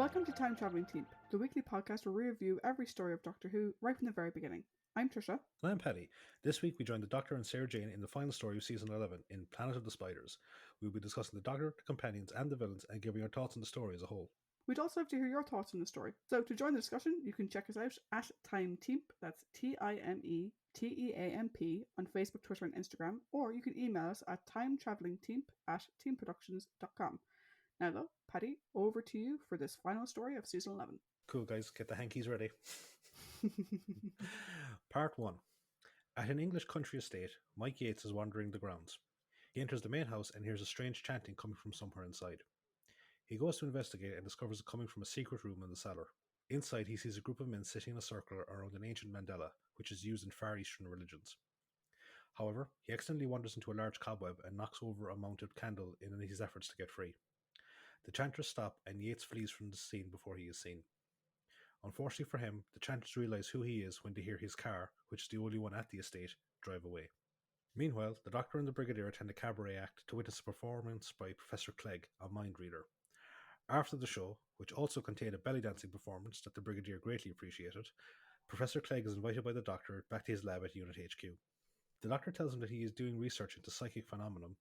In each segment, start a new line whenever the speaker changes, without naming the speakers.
Welcome to Time Travelling Team, the weekly podcast where we review every story of Doctor Who right from the very beginning. I'm Tricia.
And I'm Paddy. This week we join the Doctor and Sarah Jane in the final story of Season 11 in Planet of the Spiders. We'll be discussing the Doctor, the companions and the villains and giving our thoughts on the story as a whole.
We'd also love to hear your thoughts on the story. So to join the discussion, you can check us out at Time Teamp, that's TimeTeamp, on Facebook, Twitter and Instagram, or you can email us at timetravelingteamp@teamproductions.com. Now though, Paddy, over to you for this final story of Season 11.
Cool guys, get the hankies ready. Part 1. At an English country estate, Mike Yates is wandering the grounds. He enters the main house and hears a strange chanting coming from somewhere inside. He goes to investigate and discovers it coming from a secret room in the cellar. Inside, he sees a group of men sitting in a circle around an ancient mandala, which is used in Far Eastern religions. However, he accidentally wanders into a large cobweb and knocks over a mounted candle in his efforts to get free. The chanters stop and Yates flees from the scene before he is seen. Unfortunately for him, the chanters realise who he is when they hear his car, which is the only one at the estate, drive away. Meanwhile, the Doctor and the Brigadier attend a cabaret act to witness a performance by Professor Clegg, a mind reader. After the show, which also contained a belly dancing performance that the Brigadier greatly appreciated, Professor Clegg is invited by the Doctor back to his lab at Unit HQ. The Doctor tells him that he is doing research into psychic phenomenon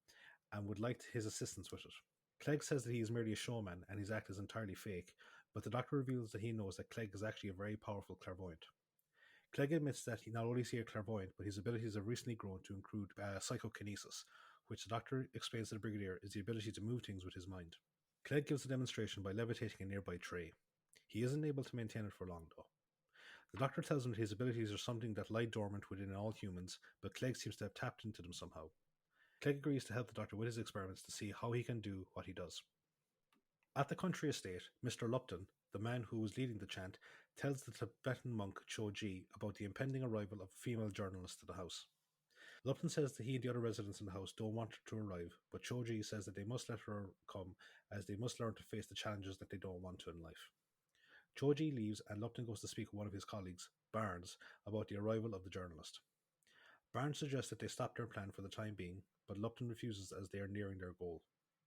and would like his assistance with it. Clegg says that he is merely a showman and his act is entirely fake, but the Doctor reveals that he knows that Clegg is actually a very powerful clairvoyant. Clegg admits that he not only is a clairvoyant, but his abilities have recently grown to include psychokinesis, which the Doctor explains to the Brigadier is the ability to move things with his mind. Clegg gives a demonstration by levitating a nearby tray. He isn't able to maintain it for long, though. The Doctor tells him that his abilities are something that lie dormant within all humans, but Clegg seems to have tapped into them somehow. Clegg agrees to help the Doctor with his experiments to see how he can do what he does. At the country estate, Mr. Lupton, the man who was leading the chant, tells the Tibetan monk Cho-ji about the impending arrival of a female journalist to the house. Lupton says that he and the other residents in the house don't want her to arrive, but Cho-ji says that they must let her come, as they must learn to face the challenges that they don't want to in life. Cho-ji leaves and Lupton goes to speak with one of his colleagues, Barnes, about the arrival of the journalist. Barnes suggests that they stop their plan for the time being, but Lupton refuses as they are nearing their goal.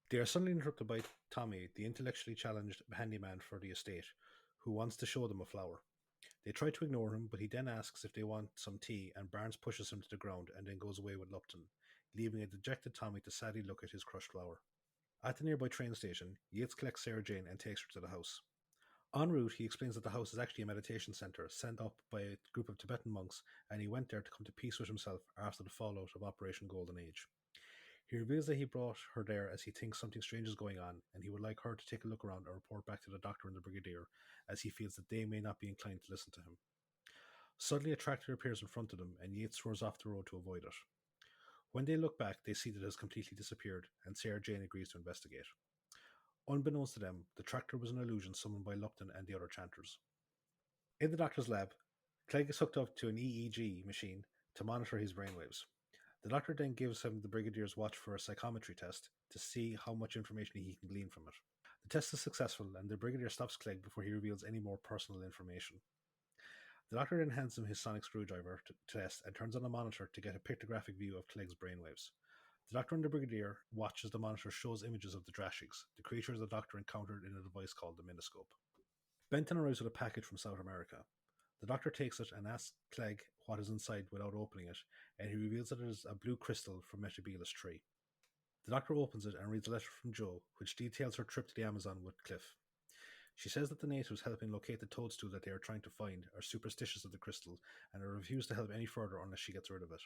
They are suddenly interrupted by Tommy, the intellectually challenged handyman for the estate, who wants to show them a flower. They try to ignore him, but he then asks if they want some tea, and Barnes pushes him to the ground and then goes away with Lupton, leaving a dejected Tommy to sadly look at his crushed flower. At the nearby train station, Yates collects Sarah Jane and takes her to the house. En route, he explains that the house is actually a meditation centre set up by a group of Tibetan monks, and he went there to come to peace with himself after the fallout of Operation Golden Age. He reveals that he brought her there as he thinks something strange is going on, and he would like her to take a look around and report back to the Doctor and the Brigadier, as he feels that they may not be inclined to listen to him. Suddenly a tractor appears in front of them, and Yates swerves off the road to avoid it. When they look back, they see that it has completely disappeared, and Sarah Jane agrees to investigate. Unbeknownst to them, the tractor was an illusion summoned by Lupton and the other chanters. In the Doctor's lab, Clegg is hooked up to an EEG machine to monitor his brainwaves. The Doctor then gives him the Brigadier's watch for a psychometry test to see how much information he can glean from it. The test is successful, and the Brigadier stops Clegg before he reveals any more personal information. The Doctor then hands him his sonic screwdriver to test and turns on a monitor to get a pictographic view of Clegg's brainwaves. The Doctor and the Brigadier watch as the monitor shows images of the Drashigs, the creatures the Doctor encountered in a device called the Miniscope. Benton arrives with a package from South America. The Doctor takes it and asks Clegg what is inside without opening it, and he reveals that it is a blue crystal from Metebelis tree. The Doctor opens it and reads a letter from Jo, which details her trip to the Amazon with Cliff. She says that the natives helping locate the toadstool that they are trying to find are superstitious of the crystal and refuse to help any further unless she gets rid of it.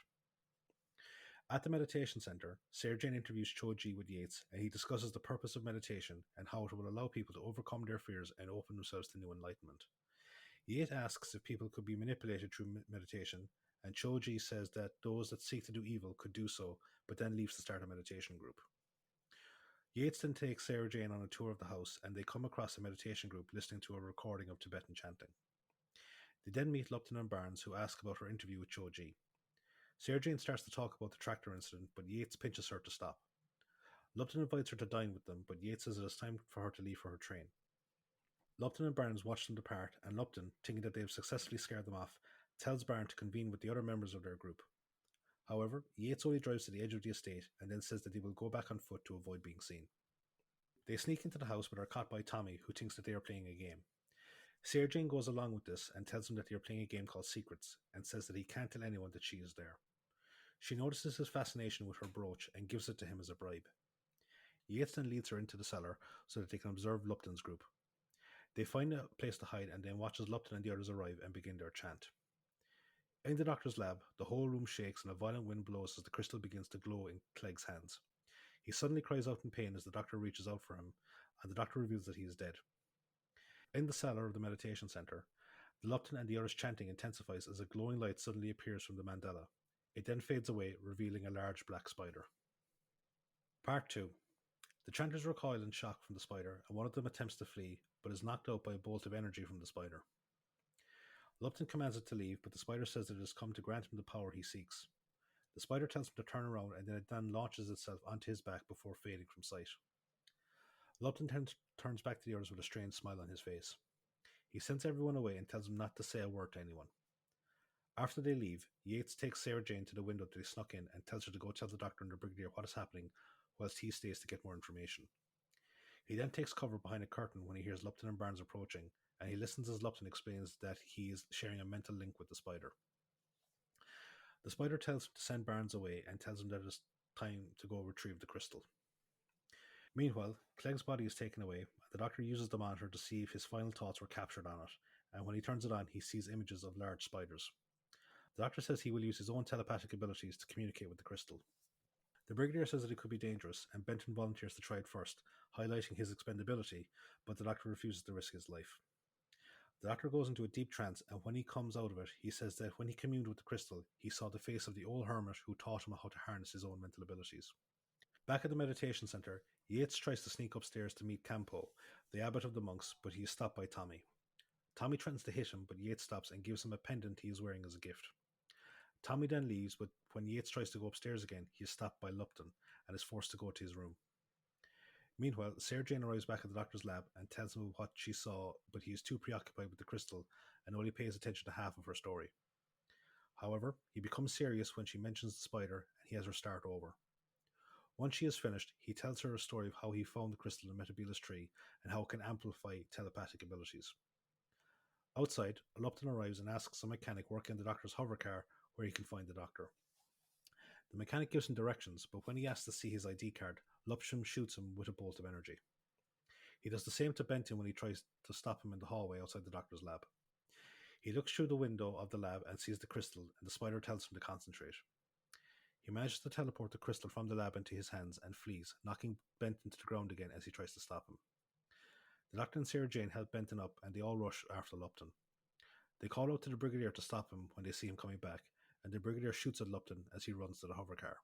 At the meditation centre, Sarah Jane interviews Cho-ji with Yates, and he discusses the purpose of meditation and how it will allow people to overcome their fears and open themselves to new enlightenment. Yates asks if people could be manipulated through meditation, and Cho-ji says that those that seek to do evil could do so, but then leaves to start a meditation group. Yates then takes Sarah Jane on a tour of the house, and they come across a meditation group listening to a recording of Tibetan chanting. They then meet Lupton and Barnes, who ask about her interview with Cho-ji. Sarah Jane starts to talk about the tractor incident, but Yates pinches her to stop. Lupton invites her to dine with them, but Yates says it is time for her to leave for her train. Lupton and Barnes watch them depart, and Lupton, thinking that they have successfully scared them off, tells Barnes to convene with the other members of their group. However, Yates only drives to the edge of the estate and then says that he will go back on foot to avoid being seen. They sneak into the house but are caught by Tommy, who thinks that they are playing a game. Sarah Jane goes along with this and tells him that they are playing a game called Secrets and says that he can't tell anyone that she is there. She notices his fascination with her brooch and gives it to him as a bribe. Yates then leads her into the cellar so that they can observe Lupton's group. They find a place to hide and then watch as Lupton and the others arrive and begin their chant. In the doctor's lab, the whole room shakes and a violent wind blows as the crystal begins to glow in Clegg's hands. He suddenly cries out in pain as the doctor reaches out for him, and the doctor reveals that he is dead. In the cellar of the meditation center, the Lupton and the others' chanting intensifies as a glowing light suddenly appears from the mandala. It then fades away, revealing a large black spider. Part 2. The chanters recoil in shock from the spider, and one of them attempts to flee, but is knocked out by a bolt of energy from the spider. Lupton commands it to leave, but the spider says that it has come to grant him the power he seeks. The spider tells him to turn around, and then it launches itself onto his back before fading from sight. Lupton turns back to the others with a strange smile on his face. He sends everyone away and tells them not to say a word to anyone. After they leave, Yates takes Sarah Jane to the window that they snuck in and tells her to go tell the doctor and the brigadier what is happening, whilst he stays to get more information. He then takes cover behind a curtain when he hears Lupton and Barnes approaching, and he listens as Lupton explains that he is sharing a mental link with the spider. The spider tells him to send Barnes away and tells him that it is time to go retrieve the crystal. Meanwhile, Clegg's body is taken away, and the doctor uses the monitor to see if his final thoughts were captured on it, and when he turns it on, he sees images of large spiders. The doctor says he will use his own telepathic abilities to communicate with the crystal. The brigadier says that it could be dangerous, and Benton volunteers to try it first, highlighting his expendability, but the doctor refuses to risk his life. The doctor goes into a deep trance, and when he comes out of it, he says that when he communed with the crystal, he saw the face of the old hermit who taught him how to harness his own mental abilities. Back at the meditation center, Yates tries to sneak upstairs to meet Campo, the abbot of the monks, but he is stopped by Tommy. Tommy threatens to hit him, but Yates stops and gives him a pendant he is wearing as a gift. Tommy then leaves, but when Yates tries to go upstairs again, he is stopped by Lupton and is forced to go to his room. Meanwhile, Sarah Jane arrives back at the doctor's lab and tells him what she saw, but he is too preoccupied with the crystal and only pays attention to half of her story. However, he becomes serious when she mentions the spider and he has her start over. Once she is finished, he tells her a story of how he found the crystal in Metebelis tree and how it can amplify telepathic abilities. Outside, Lupton arrives and asks a mechanic working on the doctor's hover car where he can find the doctor. The mechanic gives him directions, but when he asks to see his ID card, Lupton shoots him with a bolt of energy. He does the same to Benton when he tries to stop him in the hallway outside the doctor's lab. He looks through the window of the lab and sees the crystal, and the spider tells him to concentrate. He manages to teleport the crystal from the lab into his hands and flees, knocking Benton to the ground again as he tries to stop him. The doctor and Sarah Jane help Benton up, and they all rush after Lupton. They call out to the brigadier to stop him when they see him coming back, and the brigadier shoots at Lupton as he runs to the hover car.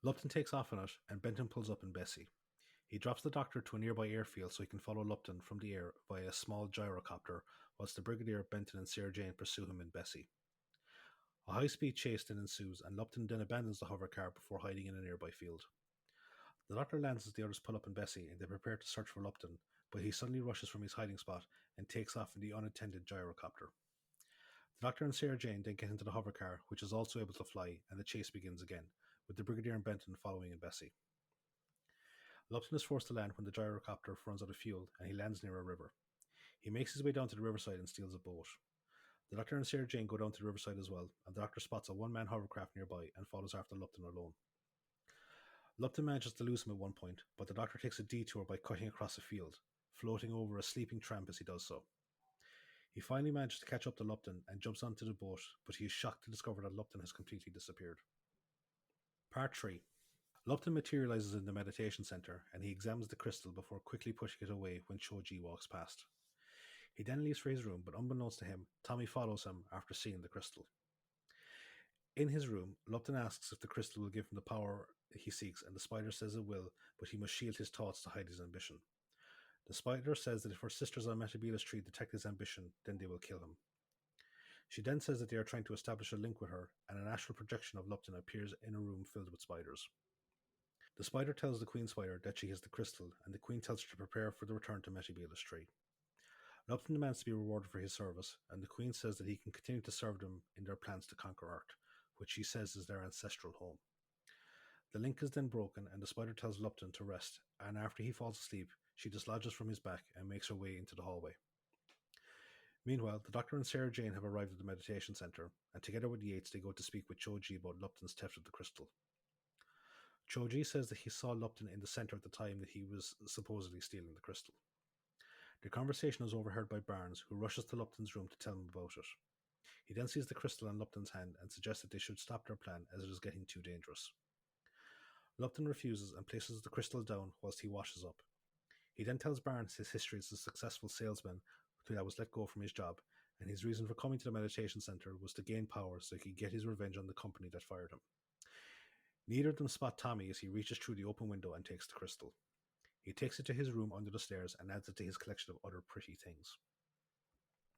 Lupton takes off on it, and Benton pulls up in Bessie. He drops the doctor to a nearby airfield so he can follow Lupton from the air via a small gyrocopter, whilst the brigadier, Benton, and Sarah Jane pursue him in Bessie. A high-speed chase then ensues, and Lupton then abandons the hover car before hiding in a nearby field. The doctor lands as the others pull up in Bessie, and they prepare to search for Lupton, but he suddenly rushes from his hiding spot and takes off in the unattended gyrocopter. The doctor and Sarah Jane then get into the hover car, which is also able to fly, and the chase begins again, with the brigadier and Benton following in Bessie. Lupton is forced to land when the gyrocopter runs out of fuel, and he lands near a river. He makes his way down to the riverside and steals a boat. The doctor and Sarah Jane go down to the riverside as well, and the doctor spots a one-man hovercraft nearby and follows after Lupton alone. Lupton manages to lose him at one point, but the doctor takes a detour by cutting across a field, floating over a sleeping tramp as he does so. He finally manages to catch up to Lupton and jumps onto the boat, but he is shocked to discover that Lupton has completely disappeared. Part 3. Lupton materializes in the meditation center, and he examines the crystal before quickly pushing it away when Shoji walks past. He then leaves for his room, but unbeknownst to him, Tommy follows him after seeing the crystal. In his room, Lupton asks if the crystal will give him the power he seeks, and the spider says it will, but he must shield his thoughts to hide his ambition. The spider says that if her sisters on Metebelis tree detect his ambition, then they will kill him. She then says that they are trying to establish a link with her, and an astral projection of Lupton appears in a room filled with spiders. The spider tells the queen spider that she has the crystal, and the queen tells her to prepare for the return to Metebelis tree. Lupton demands to be rewarded for his service, and the queen says that he can continue to serve them in their plans to conquer Earth, which she says is their ancestral home. The link is then broken, and the spider tells Lupton to rest, and after he falls asleep, she dislodges from his back and makes her way into the hallway. Meanwhile, the Doctor and Sarah Jane have arrived at the meditation centre, and together with Yates, they go to speak with Choji about Lupton's theft of the crystal. Choji says that he saw Lupton in the centre at the time that he was supposedly stealing the crystal. The conversation is overheard by Barnes, who rushes to Lupton's room to tell him about it. He then sees the crystal in Lupton's hand and suggests that they should stop their plan as it is getting too dangerous. Lupton refuses and places the crystal down whilst he washes up. He then tells Barnes his history as a successful salesman that was let go from his job, and his reason for coming to the meditation centre was to gain power so he could get his revenge on the company that fired him. Neither of them spot Tommy as he reaches through the open window and takes the crystal. He takes it to his room under the stairs and adds it to his collection of other pretty things.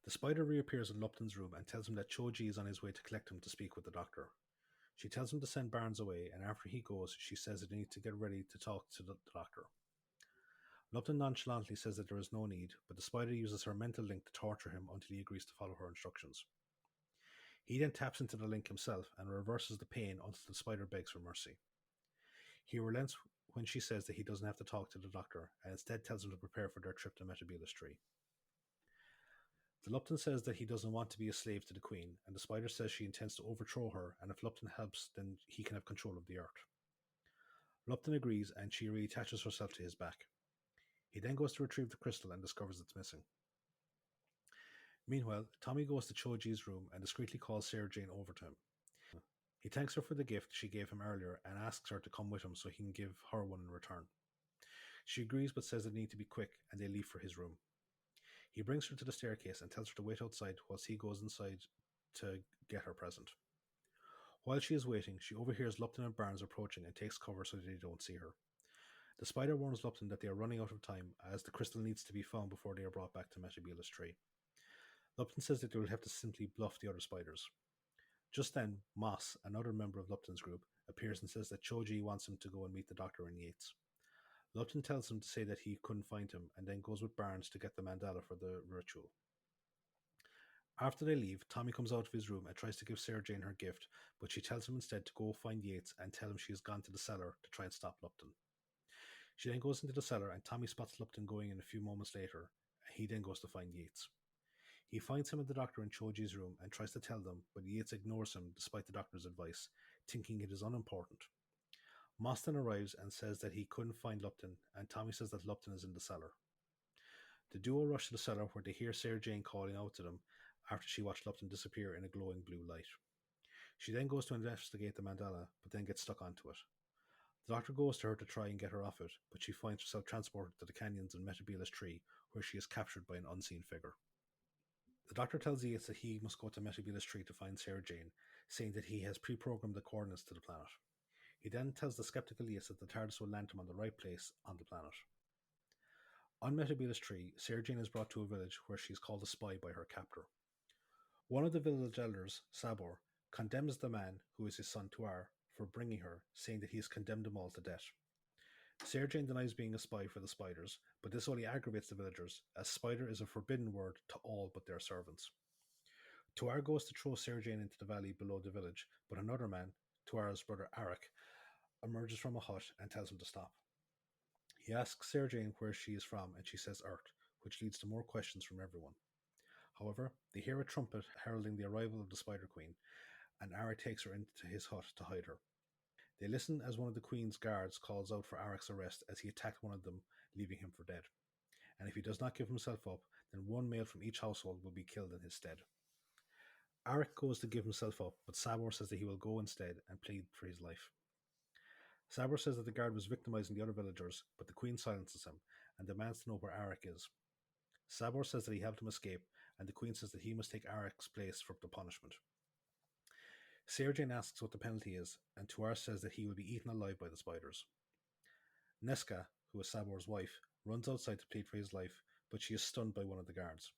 The spider reappears in Lupton's room and tells him that Choji is on his way to collect him to speak with the Doctor. She tells him to send Barnes away, and after he goes, she says that they need to get ready to talk to the Doctor. Lupton nonchalantly says that there is no need, but the spider uses her mental link to torture him until he agrees to follow her instructions. He then taps into the link himself and reverses the pain until the spider begs for mercy. He relents when she says that he doesn't have to talk to the Doctor, and instead tells him to prepare for their trip to Metebelis Tree. The Lupton says that he doesn't want to be a slave to the Queen, and the spider says she intends to overthrow her, and if Lupton helps, then he can have control of the Earth. Lupton agrees, and she reattaches herself to his back. He then goes to retrieve the crystal and discovers it's missing. Meanwhile, Tommy goes to Choji's room and discreetly calls Sarah Jane over to him. He thanks her for the gift she gave him earlier and asks her to come with him so he can give her one in return. She agrees but says they need to be quick, and they leave for his room. He brings her to the staircase and tells her to wait outside whilst he goes inside to get her present. While she is waiting, she overhears Lupton and Barnes approaching and takes cover so they don't see her. The spider warns Lupton that they are running out of time as the crystal needs to be found before they are brought back to Metebelis Tree. Lupton says that they will have to simply bluff the other spiders. Just then, Moss, another member of Lupton's group, appears and says that Choji wants him to go and meet the Doctor and Yates. Lupton tells him to say that he couldn't find him and then goes with Barnes to get the mandala for the ritual. After they leave, Tommy comes out of his room and tries to give Sarah Jane her gift, but she tells him instead to go find Yates and tell him she has gone to the cellar to try and stop Lupton. She then goes into the cellar and Tommy spots Lupton going in a few moments later. He then goes to find Yates. He finds him and the Doctor in Choji's room and tries to tell them, but Yates ignores him despite the Doctor's advice, thinking it is unimportant. Moss then arrives and says that he couldn't find Lupton, and Tommy says that Lupton is in the cellar. The duo rush to the cellar where they hear Sarah Jane calling out to them after she watched Lupton disappear in a glowing blue light. She then goes to investigate the mandala, but then gets stuck onto it. The Doctor goes to her to try and get her off it, but she finds herself transported to the canyons in Metebelis Tree, where she is captured by an unseen figure. The Doctor tells Yates that he must go to Metebelis Tree to find Sarah Jane, saying that he has pre-programmed the coordinates to the planet. He then tells the skeptical Yates that the TARDIS will land him on the right place on the planet. On Metebelis Tree, Sarah Jane is brought to a village where she is called a spy by her captor. One of the village elders, Sabor, condemns the man, who is his son Tuar, for bringing her, saying that he has condemned them all to death. Sarah Jane denies being a spy for the spiders, but this only aggravates the villagers, as spider is a forbidden word to all but their servants. Tuar goes to throw Sarah Jane into the valley below the village, but another man, Tuar's brother Arak, emerges from a hut and tells him to stop. He asks Sarah Jane where she is from, and she says Earth, which leads to more questions from everyone. However, they hear a trumpet heralding the arrival of the Spider Queen, and Arak takes her into his hut to hide her. They listen as one of the Queen's guards calls out for Arak's arrest as he attacked one of them, leaving him for dead. And if he does not give himself up, then one male from each household will be killed in his stead. Arak goes to give himself up, but Sabor says that he will go instead and plead for his life. Sabor says that the guard was victimizing the other villagers, but the Queen silences him and demands to know where Arak is. Sabor says that he helped him escape, and the Queen says that he must take Arak's place for the punishment. Sarah Jane asks what the penalty is, and Tuar says that he will be eaten alive by the spiders. Nesca, who is Sabor's wife, runs outside to plead for his life, but she is stunned by one of the guards.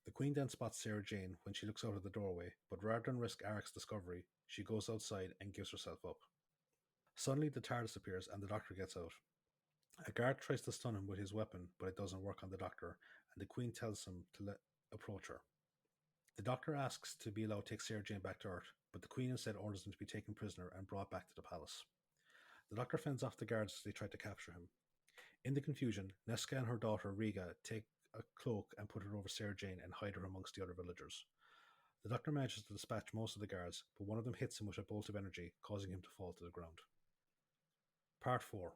The Queen then spots Sarah Jane when she looks out of the doorway, but rather than risk Arak's discovery, she goes outside and gives herself up. Suddenly the TARDIS appears and the Doctor gets out. A guard tries to stun him with his weapon, but it doesn't work on the Doctor, and the Queen tells him to approach her. The Doctor asks to be allowed to take Sarah Jane back to Earth, but the Queen instead orders him to be taken prisoner and brought back to the palace. The Doctor fends off the guards as they try to capture him. In the confusion, Nesca and her daughter Riga take a cloak and put it over Sarah Jane and hide her amongst the other villagers. The Doctor manages to dispatch most of the guards, but one of them hits him with a bolt of energy, causing him to fall to the ground. Part 4.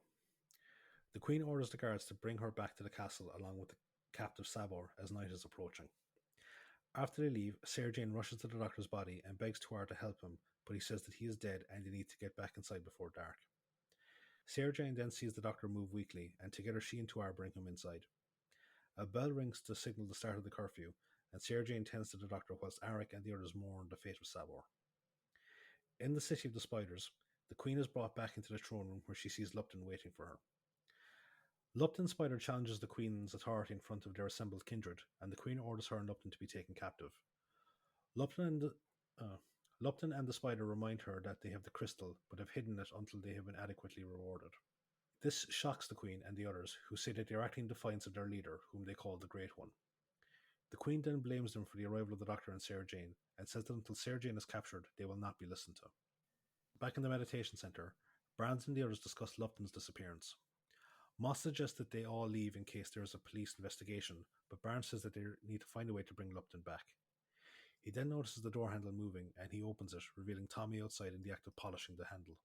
The Queen orders the guards to bring her back to the castle along with the captive Sabor as night is approaching. After they leave, Sarah Jane rushes to the Doctor's body and begs Tuar to help him, but he says that he is dead and they need to get back inside before dark. Sarah Jane then sees the Doctor move weakly, and together she and Tuar bring him inside. A bell rings to signal the start of the curfew, and Sarah Jane tends to the Doctor whilst Arik and the others mourn the fate of Sabor. In the City of the Spiders, the Queen is brought back into the throne room where she sees Lupton waiting for her. Lupton Spider challenges the Queen's authority in front of their assembled kindred, and the Queen orders her and Lupton to be taken captive. Lupton and the Spider remind her that they have the crystal, but have hidden it until they have been adequately rewarded. This shocks the Queen and the others, who say that they are acting in defiance of their leader, whom they call the Great One. The Queen then blames them for the arrival of the Doctor and Sarah Jane, and says that until Sarah Jane is captured, they will not be listened to. Back in the meditation centre, Brands and the others discuss Lupton's disappearance. Moss suggests that they all leave in case there is a police investigation, but Barnes says that they need to find a way to bring Lupton back. He then notices the door handle moving, and he opens it, revealing Tommy outside in the act of polishing the handle.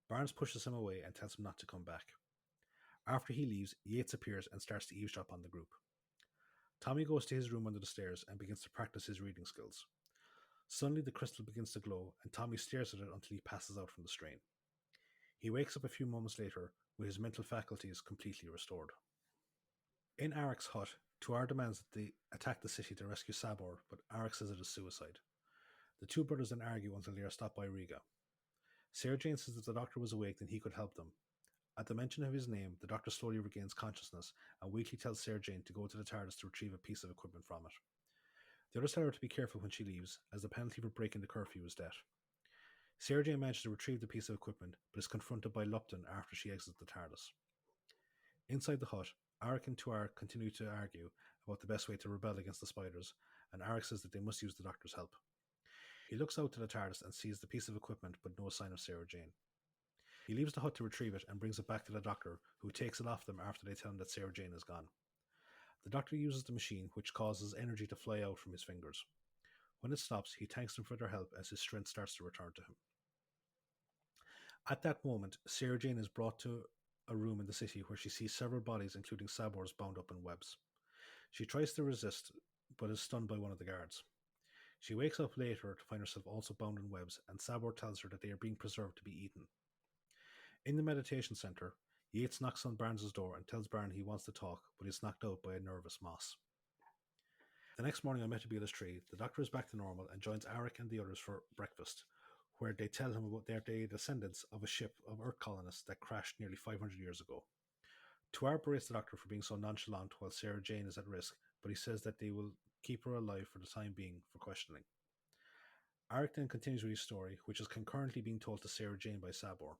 Barnes pushes him away and tells him not to come back. After he leaves, Yates appears and starts to eavesdrop on the group. Tommy goes to his room under the stairs and begins to practice his reading skills. Suddenly the crystal begins to glow, and Tommy stares at it until he passes out from the strain. He wakes up a few moments later, with his mental faculties completely restored. In Arik's hut, Tuar demands that they attack the city to rescue Sabor, but Arik says it is suicide. The two brothers then argue until they are stopped by Riga. Sarah Jane says that if the Doctor was awake, then he could help them. At the mention of his name, the Doctor slowly regains consciousness and weakly tells Sarah Jane to go to the TARDIS to retrieve a piece of equipment from it. The others tell her to be careful when she leaves, as the penalty for breaking the curfew is death. Sarah Jane manages to retrieve the piece of equipment, but is confronted by Lupton after she exits the TARDIS. Inside the hut, Arik and Tuar continue to argue about the best way to rebel against the spiders, and Arik says that they must use the Doctor's help. He looks out to the TARDIS and sees the piece of equipment, but no sign of Sarah Jane. He leaves the hut to retrieve it and brings it back to the Doctor, who takes it off them after they tell him that Sarah Jane is gone. The Doctor uses the machine, which causes energy to fly out from his fingers. When it stops, he thanks them for their help as his strength starts to return to him. At that moment, Sarah Jane is brought to a room in the city where she sees several bodies, including Sabor's, bound up in webs. She tries to resist, but is stunned by one of the guards. She wakes up later to find herself also bound in webs, and Sabor tells her that they are being preserved to be eaten. In the meditation centre, Yates knocks on Barnes' door and tells Barnes he wants to talk, but is knocked out by a nervous Moss. The next morning on Metebelis Tree, the Doctor is back to normal and joins Arik and the others for breakfast, where they tell him about their descendants of a ship of Earth colonists that crashed nearly 500 years ago. Tuar berates the Doctor for being so nonchalant while Sarah Jane is at risk, but he says that they will keep her alive for the time being for questioning. Arik then continues with his story, which is concurrently being told to Sarah Jane by Sabor.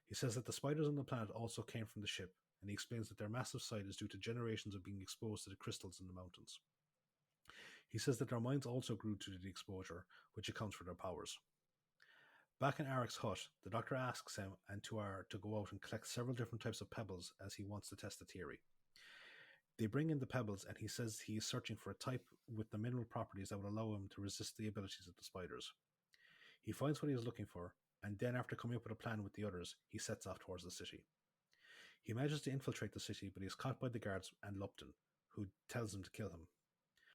He says that the spiders on the planet also came from the ship, and he explains that their massive size is due to generations of being exposed to the crystals in the mountains. He says that their minds also grew due to the exposure, which accounts for their powers. Back in Arik's hut, the Doctor asks him and Tuar to go out and collect several different types of pebbles as he wants to test the theory. They bring in the pebbles, and he says he is searching for a type with the mineral properties that would allow him to resist the abilities of the spiders. He finds what he is looking for, and then after coming up with a plan with the others, he sets off towards the city. He manages to infiltrate the city, but he is caught by the guards and Lupton, who tells him to kill him.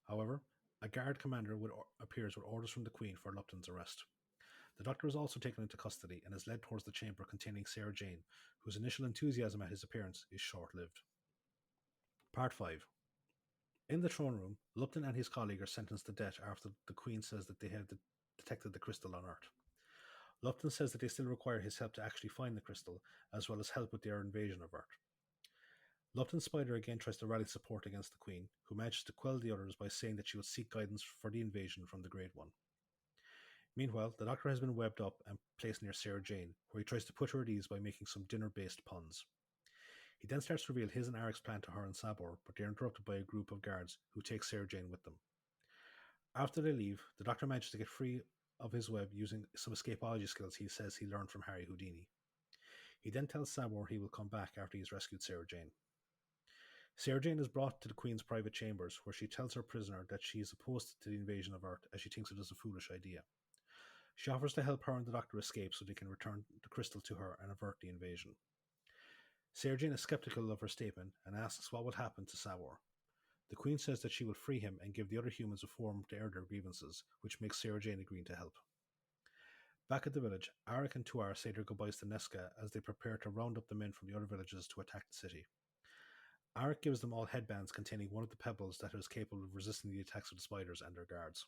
However, a guard commander appears with orders from the Queen for Lupton's arrest. The Doctor is also taken into custody and is led towards the chamber containing Sarah Jane, whose initial enthusiasm at his appearance is short-lived. Part 5. In the throne room, Lupton and his colleague are sentenced to death after the Queen says that they have detected the crystal on Earth. Lupton says that they still require his help to actually find the crystal, as well as help with their invasion of Earth. Lupton's spider again tries to rally support against the Queen, who manages to quell the others by saying that she would seek guidance for the invasion from the Great One. Meanwhile, the Doctor has been webbed up and placed near Sarah Jane, where he tries to put her at ease by making some dinner-based puns. He then starts to reveal his and Arik's plan to her and Sabor, but they are interrupted by a group of guards who take Sarah Jane with them. After they leave, the Doctor manages to get free of his web using some escapology skills he says he learned from Harry Houdini. He then tells Sabor he will come back after he's rescued Sarah Jane. Sarah Jane is brought to the Queen's private chambers, where she tells her prisoner that she is opposed to the invasion of Earth as she thinks it is a foolish idea. She offers to help her and the Doctor escape so they can return the crystal to her and avert the invasion. Sarah Jane is skeptical of her statement and asks what will happen to Sabor. The Queen says that she will free him and give the other humans a forum to air their grievances, which makes Sarah Jane agree to help. Back at the village, Arik and Tuar say their goodbyes to Nesca as they prepare to round up the men from the other villages to attack the city. Arik gives them all headbands containing one of the pebbles that is capable of resisting the attacks of the spiders and their guards.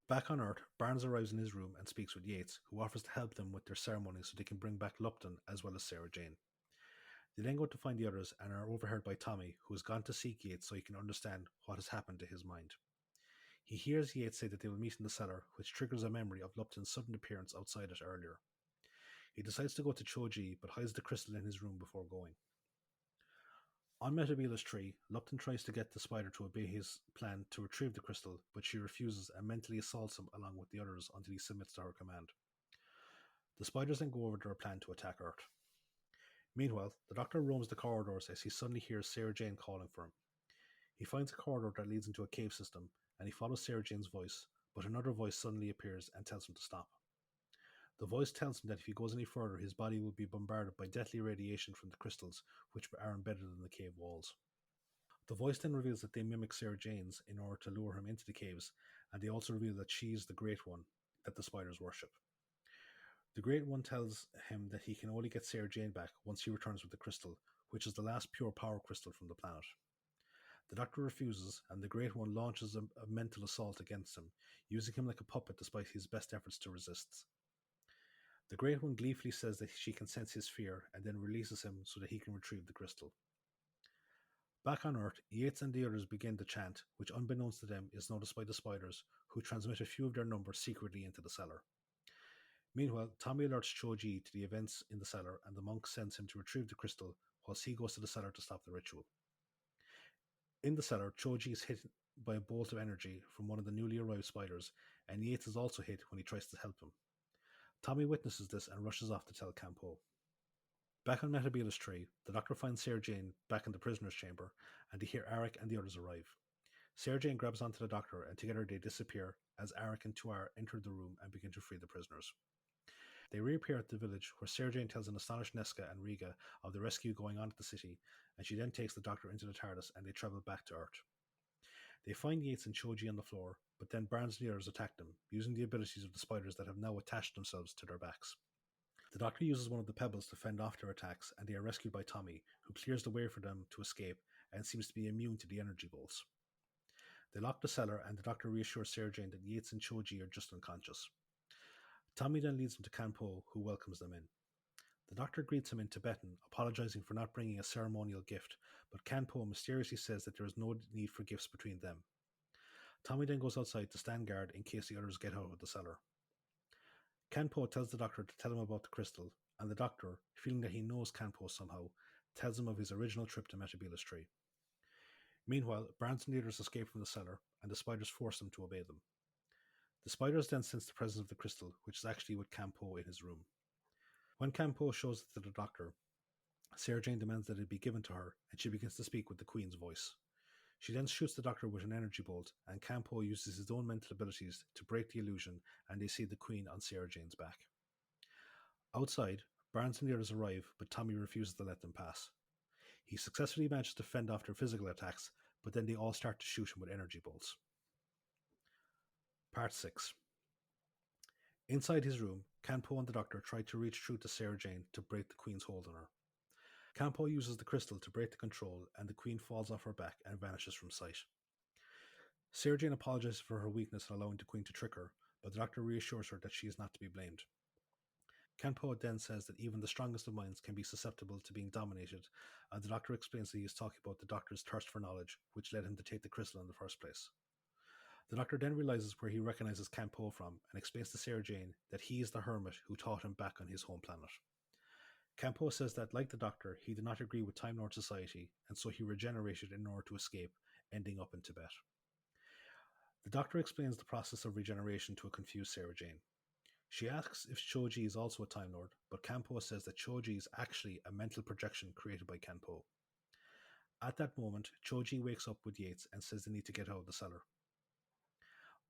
Back on Earth, Barnes arrives in his room and speaks with Yates, who offers to help them with their ceremony so they can bring back Lupton as well as Sarah Jane. They then go to find the others and are overheard by Tommy, who has gone to seek Yates so he can understand what has happened to his mind. He hears Yates say that they will meet in the cellar, which triggers a memory of Lupton's sudden appearance outside it earlier. He decides to go to Choji, but hides the crystal in his room before going. On Metebelis' tree, Lupton tries to get the spider to obey his plan to retrieve the crystal, but she refuses and mentally assaults him along with the others until he submits to her command. The spiders then go over their plan to attack Earth. Meanwhile, the Doctor roams the corridors as he suddenly hears Sarah Jane calling for him. He finds a corridor that leads into a cave system, and he follows Sarah Jane's voice, but another voice suddenly appears and tells him to stop. The voice tells him that if he goes any further, his body will be bombarded by deadly radiation from the crystals, which are embedded in the cave walls. The voice then reveals that they mimic Sarah Jane's in order to lure him into the caves, and they also reveal that she's the Great One that the spiders worship. The Great One tells him that he can only get Sarah Jane back once he returns with the crystal, which is the last pure power crystal from the planet. The Doctor refuses, and the Great One launches a mental assault against him, using him like a puppet despite his best efforts to resist. The Great One gleefully says that she can sense his fear and then releases him so that he can retrieve the crystal. Back on Earth, Yates and the others begin the chant, which unbeknownst to them is noticed by the spiders, who transmit a few of their numbers secretly into the cellar. Meanwhile, Tommy alerts Choji to the events in the cellar, and the monk sends him to retrieve the crystal, whilst he goes to the cellar to stop the ritual. In the cellar, Choji is hit by a bolt of energy from one of the newly arrived spiders, and Yates is also hit when he tries to help him. Tommy witnesses this and rushes off to tell Campo. Back on Metebelis' tree, the Doctor finds Sarah Jane back in the prisoner's chamber, and they hear Arik and the others arrive. Sarah Jane grabs onto the Doctor, and together they disappear as Arik and Tuar enter the room and begin to free the prisoners. They reappear at the village, where Sarah Jane tells an astonished Nesca and Riga of the rescue going on at the city, and she then takes the Doctor into the TARDIS and they travel back to Earth. They find Yates and Choji on the floor, but then Barnes and the others attack them, using the abilities of the spiders that have now attached themselves to their backs. The Doctor uses one of the pebbles to fend off their attacks, and they are rescued by Tommy, who clears the way for them to escape and seems to be immune to the energy bolts. They lock the cellar, and the Doctor reassures Sarah Jane that Yates and Choji are just unconscious. Tommy then leads them to Kanpo, who welcomes them in. The Doctor greets him in Tibetan, apologizing for not bringing a ceremonial gift, but Kanpo mysteriously says that there is no need for gifts between them. Tommy then goes outside to stand guard in case the others get out of the cellar. Kanpo tells the Doctor to tell him about the crystal, and the Doctor, feeling that he knows Kanpo somehow, tells him of his original trip to Metebelis Tree. Meanwhile, Barnes and the others escape from the cellar, and the spiders force them to obey them. The spiders then sense the presence of the crystal, which is actually with Kanpo in his room. When Kanpo shows it to the Doctor, Sarah Jane demands that it be given to her, and she begins to speak with the Queen's voice. She then shoots the Doctor with an energy bolt, and Kanpo uses his own mental abilities to break the illusion, and they see the Queen on Sarah Jane's back. Outside, Barnes and the others arrive, but Tommy refuses to let them pass. He successfully manages to fend off their physical attacks, but then they all start to shoot him with energy bolts. Part 6. Inside his room, Kanpo and the Doctor try to reach through to Sarah Jane to break the Queen's hold on her. Kanpo uses the crystal to break the control, and the Queen falls off her back and vanishes from sight. Sarah Jane apologizes for her weakness in allowing the Queen to trick her, but the Doctor reassures her that she is not to be blamed. Kanpo then says that even the strongest of minds can be susceptible to being dominated, and the Doctor explains that he is talking about the Doctor's thirst for knowledge, which led him to take the crystal in the first place. The Doctor then realizes where he recognizes Kanpo from and explains to Sarah Jane that he is the hermit who taught him back on his home planet. Kanpo says that, like the Doctor, he did not agree with Time Lord society, and so he regenerated in order to escape, ending up in Tibet. The Doctor explains the process of regeneration to a confused Sarah Jane. She asks if Choji is also a Time Lord, but Kanpo says that Choji is actually a mental projection created by Kanpo. At that moment, Choji wakes up with Yates and says they need to get out of the cellar.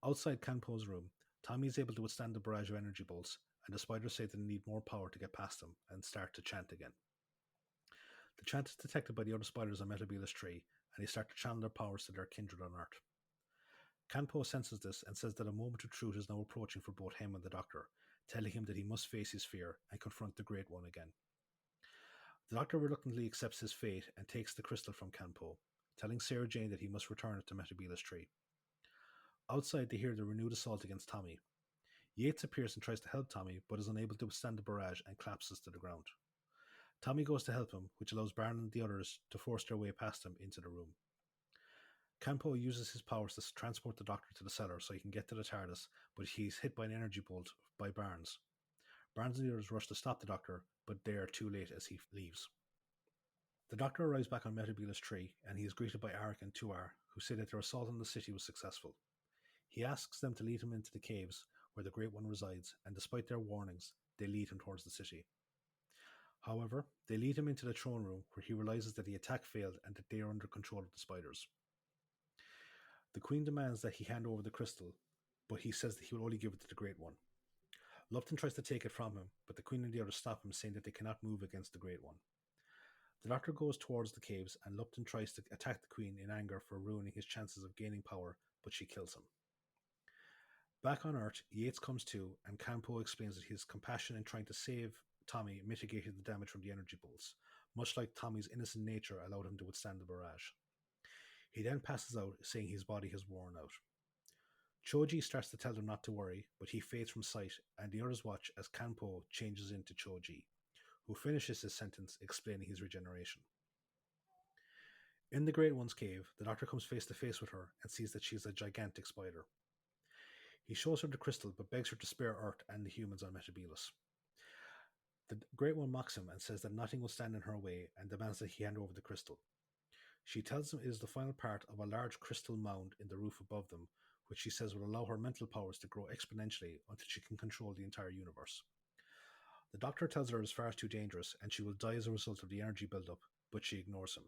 Outside Kanpo's room, Tommy is able to withstand the barrage of energy bolts, and the spiders say they need more power to get past them and start to chant again. The chant is detected by the other spiders on Metebelis tree, and they start to channel their powers to their kindred on Earth. Kanpo senses this and says that a moment of truth is now approaching for both him and the Doctor, telling him that he must face his fear and confront the Great One again. The Doctor reluctantly accepts his fate and takes the crystal from Kanpo, telling Sarah Jane that he must return it to Metebelis tree. Outside, they hear the renewed assault against Tommy. Yates appears and tries to help Tommy, but is unable to withstand the barrage and collapses to the ground. Tommy goes to help him, which allows Barn and the others to force their way past him into the room. Kanpo uses his powers to transport the Doctor to the cellar so he can get to the TARDIS, but he's hit by an energy bolt by Barnes. Barnes and the others rush to stop the Doctor, but they are too late as he leaves. The Doctor arrives back on Metebelis tree, and he is greeted by Arik and Tuar, who say that their assault on the city was successful. He asks them to lead him into the caves where the Great One resides, and despite their warnings, they lead him towards the city. However, they lead him into the throne room, where he realizes that the attack failed and that they are under control of the spiders. The Queen demands that he hand over the crystal, but he says that he will only give it to the Great One. Lupton tries to take it from him, but the Queen and the others stop him, saying that they cannot move against the Great One. The Doctor goes towards the caves, and Lupton tries to attack the Queen in anger for ruining his chances of gaining power, but she kills him. Back on Earth, Yates comes to, and Kanpo explains that his compassion in trying to save Tommy mitigated the damage from the energy bolts, much like Tommy's innocent nature allowed him to withstand the barrage. He then passes out, saying his body has worn out. Choji starts to tell them not to worry, but he fades from sight, and the others watch as Kanpo changes into Choji, who finishes his sentence explaining his regeneration. In the Great One's cave, the Doctor comes face to face with her and sees that she is a gigantic spider. He shows her the crystal, but begs her to spare Earth and the humans on Metebelis. The Great One mocks him and says that nothing will stand in her way, and demands that he hand over the crystal. She tells him it is the final part of a large crystal mound in the roof above them, which she says will allow her mental powers to grow exponentially until she can control the entire universe. The Doctor tells her it is far too dangerous, and she will die as a result of the energy buildup, but she ignores him.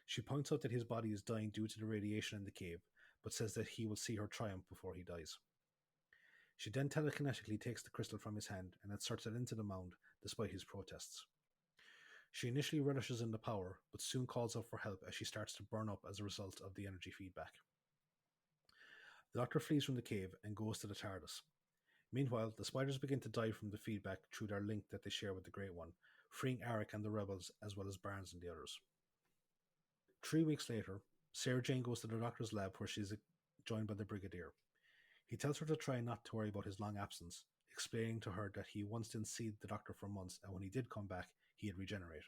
She points out that his body is dying due to the radiation in the cave, but says that he will see her triumph before he dies. She then telekinetically takes the crystal from his hand and inserts it into the mound, despite his protests. She initially relishes in the power, but soon calls out for help as she starts to burn up as a result of the energy feedback. The Doctor flees from the cave and goes to the TARDIS. Meanwhile, the spiders begin to die from the feedback through their link that they share with the Great One, freeing Arik and the rebels as well as Barnes and the others. 3 weeks later, Sarah Jane goes to the Doctor's lab where she is joined by the Brigadier. He tells her to try not to worry about his long absence, explaining to her that he once didn't see the Doctor for months, and when he did come back, he had regenerated.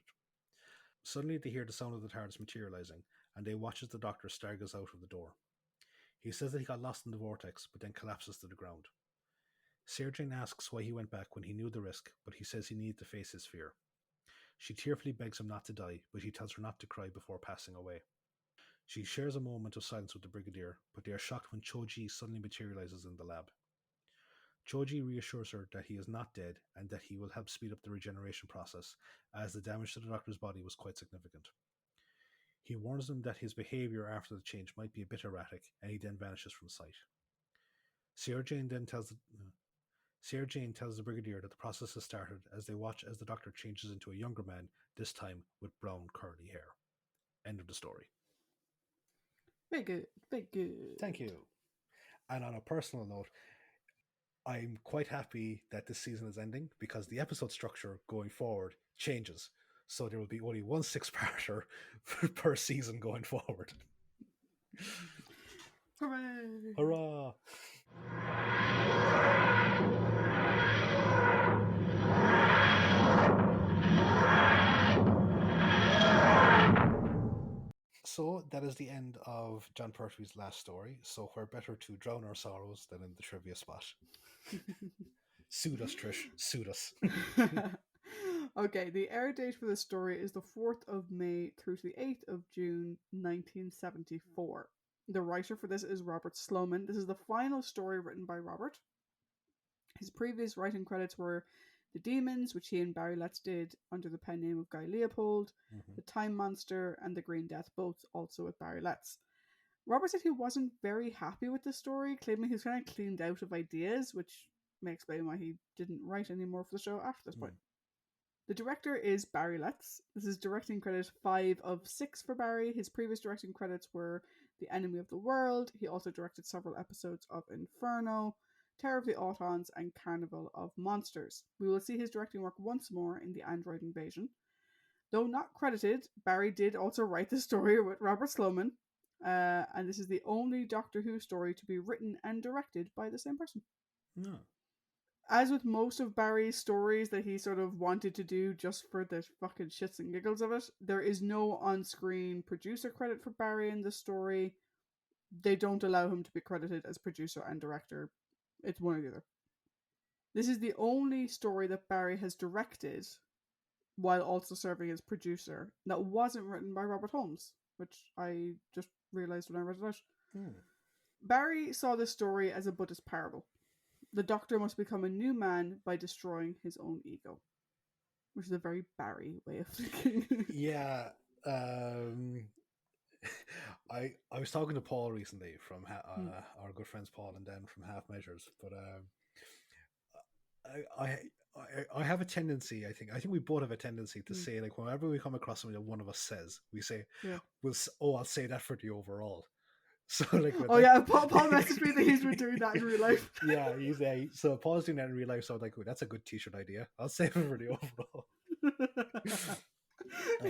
Suddenly they hear the sound of the TARDIS materializing, and they watch as the Doctor staggers out of the door. He says that he got lost in the vortex, but then collapses to the ground. Sarah Jane asks why he went back when he knew the risk, but he says he needed to face his fear. She tearfully begs him not to die, but he tells her not to cry before passing away. She shares a moment of silence with the Brigadier, but they are shocked when Choji suddenly materializes in the lab. Choji reassures her that he is not dead and that he will help speed up the regeneration process, as the damage to the Doctor's body was quite significant. He warns them that his behavior after the change might be a bit erratic, and he then vanishes from sight. Sarah Jane tells the Brigadier that the process has started as they watch as the Doctor changes into a younger man, this time with brown curly hair. End of the story.
Very good. Very good.
Thank you. And on a personal note, I'm quite happy that this season is ending because the episode structure going forward changes. So there will be only one 6-parter per season going forward.
Hooray!
Hurrah! So that is the end of John Pertwee's last story. So where better to drown our sorrows than in the trivia spot? Suit us, Trish. Suit us.
Okay, the air date for this story is the 4th of May through to the 8th of June 1974. The writer for this is Robert Sloman. This is the final story written by Robert. His previous writing credits were The Demons, which he and Barry Letts did under the pen name of Guy Leopold, The Time Monster, and The Green Death, both also with Barry Letts. Robert said he wasn't very happy with the story, claiming he was kind of cleaned out of ideas, which may explain why he didn't write any more for the show after this point. The director is Barry Letts. This is directing credit 5 of 6 for Barry. His previous directing credits were The Enemy of the World. He also directed several episodes of Inferno, Terror of the Autons, and Carnival of Monsters. We will see his directing work once more in The Android Invasion. Though not credited, Barry did also write the story with Robert Sloman, and this is the only Doctor Who story to be written and directed by the same person.
No.
As with most of Barry's stories that he sort of wanted to do just for the fucking shits and giggles of it, there is no on-screen producer credit for Barry in the story. They don't allow him to be credited as producer and director. It's one or the other. This is the only story that Barry has directed while also serving as producer that wasn't written by Robert Holmes, which I just realised when I read it out. Barry saw this story as a Buddhist parable. The Doctor must become a new man by destroying his own ego, which is a very Barry way of thinking.
Yeah. I was talking to Paul recently from our good friends Paul and Dan from Half Measures, but I have a tendency. I think we both have a tendency to say, like, whenever we come across something that one of us says, we say, I'll say that for the overall." So like,
Paul messaged me that he's been doing that in real life.
Yeah, so Paul's doing that in real life. So I'm like, that's a good T-shirt idea. I'll save it for the overall.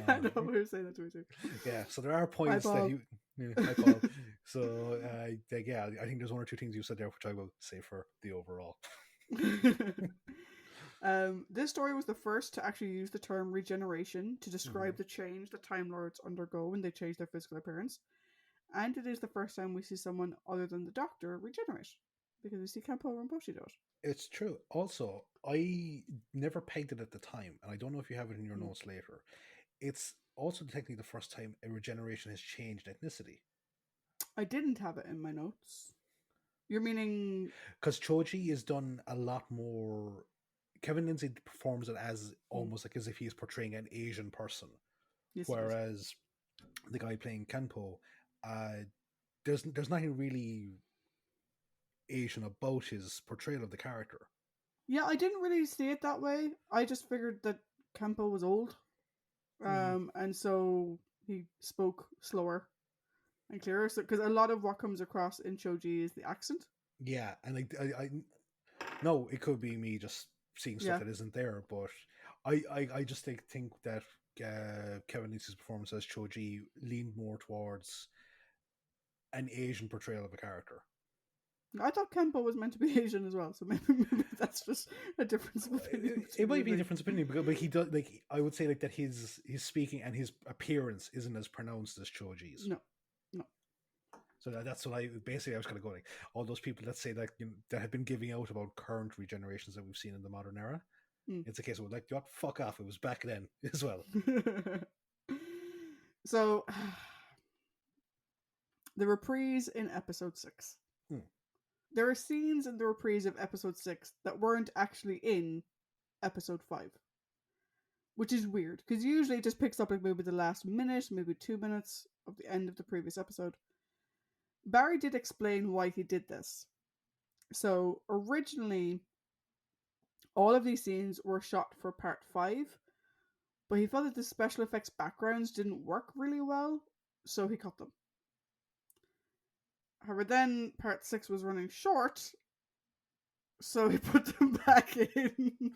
I know we're saying that to me too.
Yeah, so there are points
Hi,
that you. Hi, Paul. So I think there's one or two things you said there which I will say for the overall.
This story was the first to actually use the term regeneration to describe the change that Time Lords undergo when they change their physical appearance. And it is the first time we see someone other than the Doctor regenerate, because we see Campo Rinpoche do it.
It's true. Also, I never pegged it at the time, and I don't know if you have it in your notes later. It's also technically the first time a regeneration has changed ethnicity.
I didn't have it in my notes. You're meaning...
Because Choji is done a lot more... Kevin Lindsay performs it as almost like as if he's portraying an Asian person. Yes, whereas the guy playing Kanpo, there's nothing really Asian about his portrayal of the character.
Yeah, I didn't really see it that way. I just figured that Kanpo was old. And so he spoke slower and clearer. So, because a lot of what comes across in Choji is the accent.
Yeah, and I no, it could be me just seeing stuff that isn't there, but I just think that Kevin Lindsay's performance as Choji leaned more towards an Asian portrayal of a character.
I thought Kempo was meant to be Asian as well, so maybe that's just a difference of opinion.
It might be a difference of opinion, but he does, like, I would say, like, that his speaking and his appearance isn't as pronounced as Choji's.
No.
So that's what I was kind of going. All those people that say that that have been giving out about current regenerations that we've seen in the modern era, it's a case of like, what, fuck off. It was back then as well.
So the reprise in episode 6. There are scenes in the reprise of episode 6 that weren't actually in episode 5. Which is weird, because usually it just picks up like maybe the last minute, maybe 2 minutes of the end of the previous episode. Barry did explain why he did this. So originally, all of these scenes were shot for part 5, but he felt that the special effects backgrounds didn't work really well, so he cut them. However, then part 6 was running short, so he put them back in.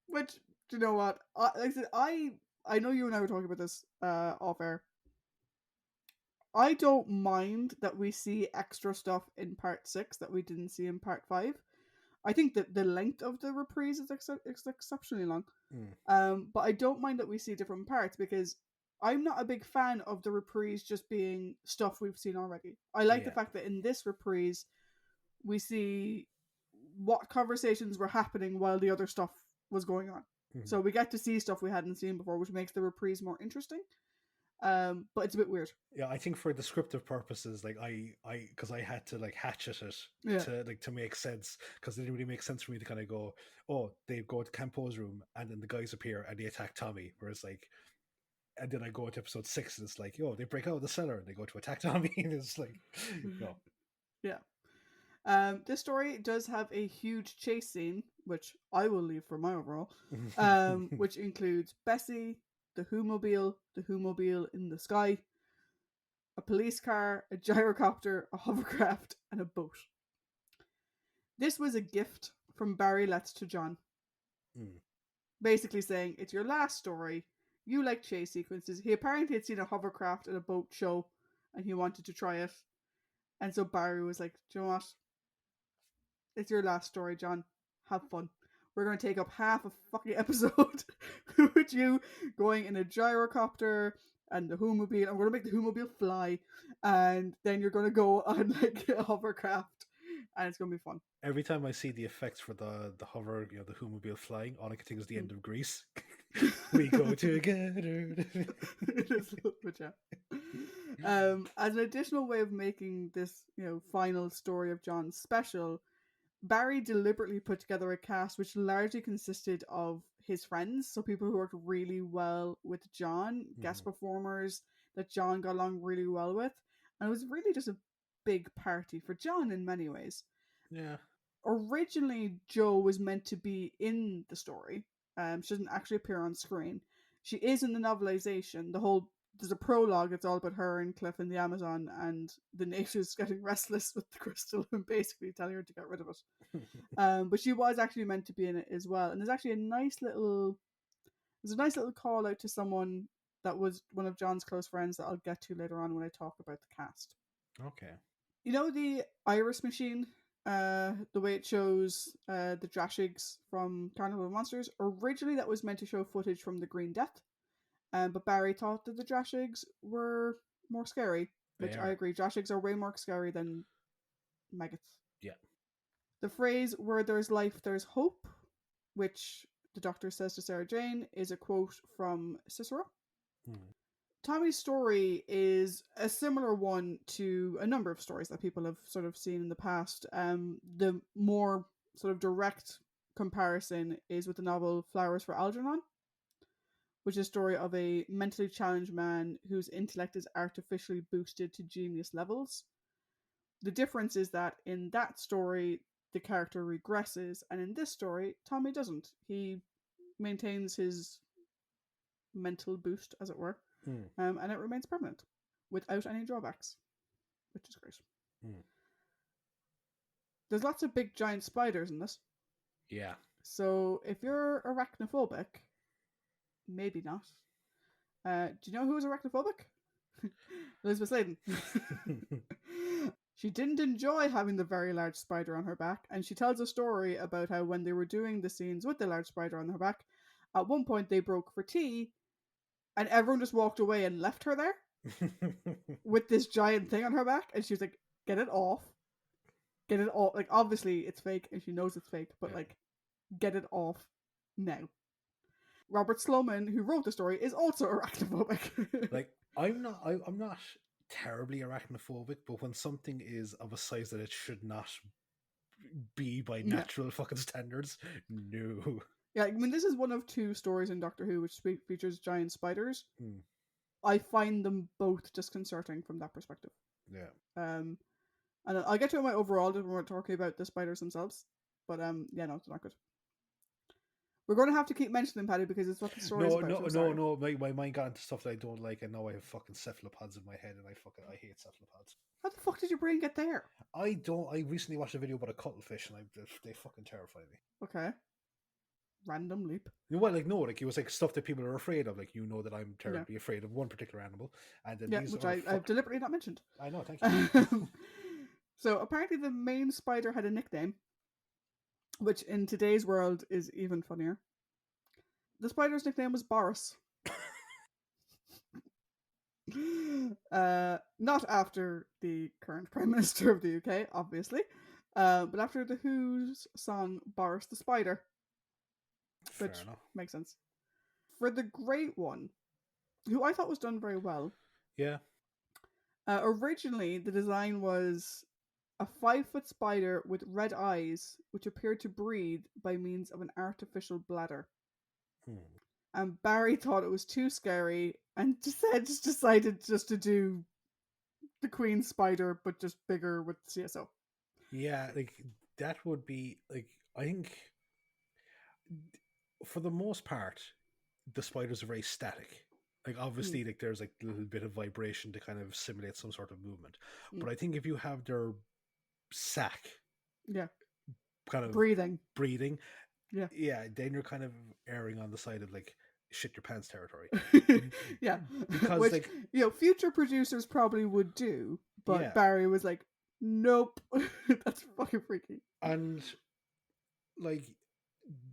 Which, you know what? Like I said, I know you and I were talking about this off air. I don't mind that we see extra stuff in part 6 that we didn't see in part 5. I think that the length of the reprise is exceptionally long. But I don't mind that we see different parts, because I'm not a big fan of the reprise just being stuff we've seen already. I like the fact that in this reprise, we see what conversations were happening while the other stuff was going on. So we get to see stuff we hadn't seen before, which makes the reprise more interesting. But it's a bit weird.
Yeah, I think for descriptive purposes, like because I had to like hatchet it
Yeah.
to make sense, because it didn't really make sense for me to kind of go, oh, they go to Campo's room and then the guys appear and they attack Tommy, whereas like, and then I go to episode 6 and it's like, yo, they break out of the cellar and they go to attack Tommy, and it's like, no.
Yeah. This story does have a huge chase scene, which I will leave for my overall, which includes Bessie, the Who-mobile in the sky, a police car, a gyrocopter, a hovercraft, and a boat. This was a gift from Barry Letts to John. Basically saying, it's your last story. You like chase sequences. He apparently had seen a hovercraft at a boat show and he wanted to try it. And so Barry was like, do you know what? It's your last story, John. Have fun. We're going to take up half a fucking episode with you going in a gyrocopter and the Who-mobile. I'm going to make the Who-mobile fly. And then you're going to go on like a hovercraft. And it's going to be fun.
Every time I see the effects for the hover, the Who-mobile flying, all I can think is the end of Grease. We go together.
It is a little bit, yeah. As an additional way of making this, final story of John's special, Barry deliberately put together a cast which largely consisted of his friends, so people who worked really well with John, guest performers that John got along really well with, and it was really just a big party for John in many ways.
Yeah.
Originally, Jo was meant to be in the story. She doesn't actually appear on screen. She is in the novelization. There's a prologue. It's all about her and Cliff in the Amazon, and the natives getting restless with the crystal and basically telling her to get rid of it. But she was actually meant to be in it as well. And there's actually a nice little call out to someone that was one of John's close friends that I'll get to later on when I talk about the cast.
Okay.
You know the iris machine, the way it shows the Drashigs from Carnival of Monsters? Originally that was meant to show footage from the Green Death. But Barry thought that the Drashigs were more scary, which I agree. Drashigs are way more scary than maggots.
Yeah.
The phrase, where there's life, there's hope, which the Doctor says to Sarah Jane, is a quote from Cicero. Tommy's story is a similar one to a number of stories that people have sort of seen in the past. The more sort of direct comparison is with the novel Flowers for Algernon, which is a story of a mentally challenged man whose intellect is artificially boosted to genius levels. The difference is that in that story, the character regresses, and in this story, Tommy doesn't. He maintains his mental boost, as it were, and it remains permanent without any drawbacks, which is great. There's lots of big giant spiders in this.
Yeah.
So if you're arachnophobic, maybe not. Do you know who was arachnophobic? Elizabeth Sladen. She didn't enjoy having the very large spider on her back, and she tells a story about how when they were doing the scenes with the large spider on her back, at one point they broke for tea, and everyone just walked away and left her there with this giant thing on her back, and she was like, get it off. Get it off. Like, obviously it's fake, and she knows it's fake, but like, get it off now. Robert Sloman, who wrote the story, is also arachnophobic.
Like, I'm not terribly arachnophobic, but when something is of a size that it should not be by natural fucking standards, no.
Yeah, I mean, this is one of 2 stories in Doctor Who which features giant spiders. I find them both disconcerting from that perspective.
Yeah.
And I'll get to it in my overall when we're talking about the spiders themselves. But yeah, no, it's not good. We're going to have to keep mentioning them, Paddy, because it's what the story is about.
No. My mind got into stuff that I don't like, and now I have fucking cephalopods in my head, and I hate cephalopods.
How the fuck did your brain get there?
I recently watched a video about a cuttlefish, and they fucking terrify me.
Okay. Random leap.
Well, like, no, like, it was like stuff that people are afraid of. Like, that I'm terribly afraid of one particular animal, and then
which I've deliberately not mentioned.
I know, thank you.
So apparently the main spider had a nickname, which in today's world is even funnier. The spider's nickname was Boris. Not after the current Prime Minister of the UK, obviously, but after the Who's song Boris the Spider. Which makes sense. For the Great One, who I thought was done very well.
Yeah.
Originally, the design was a 5-foot spider with red eyes, which appeared to breathe by means of an artificial bladder. And Barry thought it was too scary and just decided just to do the Queen Spider, but just bigger with CSO.
Yeah, like that would be like, I think for the most part, the spiders are very static. Like obviously, like there's like a little bit of vibration to kind of simulate some sort of movement. But I think if you have their sack,
yeah,
kind of
breathing,
yeah, then you're kind of erring on the side of like shit your pants territory.
yeah,
Because
which
like,
future producers probably would do, but
yeah,
Barry was like, nope, that's fucking freaky.
and like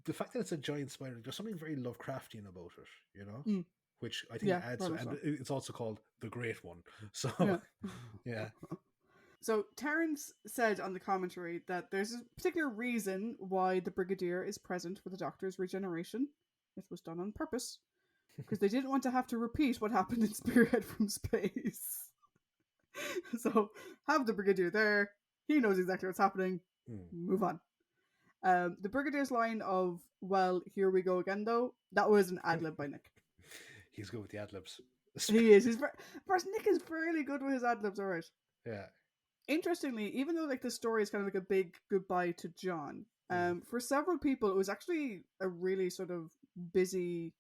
the fact that it's a giant spider, there's something very Lovecraftian about it, you know, which I think adds, and so. It's also called the Great One. So yeah.
So Terence said on the commentary that there's a particular reason why the Brigadier is present for the Doctor's regeneration. It was done on purpose because they didn't want to have to repeat what happened in Spearhead from Space. So have the Brigadier there. He knows exactly what's happening. Move on. The Brigadier's line of, well, here we go again, though, that was an ad-lib by Nick.
He's good with the ad-libs.
He is. First, Nick is fairly good with his ad-libs, all right.
Yeah.
Interestingly, even though like the story is kind of like a big goodbye to John, for several people it was actually a really sort of busy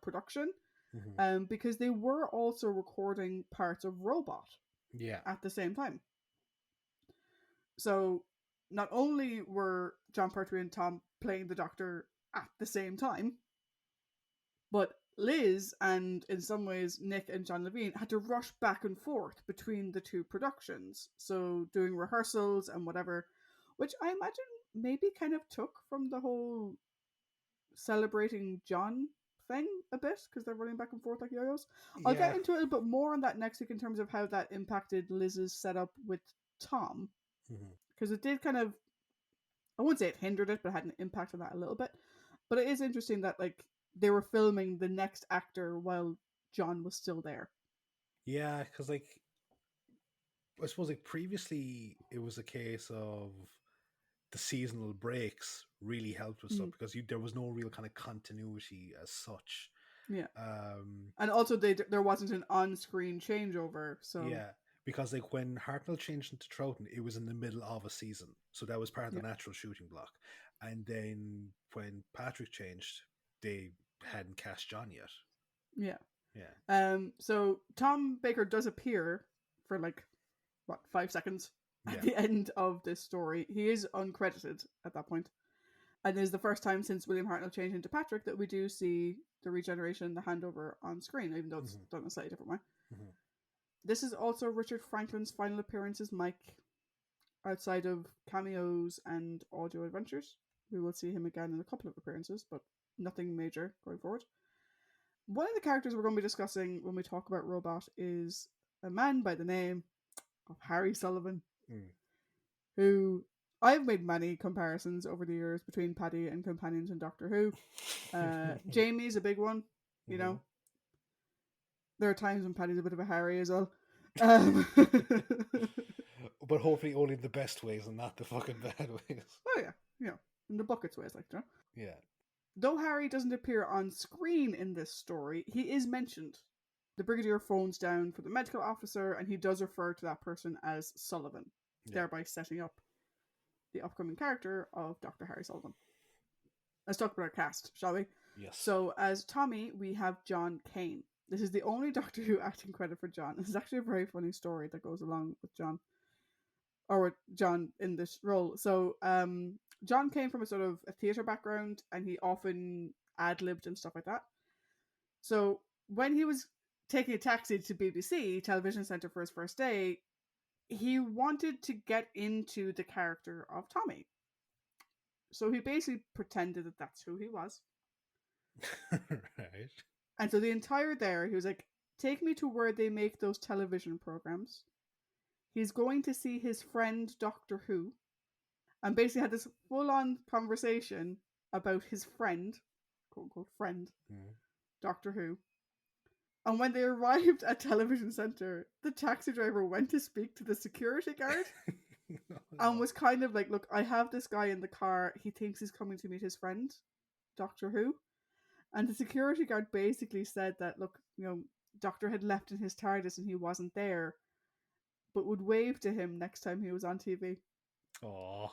production, because they were also recording parts of Robot at the same time. So not only were John Pertwee and Tom playing the Doctor at the same time, but Liz and, in some ways, Nick and John Levine had to rush back and forth between the two productions. So doing rehearsals and whatever, which I imagine maybe kind of took from the whole celebrating John thing a bit, because they're running back and forth like yo-yos. I'll get into a little bit more on that next week in terms of how that impacted Liz's setup with Tom. Because it did kind of, I wouldn't say it hindered it, but it had an impact on that a little bit. But it is interesting that like they were filming the next actor while John was still there.
Yeah, because like I suppose like previously it was a case of the seasonal breaks really helped with stuff because there was no real kind of continuity as such.
Yeah. And also there wasn't an on-screen changeover, so
yeah, because like when Hartnell changed into Troughton, it was in the middle of a season, so that was part of the natural shooting block. And then when Patrick changed, they hadn't cast John yet.
Yeah. So Tom Baker does appear for like 5 seconds at the end of this story. He is uncredited at that point. And it is the first time since William Hartnell changed into Patrick that we do see the regeneration, the handover on screen, even though it's done a slightly different way. This is also Richard Franklin's final appearance as Mike, outside of cameos and audio adventures. We will see him again in a couple of appearances, but nothing major going forward. One of the characters we're going to be discussing when we talk about Robot is a man by the name of Harry Sullivan, who I've made many comparisons over the years between Paddy and companions in Doctor Who. Jamie's a big one, you know. There are times when Paddy's a bit of a Harry as well.
But hopefully only in the best ways and not the fucking bad ways.
Oh yeah, in the buckets ways, like that.
Yeah.
Though Harry doesn't appear on screen in this story, he is mentioned. The Brigadier phones down for the medical officer, and he does refer to that person as Sullivan, thereby setting up the upcoming character of Dr. Harry Sullivan. Let's talk about our cast, shall we?
Yes.
So, as Tommy, we have John Kane. This is the only Doctor Who acting credit for John. This is actually a very funny story that goes along with John, or with John in this role. So, John came from a sort of a theatre background, and he often ad-libbed and stuff like that. So, when he was taking a taxi to BBC Television Centre for his first day, he wanted to get into the character of Tommy. So he basically pretended that that's who he was.
Right.
And so the entire there, he was like, take me to where they make those television programs. He's going to see his friend Doctor Who. And basically had this full-on conversation about his friend, quote-unquote friend, Doctor Who. And when they arrived at Television Centre, the taxi driver went to speak to the security guard and was kind of like, look, I have this guy in the car. He thinks he's coming to meet his friend, Doctor Who. And the security guard basically said that, look, Doctor had left in his TARDIS and he wasn't there, but would wave to him next time he was on TV.
Aww.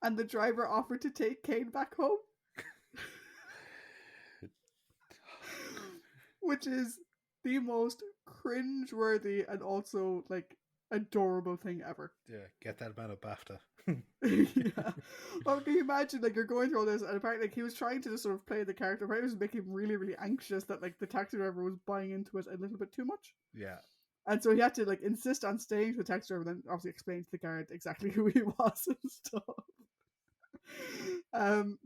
And the driver offered to take Kane back home. Which is the most cringe-worthy and also, like, adorable thing ever.
Yeah, get that man a BAFTA.
Yeah. Well, can you imagine, like, you're going through all this, and apparently, like, he was trying to just sort of play the character, apparently it was making him really, really anxious that, like, the taxi driver was buying into it a little bit too much.
Yeah.
And so he had to, like, insist on staying to the taxi driver, and then obviously explain to the guard exactly who he was and stuff.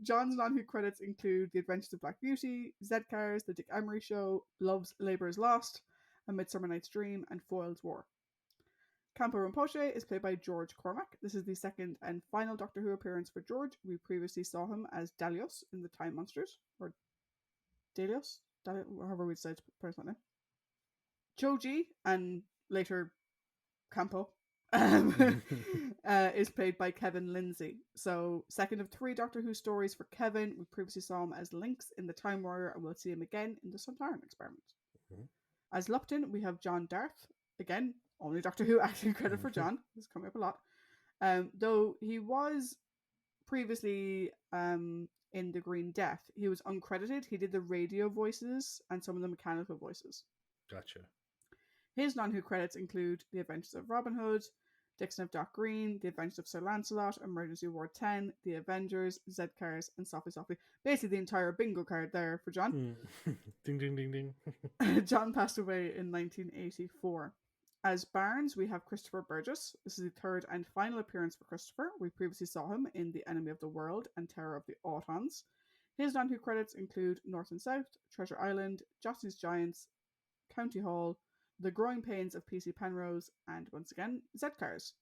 John's non-Who credits include The Adventures of Black Beauty, Z-Cars, The Dick Emery Show, Love's Labour is Lost, A Midsummer Night's Dream, and Foyle's War. Campo Rinpoche is played by George Cormack. This is the second and final Doctor Who appearance for George. We previously saw him as Dalios in The Time Monsters, or Dalios, however we decide to pronounce that name. Choji, and later Campo, is played by Kevin Lindsay. So, second of 3 Doctor Who stories for Kevin. We previously saw him as Lynx in The Time Warrior, and we'll see him again in The Sontaran Experiment. Mm-hmm. As Lupton, we have John Darth. Again, only Doctor Who acting credit for John. This is coming up a lot. Though he was previously in The Green Death, he was uncredited. He did the radio voices and some of the mechanical voices.
Gotcha.
His non-Who credits include The Adventures of Robin Hood, Dixon of Dock Green, The Adventures of Sir Lancelot, Emergency Ward 10, The Avengers, Z-Cars, and Softly Softly. Basically the entire bingo card there for John.
Ding, ding, ding, ding.
John passed away in 1984. As Barnes, we have Christopher Burgess. This is the third and final appearance for Christopher. We previously saw him in The Enemy of the World and Terror of the Autons. His non-Who credits include North and South, Treasure Island, Josty's Giants, County Hall, The Growing Pains of PC Penrose, and once again, Z-Cars.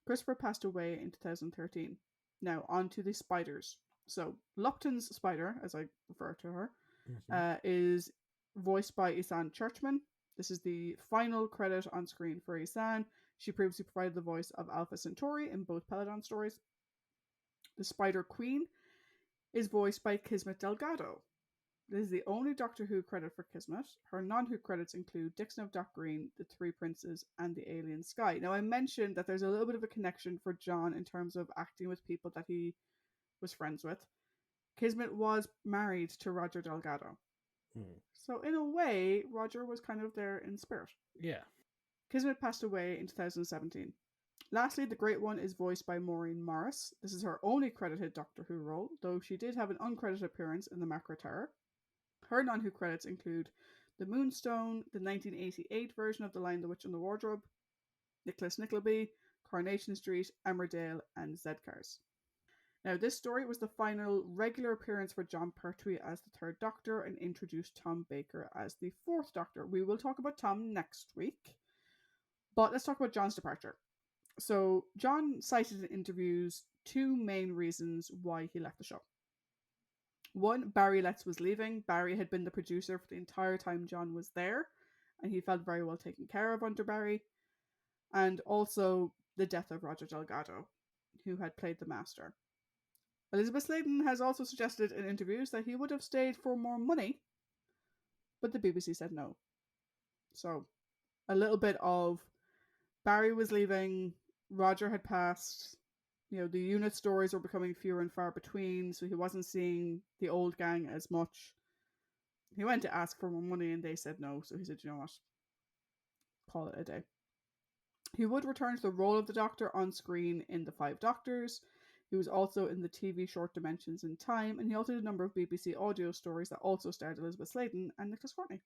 Christopher passed away in 2013. Now, on to the spiders. So, Lupton's spider, as I refer to her, is voiced by Isan Churchman. This is the final credit on screen for Isan. She previously provided the voice of Alpha Centauri in both Peladon stories. The Spider Queen is voiced by Kismet Delgado. This is the only Doctor Who credit for Kismet. Her non-Who credits include Dixon of Dock Green, The Three Princes, and The Alien Sky. Now, I mentioned that there's a little bit of a connection for John in terms of acting with people that he was friends with. Kismet was married to Roger Delgado. So, in a way, Roger was kind of there in spirit.
Yeah.
Kismet passed away in 2017. Lastly, the Great One is voiced by Maureen Morris. This is her only credited Doctor Who role, though she did have an uncredited appearance in The Macra Terror. Her non-Who credits include The Moonstone, the 1988 version of The Lion, the Witch, and the Wardrobe, Nicholas Nickleby, Coronation Street, Emmerdale, and Z-Cars. Now, this story was the final regular appearance for John Pertwee as the Third Doctor and introduced Tom Baker as the Fourth Doctor. We will talk about Tom next week, but let's talk about John's departure. So, John cited in interviews 2 main reasons why he left the show. One, Barry Letts was leaving. Barry had been the producer for the entire time John was there, and he felt very well taken care of under Barry. And also the death of Roger Delgado, who had played the Master. Elizabeth Sladen has also suggested in interviews that he would have stayed for more money, but the BBC said no. So, a little bit of Barry was leaving, Roger had passed, the unit stories were becoming fewer and far between, so he wasn't seeing the old gang as much. He went to ask for more money and they said no, so he said, you know what, call it a day. He would return to the role of the Doctor on screen in The Five Doctors. He was also in the TV short Dimensions in Time, and he also did a number of BBC audio stories that also starred Elizabeth Sladen and Nicholas Courtney.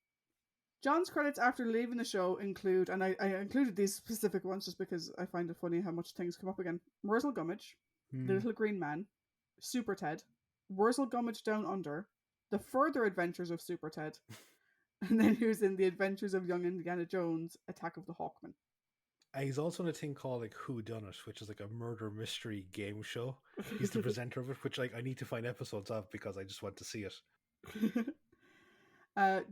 John's credits after leaving the show include, and I included these specific ones just because I find it funny how much things come up again, Wurzel Gummidge, The Little Green Man, Super Ted, Wurzel Gummidge Down Under, The Further Adventures of Super Ted, and then he was in The Adventures of Young Indiana Jones, Attack of the Hawkmen.
He's also in a thing called Who Done It, which is like a murder mystery game show. He's the presenter of it, which I need to find episodes of because I just want to see it.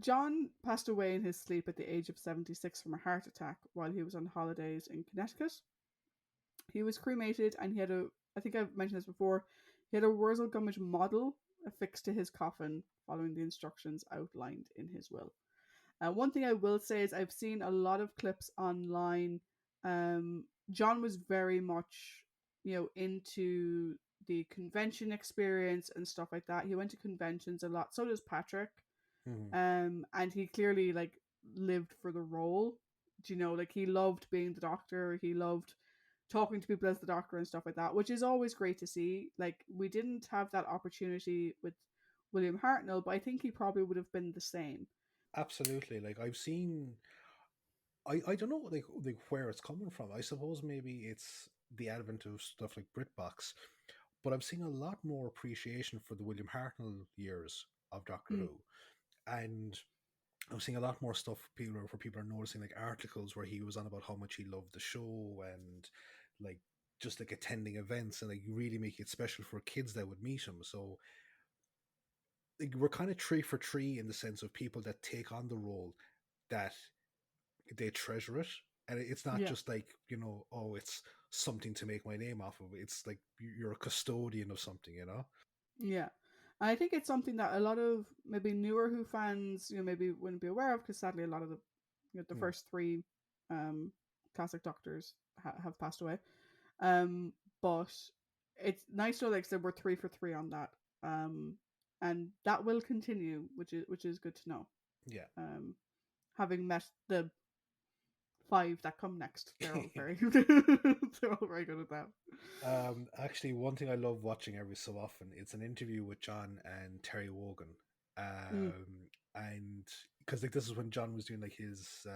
John passed away in his sleep at the age of 76 from a heart attack while he was on holidays in Connecticut. He was cremated and he had a, I think I've mentioned this before, he had a Wurzel Gummidge model affixed to his coffin following the instructions outlined in his will. One thing I will say is I've seen a lot of clips online. John was very much, into the convention experience and stuff like that. He went to conventions a lot. So does Patrick.
Mm-hmm.
And he clearly lived for the role. Like he loved being the doctor. He loved talking to people as the doctor and stuff like that, which is always great to see. Like we didn't have that opportunity with William Hartnell, but I think he probably would have been the same.
Absolutely. Like I've seen, I don't know like where it's coming from. I suppose maybe it's the advent of stuff like BritBox, but I'm seeing a lot more appreciation for the William Hartnell years of Doctor
Mm,
Who, and I'm seeing a lot more stuff people where people are noticing like articles where he was on about how much he loved the show and like just like attending events and like really make it special for kids that would meet him. So like, we're kind of tree for tree in the sense of people that take on the role that they treasure it, and it's not
yeah,
just like oh, it's something to make my name off of. It's like you're a custodian of something, you know.
yeah. And I think it's something that a lot of maybe newer Who fans, maybe wouldn't be aware of because sadly a lot of the
Mm,
first three um, classic Doctors have passed away. Um, but it's nice to like I said we're three for three on that. Um, and that will continue, which is good to know.
yeah.
Um, having met the five that come next, they're all very they're all very good at that.
Actually, one thing I love watching every so often, it's an interview with John and Terry Wogan.
Mm,
And because like this is when John was doing like his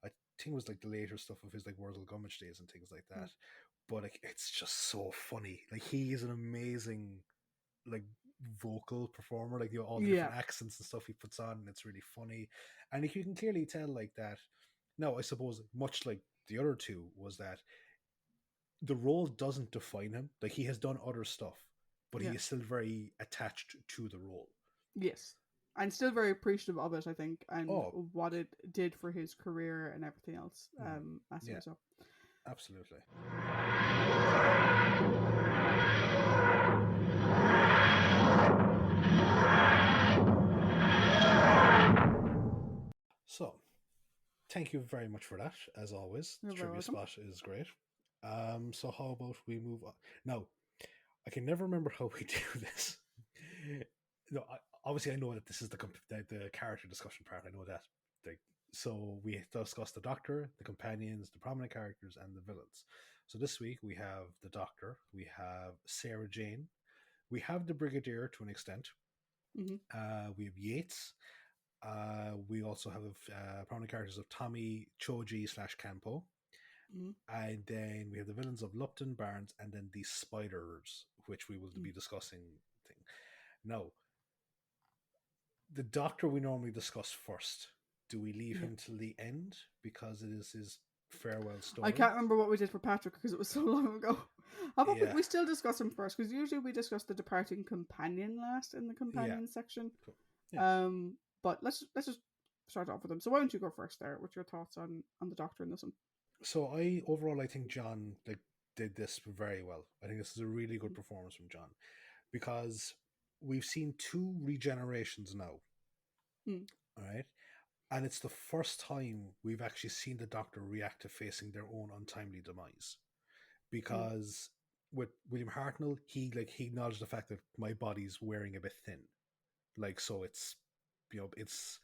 I think it was like the later stuff of his like Wurzel Gummidge days and things like
mm.
that. But like it's just so funny. Like he is an amazing like vocal performer, like all the
Yeah,
different accents and stuff he puts on, and it's really funny. And like, you can clearly tell like that. No, I suppose much like the other two was that the role doesn't define him. Like he has done other stuff, but he
yeah,
is still very attached to the role.
yes. I'm still very appreciative of it, I think, and
Oh,
what it did for his career and everything else.
mhm.
Massively
Yeah,
so.
absolutely. So, thank you very much for that. As always, the
You're very
trivia
welcome.
spot is great. So how about we move on? Now, I can never remember how we do this. No, obviously I know that this is the character discussion part. I know that. Like, so we discussed the Doctor, the companions, the prominent characters, and the villains. So this week we have the Doctor, we have Sarah Jane, we have the Brigadier to an extent,
Mm-hmm.
we have Yates, we also have prominent characters of Tommy, Choji slash Campo,
Mm-hmm.
and then we have the villains of Lupton, Barnes, and then the Spiders, which we will be discussing. Thing. Now, the Doctor we normally discuss first. Do we leave
Yeah.
him till the end because it is his farewell
I
story?
can't remember what we did for Patrick because it was so long ago. How about we,
Yeah,
we still discuss him first? Because usually we discuss the departing companion last in the
yeah,
companion section.
cool. Yeah.
But let's just start off with them. So why don't you go first there? What's your thoughts on the Doctor in this one?
So I think John like did this very well. I think this is a really good performance from John because we've seen two regenerations now.
Mm,
All right. And it's the first time we've actually seen the Doctor react to facing their own untimely demise.
mm,
Because with William Hartnell, he acknowledged the fact that my body's wearing a bit thin. Like so it's it's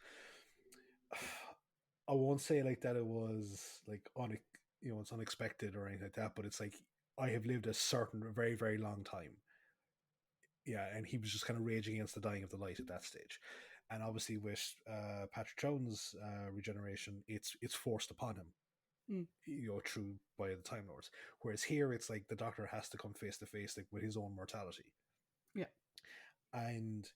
I won't say like that it was like it's unexpected or anything like that, but it's like I have lived a certain very, very long time. Yeah, and he was just kind of raging against the dying of the light at that stage. And obviously with Patrick Jones' regeneration, it's forced upon him,
mm,
through by the Time Lords. Whereas here, it's like the Doctor has to come face to face like with his own mortality,
yeah.
and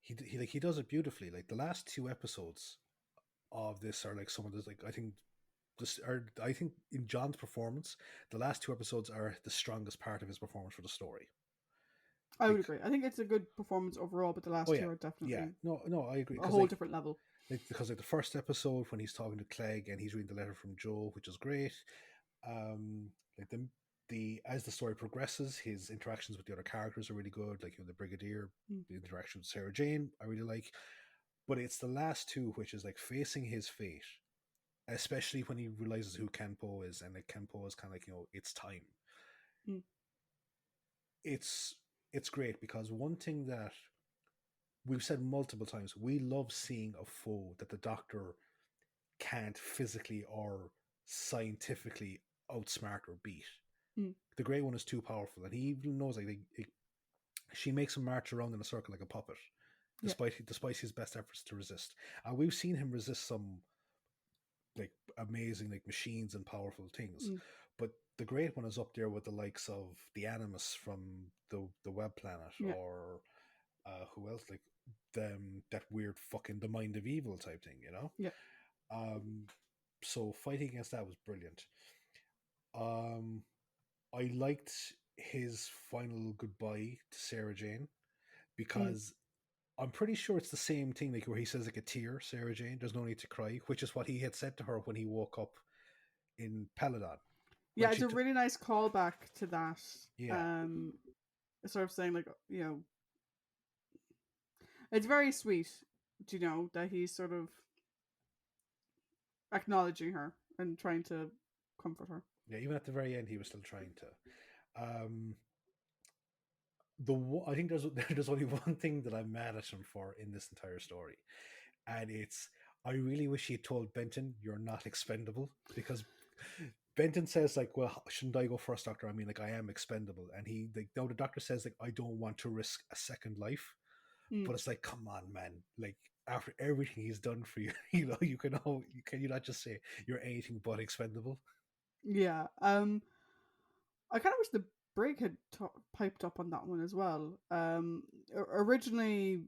he does it beautifully. Like the last two episodes of this are like some of the like I think in John's performance, the last two episodes are the strongest part of his performance for the story.
I would agree. I think it's a good performance overall, but the
Oh
last two
yeah,
are
yeah.
definitely
No, I agree
a
because
whole different level.
because like the first episode when he's talking to Clegg and he's reading the letter from Joe, which is great. Like the as the story progresses, his interactions with the other characters are really good. Like the Brigadier,
Mm.
the interaction with Sarah Jane, I really like. But it's the last two, which is like facing his fate, especially when he realizes who Kenpo is, and like Kenpo is kind of like it's time.
Mm.
It's it's great because one thing that we've said multiple times, we love seeing a foe that the Doctor can't physically or scientifically outsmart or beat.
Mm.
The Grey One is too powerful, and he even knows she makes him march around in a circle like a puppet,
Yeah.
despite his best efforts to resist. And we've seen him resist some like amazing like machines and powerful things,
Mm.
but the Great One is up there with the likes of the Animus from the Web Planet,
Yeah.
or who else, like them, that weird fucking the Mind of Evil type thing,
Yeah.
um so fighting against that was brilliant. um I liked his final goodbye to Sarah Jane,
Mm.
because I'm pretty sure it's the same thing, like where he says like a tear, Sarah Jane, there's no need to cry, which is what he had said to her when he woke up in Peladon. When
Yeah, it's a really nice callback to that.
yeah,
Sort of saying like, it's very sweet, that he's sort of acknowledging her and trying to comfort her.
yeah, even at the very end, he was still trying to. I think there's there's only one thing that I'm mad at him for in this entire story, and it's I really wish he had told Benton you're not expendable, because Benton says like, well, shouldn't I go first, Doctor? I mean, like I am expendable, and he like no, the Doctor says like I don't want to risk a second life,
Mm.
but it's like come on, man, like after everything he's done for you, can you not just say you're anything but expendable?
Yeah. I kind of wish the Brig had piped up on that one as well. Originally,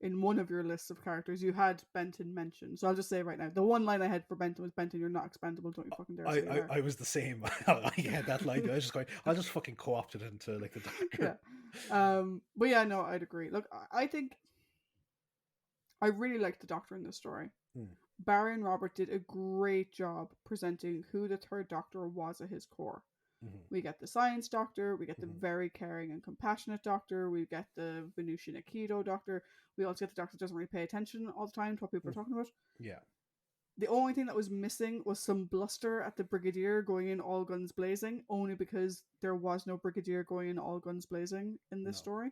in one of your lists of characters, you had Benton mentioned. So I'll just say right now, the one line I had for Benton was, "Benton, you're not expendable. Don't you fucking dare say that."
I was the same. I had that line. I was just going. I just fucking co-opted into like the
Yeah.
Doctor.
But yeah, no, I'd agree. Look, I think I really liked the Doctor in this story.
Hmm.
Barry and Robert did a great job presenting who the Third Doctor was at his core.
Mm-hmm.
We get the science doctor, we get the
Mm-hmm.
very caring and compassionate doctor, we get the Venusian Aikido doctor, we also get the doctor that doesn't really pay attention all the time to what people are talking about.
Yeah.
The only thing that was missing was some bluster at the Brigadier going in all guns blazing, only because there was no Brigadier going in all guns blazing in this
No.
story.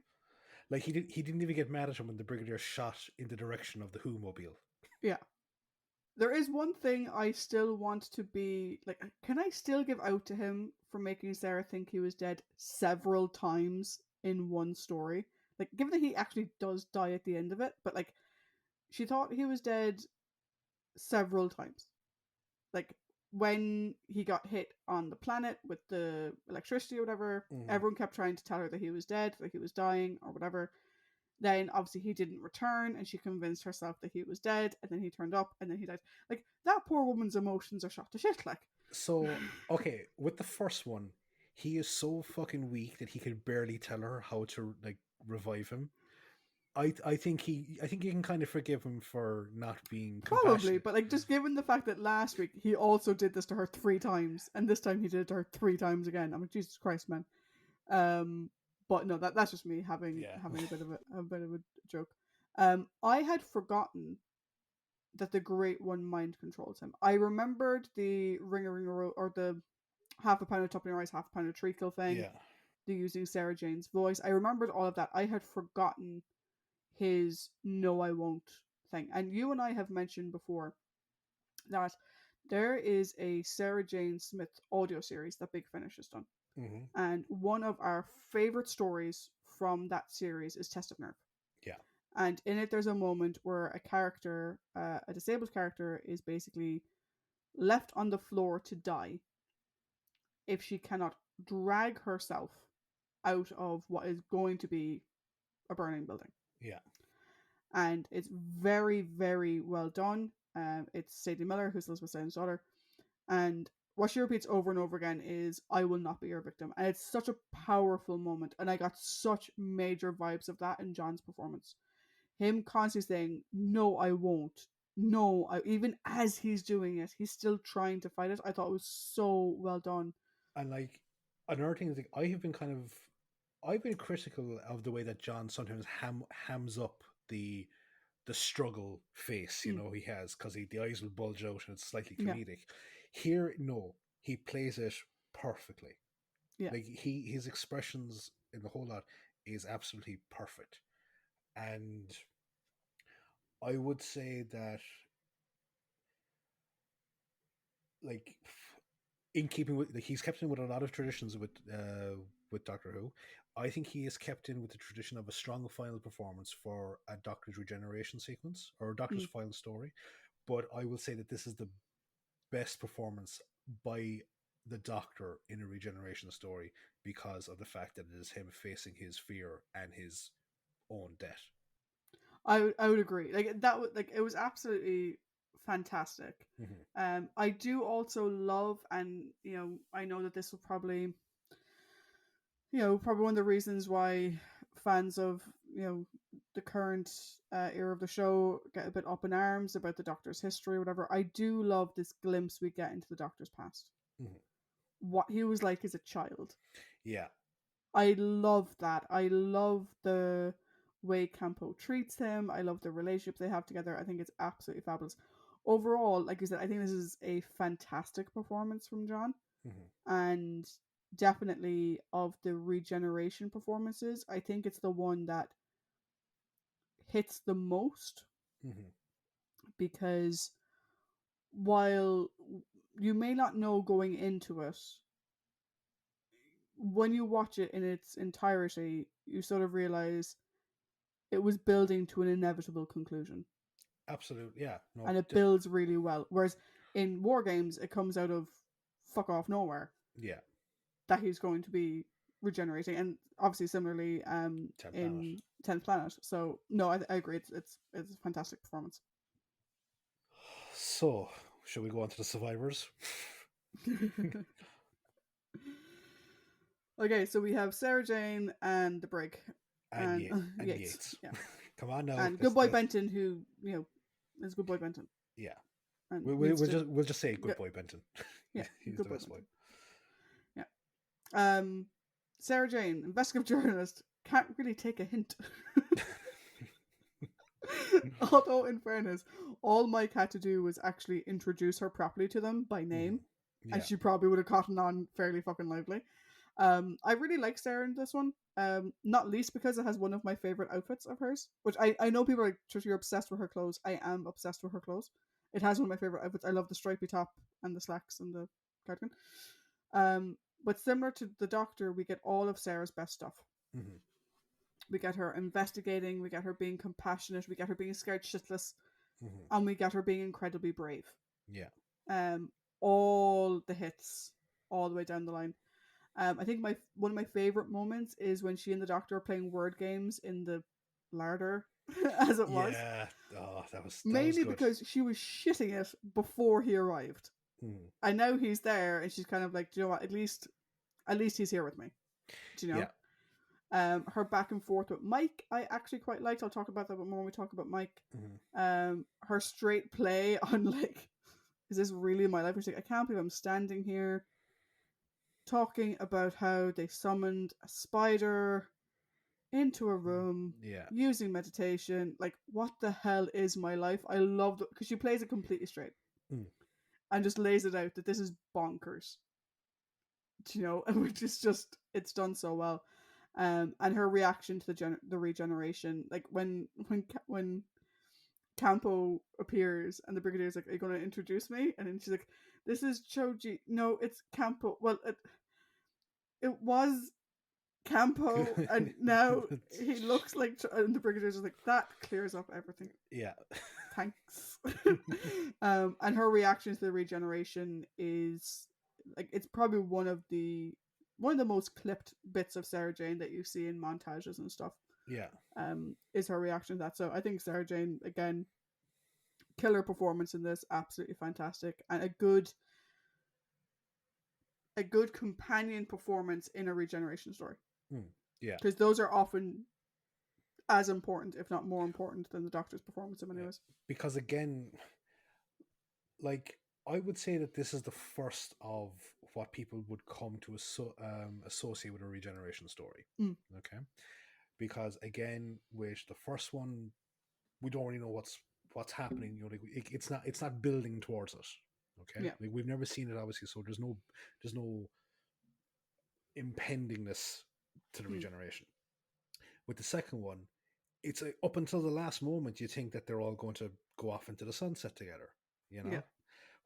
Like he didn't even get mad at him when the Brigadier shot in the direction of the Who mobile.
Yeah. There is one thing I still want to be like, can I still give out to him for making Sarah think he was dead several times in one story? Like, given that he actually does die at the end of it, but like, she thought he was dead several times. Like, when he got hit on the planet with the electricity or whatever,
Mm-hmm.
everyone kept trying to tell her that he was dead, that he was dying, or whatever. Then obviously he didn't return, and she convinced herself that he was dead, and then he turned up, and then he died. Like, that poor woman's emotions are shot to shit. Like,
So okay, with the first one, he is so fucking weak that he could barely tell her how to like revive him. I think you can kind of forgive him for not being
probably,
compassionate.
but like, just given the fact that last week he also did this to her 3 times, and this time he did it to her 3 times again. I'm like, Jesus Christ, man. But no, that's just me having
Yeah.
having a bit of a joke. I had forgotten that the Great One mind controls him. I remembered the or the half a pound of tuppeny rice, half a pound of treacle thing.
Yeah.
The using Sarah Jane's voice. I remembered all of that. I had forgotten his "No, I won't" thing. And you and I have mentioned before that there is a Sarah Jane Smith audio series that Big Finish has done.
Mm-hmm.
And one of our favorite stories from that series is Test of Nerve.
Yeah.
And in it, there's a moment where a character, a disabled character, is basically left on the floor to die if she cannot drag herself out of what is going to be a burning building.
Yeah.
And it's very, very well done. It's Sadie Miller, who's Elizabeth Stanton's daughter. And what she repeats over and over again is, "I will not be your victim," and it's such a powerful moment, and I got such major vibes of that in John's performance. Him constantly saying, "No, I won't. No, even as he's doing it, he's still trying to fight it." I thought it was so well done.
And like another thing is like I've been critical of the way that John sometimes hams up the struggle face,
Mm,
he has, because the eyes will bulge out and it's slightly
yeah,
comedic. Here, no, he plays it perfectly.
yeah.
Like his expressions in the whole lot is absolutely perfect. And I would say that, like, in keeping with, like, he's kept in with a lot of traditions with Doctor Who. I think he is kept in with the tradition of a strong final performance for a Doctor's regeneration sequence or a Doctor's
Mm.
final story. But I will say that this is the best performance by the Doctor in a regeneration story because of the fact that it is him facing his fear and his own death.
I would agree. Like that would like it was absolutely fantastic.
Mm-hmm.
I do also love, and I know that this will probably probably one of the reasons why fans of the current era of the show get a bit up in arms about the Doctor's history or whatever. I do love this glimpse we get into the Doctor's past,
Mm-hmm.
what he was like as a child.
Yeah.
I love that. I love the way Campo treats him. I love the relationship they have together. I think it's absolutely fabulous. Overall, like you said, I think this is a fantastic performance from John.
Mm-hmm.
And definitely of the regeneration performances, I think it's the one that hits the most,
Mm-hmm.
because while you may not know going into it, when you watch it in its entirety, you sort of realize it was building to an inevitable conclusion,
Absolutely. Yeah. No.
and it builds really well. Whereas in War Games, it comes out of fuck off nowhere
Yeah.
that he's going to be regenerating, and obviously similarly
10th Planet.
in 10th Planet. So no, I agree. It's a fantastic performance.
So, shall we go on to the survivors?
Okay, so we have Sarah Jane and the Brig
and
and
and
Yates,
Yates.
yeah,
Come on now.
and Good Boy Benton, who is Good Boy Benton,
Yeah.
and
We'll just say Good Boy Benton.
yeah,
He's
Good
the
Boy
best boy.
Benton. Yeah. Sarah Jane, investigative journalist, can't really take a hint. Although, in fairness, all Mike had to do was actually introduce her properly to them by name,
Yeah.
and she probably would have cottoned on fairly fucking lively. I really like Sarah in this one, not least because it has one of my favorite outfits of hers, which I know people are like, Tricia, you're obsessed with her clothes. I am obsessed with her clothes. It has one of my favorite outfits. I love the stripy top and the slacks and the cardigan. But similar to the Doctor, we get all of Sarah's best stuff.
Mm-hmm.
We get her investigating, we get her being compassionate, we get her being scared shitless,
Mm-hmm.
and we get her being incredibly brave.
Yeah.
All the hits, all the way down the line. I think one of my favorite moments is when she and the Doctor are playing word games in the larder, as it was.
Yeah. Oh, that was
Mainly
good.
because she was shitting it before he arrived, and now he's there, and she's kind of like, do you know what? At least he's here with me. Do you know?
Yeah.
Her back and forth with Mike, I actually quite liked. I'll talk about that more when we talk about Mike.
Mm-hmm.
Her straight play on like, is this really my life? She's like, I can't believe I'm standing here talking about how they summoned a spider into a room using meditation. Like, what the hell is my life? I love it because she plays it completely straight and just lays it out that this is bonkers. You know, which is just, it's done so well. And her reaction to the regeneration, like when Campo appears and the Brigadier's like, "Are you going to introduce me?" And then she's like, "This is Choji." No, it's Campo. Well, it was Campo, and now he looks like. And the Brigadier's like, "That clears up everything."
Yeah.
Thanks. And her reaction to the regeneration is like, it's probably one of the most clipped bits of Sarah Jane that you see in montages and stuff.
Yeah.
Is her reaction to that. So I think Sarah Jane, again, killer performance in this, absolutely fantastic, and a good a good companion performance in a regeneration story.
Yeah.
Because those are often as important, if not more important, than the Doctor's performance in many ways.
Because again, like, I would say that this is the first of what people would come to associate with a regeneration story. Okay, because again, with the first one, we don't really know what's happening. You know, like, it's not building towards it. Okay, like, we've never seen it, obviously, so there's no impendingness to the regeneration. With the second one, it's up until the last moment you think that they're all going to go off into the sunset together. You know.
Yeah.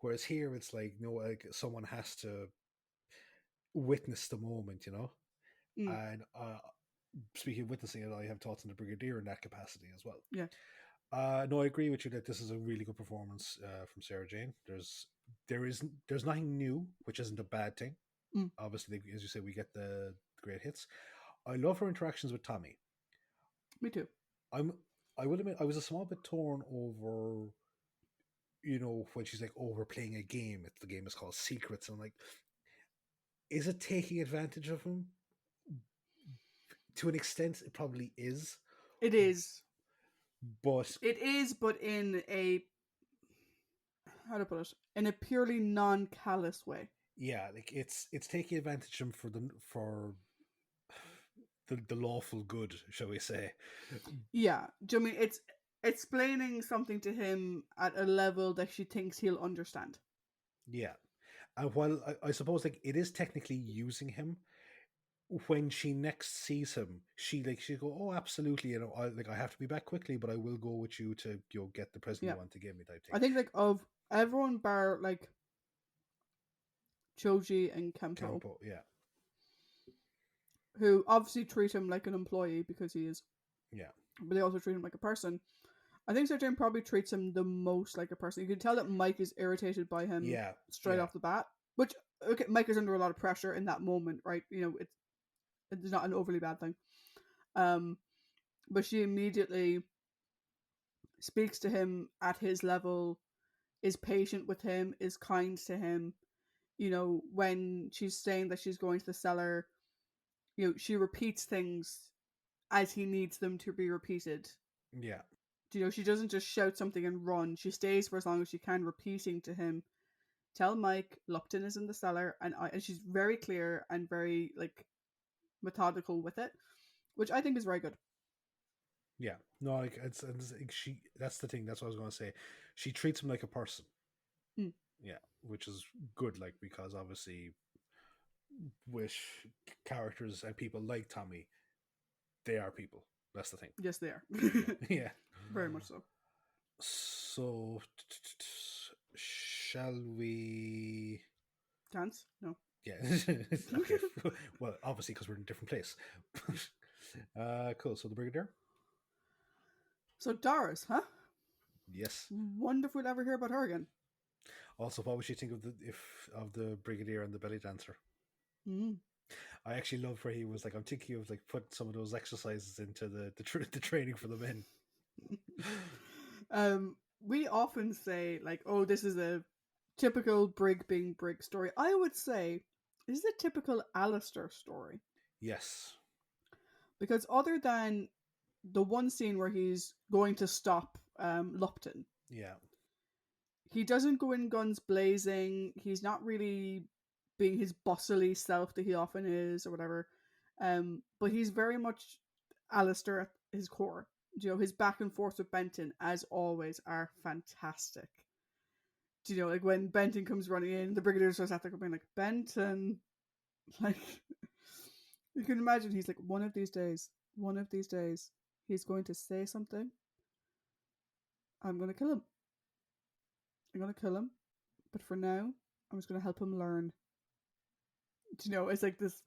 Whereas here, it's like, no, like, someone has to witness the moment, you know. And speaking of witnessing it, I have thoughts on the Brigadier in that capacity as well.
Yeah.
No, I agree with you that this is a really good performance from Sarah Jane. There's nothing new, which isn't a bad thing. Obviously, as you say, we get the great hits. I love her interactions with Tommy.
Me too.
I will admit, I was a small bit torn over, you know, when she's like, "Oh, we're playing a game. The game is called Secrets." And I'm like, is it taking advantage of him? To an extent, it probably is.
It is.
But
in a, how to put it, in a purely non-callous way.
Yeah, like, it's taking advantage of him for the lawful good, shall we say?
Yeah, do you mean it's explaining something to him at a level that she thinks he'll understand?
Yeah, and while I suppose, like, it is technically using him, when she next sees him, she go, "Oh, absolutely, you know, I have to be back quickly, but I will go with you to, you know, get the present you want to give me," type thing.
I think, like, of everyone bar, like, Choji and Kempo,
yeah,
who obviously treat him like an employee because he is.
Yeah.
But they also treat him like a person. I think Sarah Jane probably treats him the most like a person. You can tell that Mike is irritated by him straight off the bat. Which, okay, Mike is under a lot of pressure in that moment, right? You know, it's not an overly bad thing. But she immediately speaks to him at his level, is patient with him, is kind to him. You know, when she's saying that she's going to the cellar, you know, she repeats things as he needs them to be repeated.
Yeah.
You know, she doesn't just shout something and run. She stays for as long as she can, repeating to him, "Tell Mike Lupton is in the cellar," and she's very clear and very, like, methodical with it, which I think is very good.
Yeah, no, like, it's she. That's the thing. That's what I was going to say. She treats him like a person. Yeah, which is good. Like, because obviously, with characters and people like Tommy, they are people. That's the thing.
Yes, they are.
Yeah,
very much so.
So, shall we
dance? No.
Yeah. Okay. Well, obviously, because we're in a different place. Cool. So the Brigadier.
So Doris, huh?
Yes.
Wonder if we'll ever hear about her again.
Also, what would you think of the Brigadier and the belly dancer? I actually love where he was like, I'm thinking of, like, put some of those exercises into the training for the men.
We often say, like, oh, this is a typical Brig being Brig story. I would say this is a typical Alistair story.
Yes.
Because other than the one scene where he's going to stop Lupton.
Yeah.
He doesn't go in guns blazing. He's not really being his bustly self that he often is or whatever. But he's very much Alistair at his core. You know, his back and forth with Benton, as always, are fantastic. Do you know, like, when Benton comes running in, the Brigadier's just at there being like, Benton. Like, you can imagine he's like, one of these days, he's going to say something. I'm going to kill him. But for now, I'm just going to help him learn. Do you know, it's like this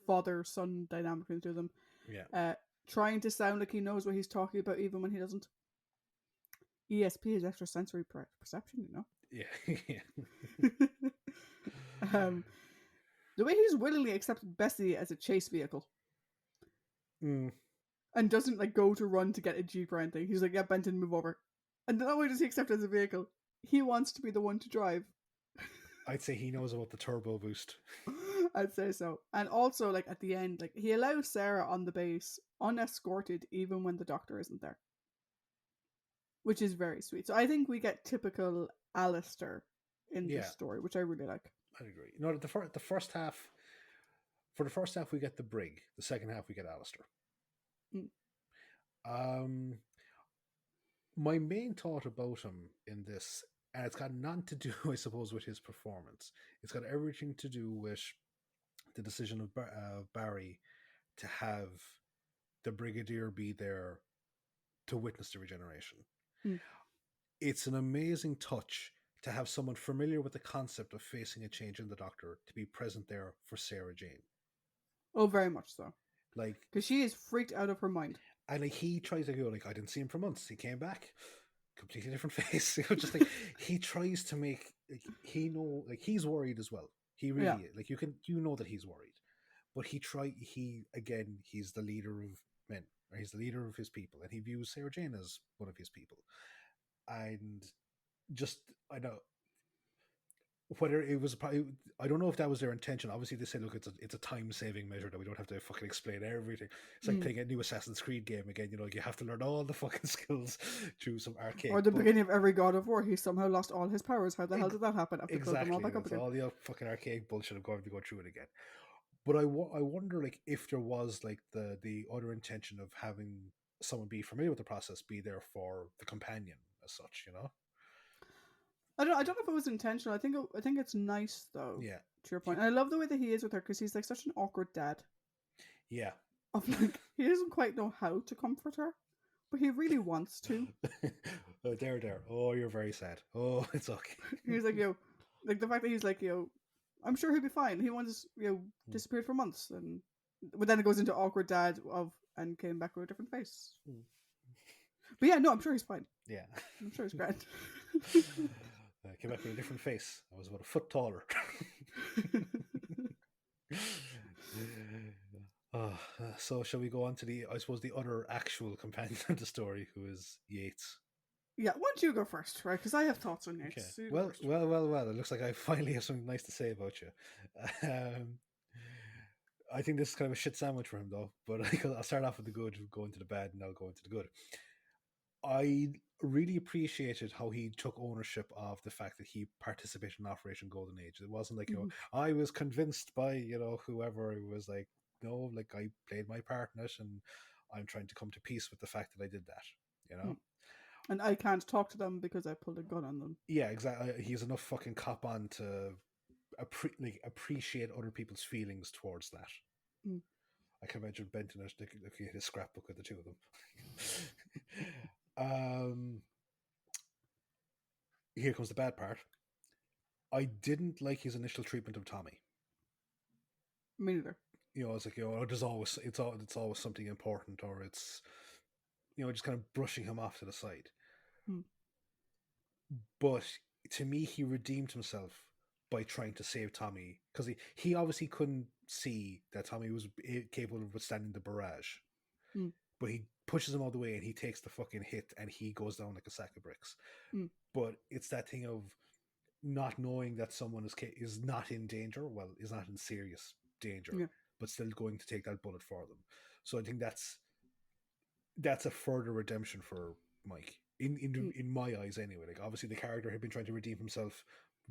father-son dynamic between the two of them.
Yeah.
Trying to sound like he knows what he's talking about even when he doesn't. ESP is extrasensory perception, you know?
Yeah.
The way he's willingly accepted Bessie as a chase vehicle. And doesn't, like, go to run to get a Jeep or anything. He's like, yeah, Benton, move over. And not only does he accept it as a vehicle, he wants to be the one to drive.
I'd say he knows about the turbo boost.
I'd say so. And also, like, at the end, like, he allows Sarah on the base unescorted even when the doctor isn't there, which is very sweet. So I think we get typical Alistair in this story, which I really like.
I agree. You know, the first half, for the first half we get the Brig. The second half we get Alistair. My main thought about him in this, and it's got nothing to do, I suppose, with his performance. It's got everything to do with the decision of Barry to have the Brigadier be there to witness the regeneration. It's an amazing touch to have someone familiar with the concept of facing a change in the Doctor to be present there for Sarah Jane.
Oh, very much so.
Like,
because she is freaked out of her mind.
And like he tries to go, like, I didn't see him for months. He came back, completely different face. You know, just like he tries to make, like, he know, like, he's worried as well. He really is. Like, you know that he's worried, but he's the leader of men, or he's the leader of his people, and he views Sarah Jane as one of his people. And just, I know whether it was probably, I don't know if that was their intention. Obviously, they said, look, it's a time saving measure that we don't have to fucking explain everything. It's like playing a new Assassin's Creed game again. You know, like, you have to learn all the fucking skills through some arcade.
Or the beginning of every God of War, he somehow lost all his powers. How the hell did that happen?
Exactly, all back up again. All the fucking arcade bullshit of going to go through it again. But I wonder, like, if there was, like, the other intention of having someone be familiar with the process be there for the companion as such, you know.
I don't know if it was intentional. I think it's nice though.
Yeah.
To your point, and I love the way that he is with her, because he's like such an awkward dad.
Yeah.
Of like, he doesn't quite know how to comfort her, but he really wants to.
Oh, there. Oh, you're very sad. Oh, it's okay.
He's like, like the fact that he's like, I'm sure he'll be fine. He once, disappeared for months, but then it goes into awkward dad and came back with a different face. But yeah, no, I'm sure he's fine.
Yeah.
I'm sure he's great.
I came back with a different face. I was about a foot taller. So shall we go on to the other actual companion of the story, who is Yates?
Yeah, why don't you go first, right? Because I have thoughts on Yates.
Okay.
So
Well. It looks like I finally have something nice to say about you. I think this is kind of a shit sandwich for him, though. But I'll start off with the good, go into the bad, and I'll go into the good. I really appreciated how he took ownership of the fact that he participated in Operation Golden Age. It wasn't like, I was convinced by, whoever. It was like, no, like, I played my part in it, and I'm trying to come to peace with the fact that I did that,
And I can't talk to them because I pulled a gun on them.
Yeah, exactly. He's enough fucking cop on to appreciate other people's feelings towards that. I can imagine Benton looking at his scrapbook with the two of them. Here comes the bad part. I didn't like his initial treatment of Tommy.
Me neither.
It's like, there's always it's always something important, or it's just kind of brushing him off to the side. But to me, he redeemed himself by trying to save Tommy, because he obviously couldn't see that Tommy was capable of withstanding the barrage. But he pushes him all the way, and he takes the fucking hit, and he goes down like a sack of bricks. But it's that thing of not knowing that someone is not in danger, is not in serious danger, but still going to take that bullet for them. So I think that's a further redemption for Mike, in my eyes anyway. Like, obviously the character had been trying to redeem himself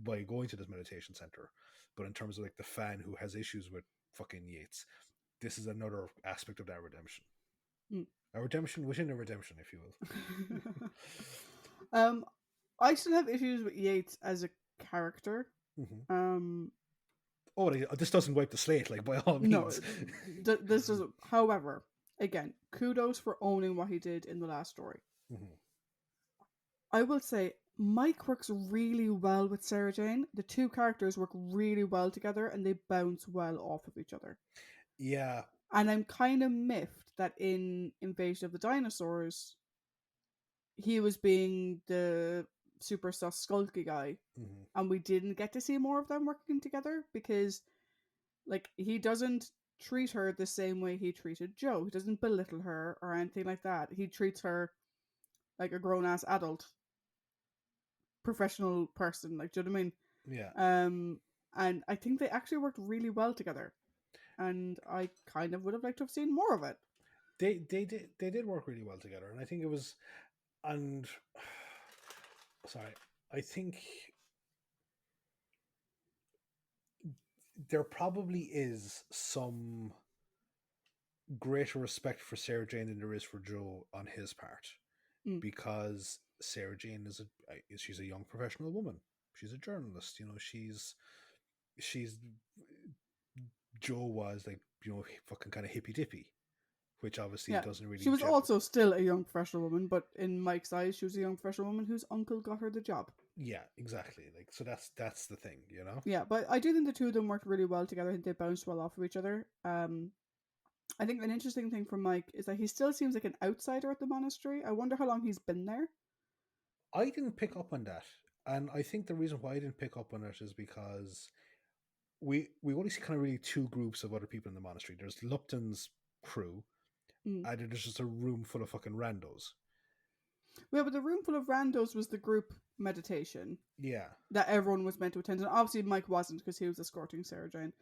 by going to this meditation center, but in terms of like the fan who has issues with fucking Yates, this is another aspect of that redemption. A redemption within a redemption, if you
will. I still have issues with Yates as a character.
This doesn't wipe the slate, like, by all means.
No, this doesn't. However, again, kudos for owning what he did in the last story. I will say Mike works really well with Sarah Jane. The two characters work really well together, and they bounce well off of each other.
Yeah.
And I'm kind of miffed that in Invasion of the Dinosaurs, he was being the super sus skulky guy, and we didn't get to see more of them working together, because, like, he doesn't treat her the same way he treated Joe. He doesn't belittle her or anything like that. He treats her like a grown-ass adult professional person. Like, do you know what I mean?
Yeah.
And I think they actually worked really well together. And I kind of would have liked to have seen more of it.
They did work really well together, and I think it was, and sorry, I think there probably is some greater respect for Sarah Jane than there is for Joe on his part,
Mm.
because Sarah Jane she's a young professional woman. She's a journalist. She's Joe was like, fucking kind of hippy dippy, which obviously
Yeah.
doesn't
She
really
was
gel.
also still a young professional woman, but in Mike's eyes, she was a young professional woman whose uncle got her the job.
Yeah, exactly. Like, so that's the thing, you know.
Yeah, but I do think the two of them worked really well together. I think they bounced well off of each other. I think an interesting thing for Mike is that he still seems like an outsider at the monastery. I wonder how long he's been there.
I didn't pick up on that, and I think the reason why I didn't pick up on it is because we only see kind of really two groups of other people in the monastery. There's Lupton's crew,
Mm.
and then there's just a room full of fucking randos.
Yeah, but the room full of randos was the group meditation
Yeah.
that everyone was meant to attend, and obviously Mike wasn't because he was escorting Sarah Jane.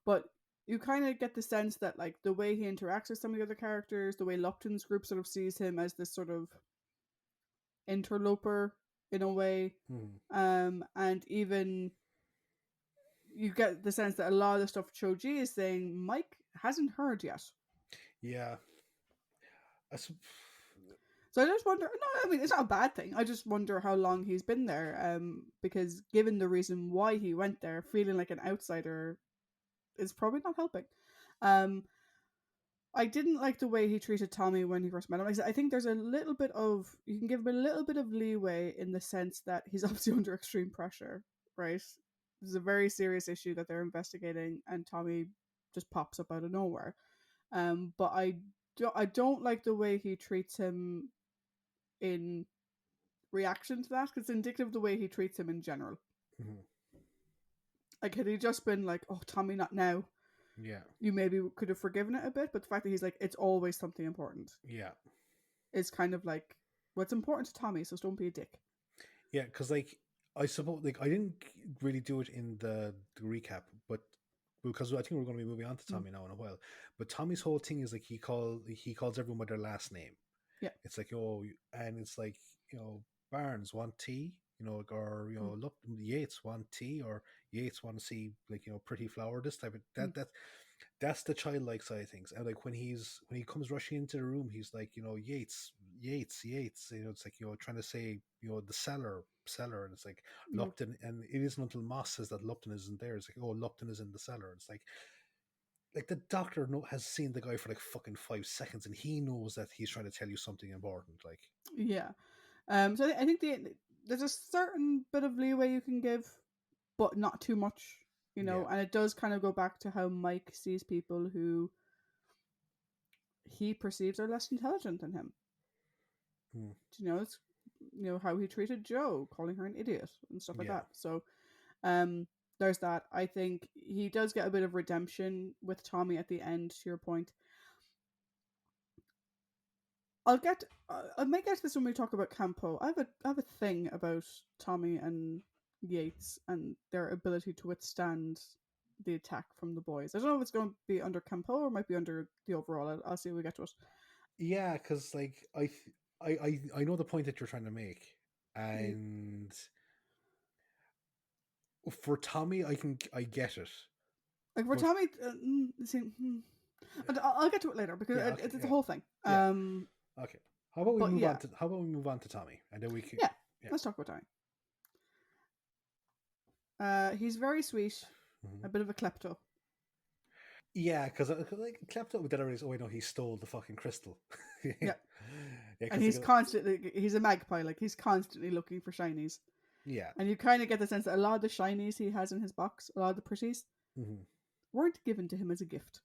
But you kind of get the sense that like the way he interacts with some of the other characters, the way Lupton's group sort of sees him as this sort of interloper in a way, and even you get the sense that a lot of the stuff Choji is saying Mike hasn't heard yet.
Yeah.
So I just wonder. No, I mean it's not a bad thing. I just wonder how long he's been there. Because given the reason why he went there, feeling like an outsider is probably not helping. I didn't like the way he treated Tommy when he first met him. I think there's a little bit of you can give him a little bit of leeway in the sense that he's obviously under extreme pressure, right? This is a very serious issue that they're investigating, and Tommy just pops up out of nowhere. But I don't like the way he treats him in reaction to that, because it's indicative of the way he treats him in general.
Mm-hmm.
Like, had he just been like, "Oh, Tommy, not now,"
yeah,
you maybe could have forgiven it a bit. But the fact that he's like, "It's always something important,"
yeah,
is kind of like, what's important to Tommy, so don't be a dick.
yeah. Because like I suppose like I didn't really do it in the recap, but because I think we're going to be moving on to Tommy now in a while. But Tommy's whole thing is like he calls everyone by their last name.
Yeah,
it's like and it's like Barnes want tea, or look, Yates want tea, or Yates want to see like pretty flower, this type of that's the childlike side of things. And like when he comes rushing into the room, he's like Yates, it's like trying to say the cellar, and it's like Lupton, and it isn't until Moss says that Lupton isn't there, it's like, oh, Lupton is in the cellar. It's like the doctor has seen the guy for like fucking 5 seconds, and he knows that he's trying to tell you something important. Like,
yeah. So I think there's a certain bit of leeway you can give, but not too much,
Yeah.
And it does kind of go back to how Mike sees people who he perceives are less intelligent than him. It's how he treated Joe, calling her an idiot and stuff like that. So, there's that. I think he does get a bit of redemption with Tommy at the end. To your point, I might get to this when we talk about Campo. I have a thing about Tommy and Yates and their ability to withstand the attack from the boys. I don't know if it's going to be under Campo or might be under the overall. I'll see when we get to it.
Yeah, because like I know the point that you're trying to make, and for Tommy, I get it.
Like for Tommy, I'll get to it later because it's a whole thing.
Yeah. Okay. How about we move on to Tommy, and then we can.
Yeah. Let's talk about Tommy. He's very sweet, a bit of a klepto.
Yeah, because like klepto, then I realized, oh wait, no, he stole the fucking crystal.
Yeah. And he's he's a magpie, like he's constantly looking for shinies.
Yeah.
And you kind of get the sense that a lot of the shinies he has in his box, a lot of the pretties, weren't given to him as a gift.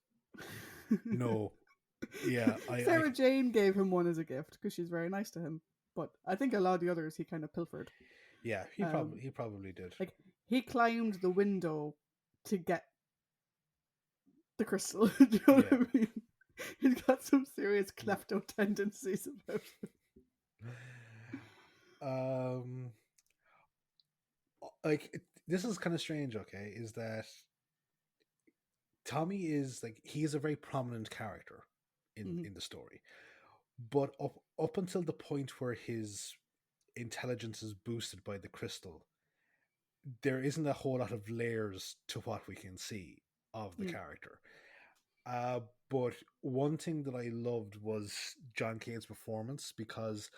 No. Yeah.
Sarah Jane gave him one as a gift because she's very nice to him. But I think a lot of the others he kind of pilfered.
Yeah, he probably did.
Like he climbed the window to get the crystal. Do you know what I mean? He's got some serious klepto tendencies about him.
Like this is kind of strange. Okay, is that Tommy is like he is a very prominent character
Hmm.
in the story, but up until the point where his intelligence is boosted by the crystal, there isn't a whole lot of layers to what we can see of the
Mm.
character. Uh, but one thing that I loved was John Cain's performance, because